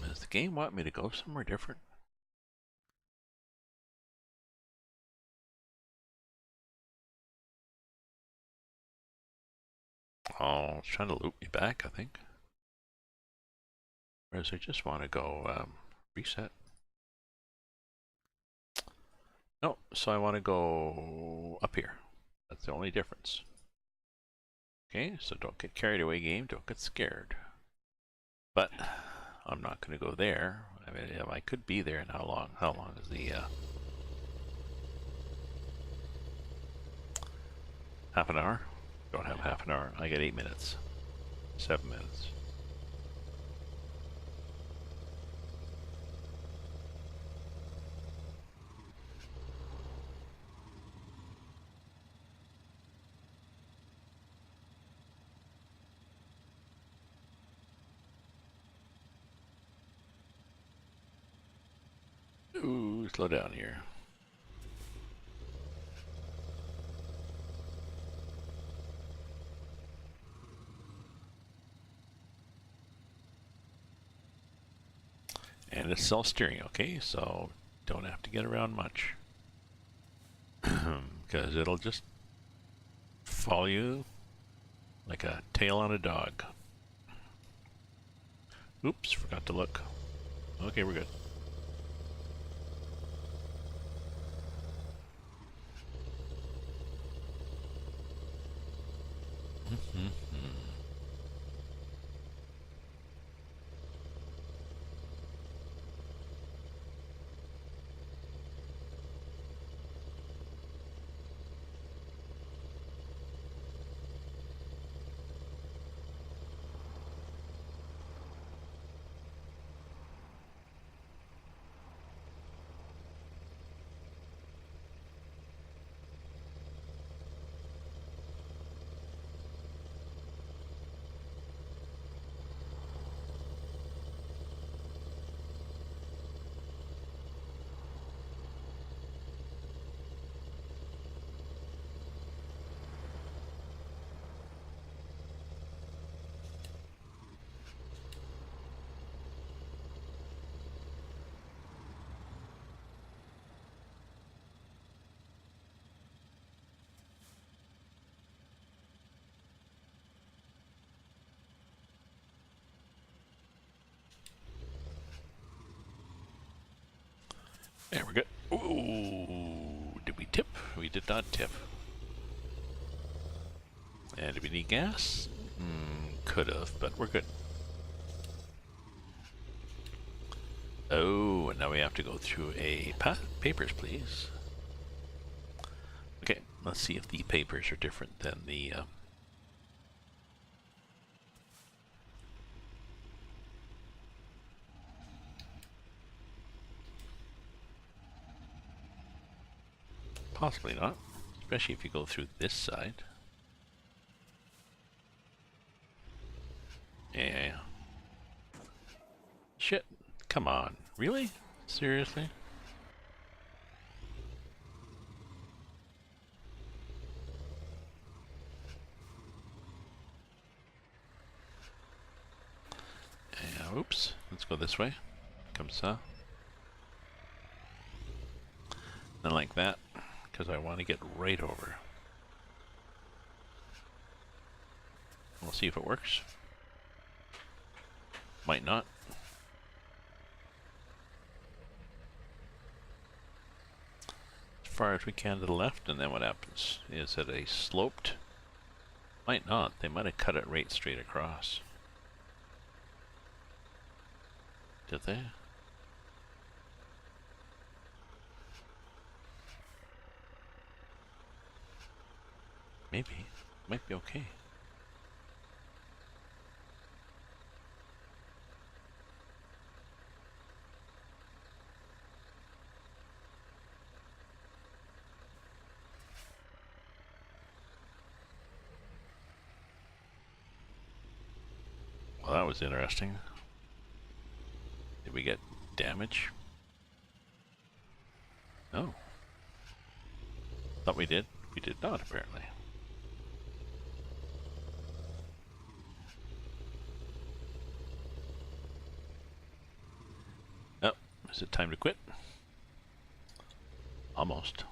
Does the game want me to go somewhere different? Oh, it's trying to loop me back, I think. Whereas I just want to go reset. No, so I want to go up here. That's the only difference. Okay, so don't get carried away, game. Don't get scared. But I'm not going to go there. I mean, I could be there. And how long? How long is the half an hour? Don't have half an hour. I got 8 minutes. 7 minutes. Ooh, slow down here. And it's self-steering, okay? So don't have to get around much. Because it'll just follow you like a tail on a dog. Oops, forgot to look. Okay, we're good. There we're good. Ooh, did we tip? We did not tip. And do we need gas? Could have, but we're good. Oh, and now we have to go through a papers, please. Okay, let's see if the papers are different than the possibly not, especially if you go through this side. Yeah. Shit. Come on. Really? Seriously? Oops. Let's go this way. Comme ça. And like that, because I want to get right over. We'll see if it works. Might not. As far as we can to the left, and then what happens? Is it a sloped? Might not. They might have cut it right straight across. Did they? Maybe. Might be okay. Well, that was interesting. Did we get damage? No. Thought we did. We did not, apparently. Oh, is it time to quit? Almost.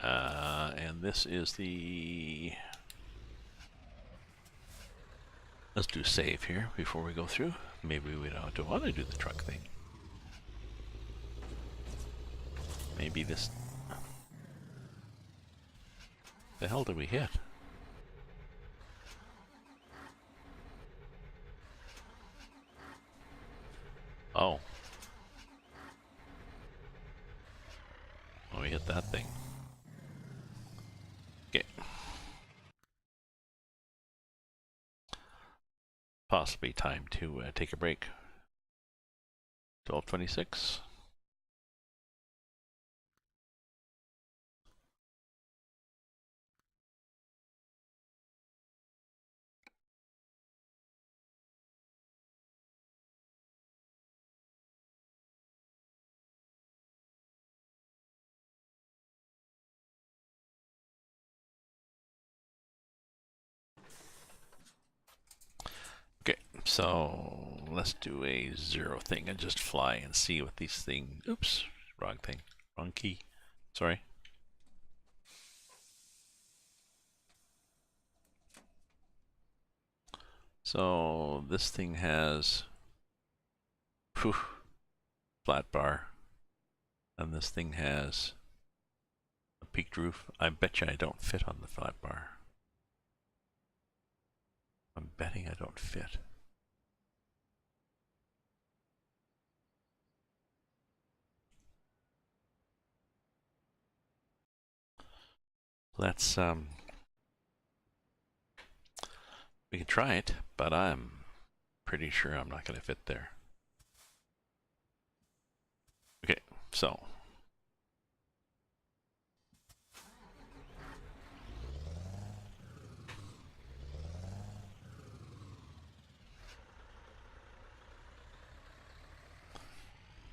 And this is the... Let's do save here before we go through. Maybe we don't want to do the truck thing. Maybe this... The hell did we hit? Oh. Oh, we hit that thing. Okay. Possibly time to take a break. 12:26. Okay, so let's do a 0 thing and just fly and see what these things... Oops, wrong thing. Wrong key. Sorry. So this thing has... Phew, flat bar. And this thing has a peaked roof. I bet you I don't fit on the flat bar. I'm betting I don't fit. Let's we can try it, but I'm pretty sure I'm not going to fit there. Okay, so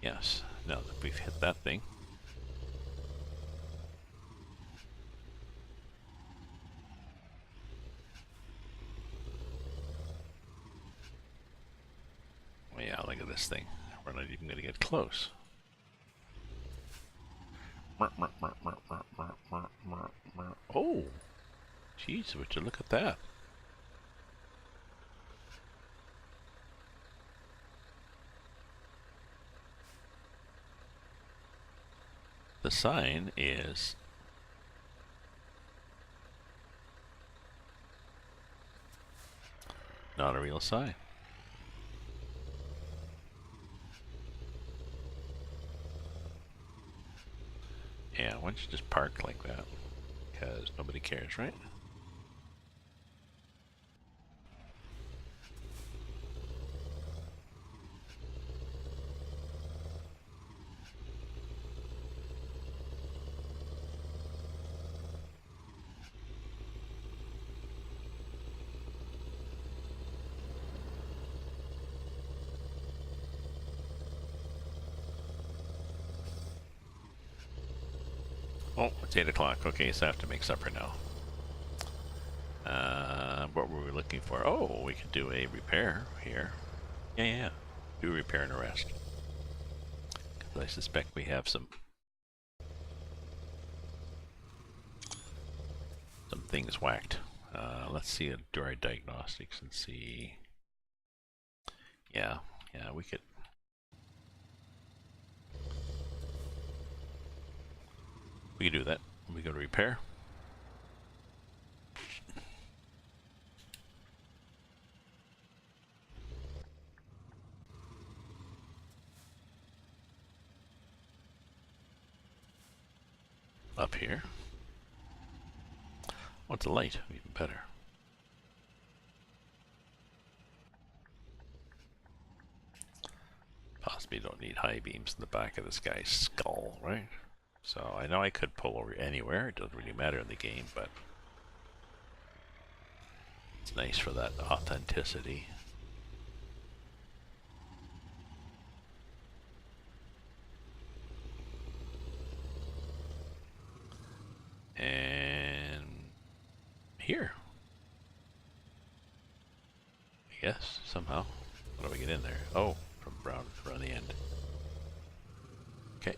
yes, now that we've hit that thing. Oh yeah, look at this thing. We're not even going to get close. Oh, jeez, would you look at that? The sign is not a real sign. Yeah, why don't you just park like that? Because nobody cares, right? Oh, it's 8 o'clock. Okay, so I have to make supper now. what were we looking for? Oh, we could do a repair here. Yeah. Do a repair and a rest. Because I suspect we have some things whacked. Let's see, do our diagnostics and see. Yeah, we could. We could do that. We go to repair. Up here. Oh, it's a light, even better. Possibly don't need high beams in the back of this guy's skull, right? So I know I could pull over anywhere, it doesn't really matter in the game, but it's nice for that authenticity. And here. I guess, somehow. How do we get in there? Oh, from around the end. Okay.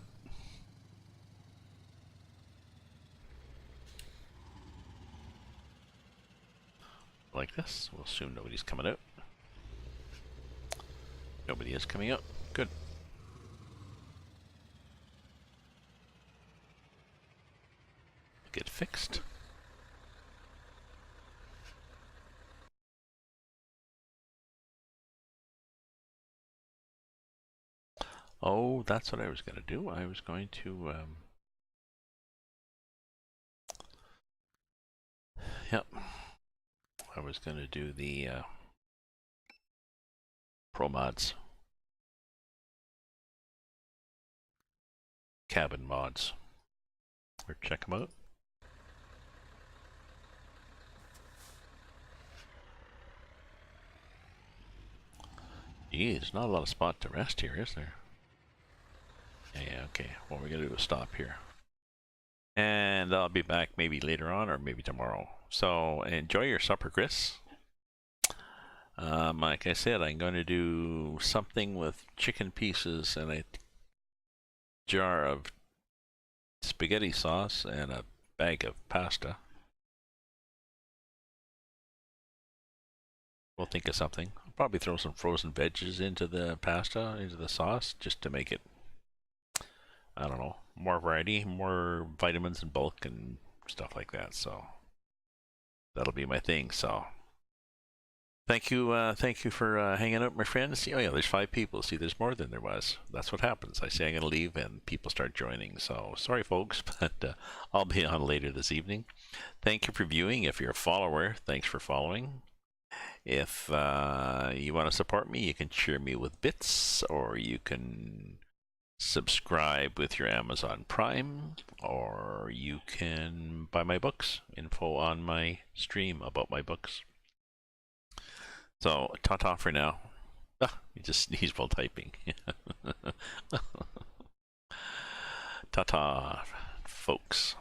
Like this. We'll assume nobody's coming out. Nobody is coming out. Good. Get fixed. Oh, that's what I was going to do. I was going to, yep. I was going to do the ProMods. Cabin mods. Or check them out. Gee, there's not a lot of spot to rest here, is there? Yeah, okay. What we're going to do is stop here. And I'll be back maybe later on or maybe tomorrow. So enjoy your supper, Chris. Like I said, I'm going to do something with chicken pieces and a jar of spaghetti sauce and a bag of pasta. We'll think of something. I'll probably throw some frozen veggies into the pasta, into the sauce, just to make it, I don't know, more variety, more vitamins in bulk and stuff like that. So that'll be my thing. So thank you for hanging out, my friends. See, oh yeah, there's 5 people. See, there's more than there was. That's what happens. I say I'm gonna leave, and people start joining. So sorry, folks, but I'll be on later this evening. Thank you for viewing. If you're a follower, thanks for following. If you want to support me, you can cheer me with bits, or you can subscribe with your Amazon Prime, or you can buy my books. Info on my stream about my books. So, ta-ta for now. Ah, you just sneezed while typing. Ta-ta, folks.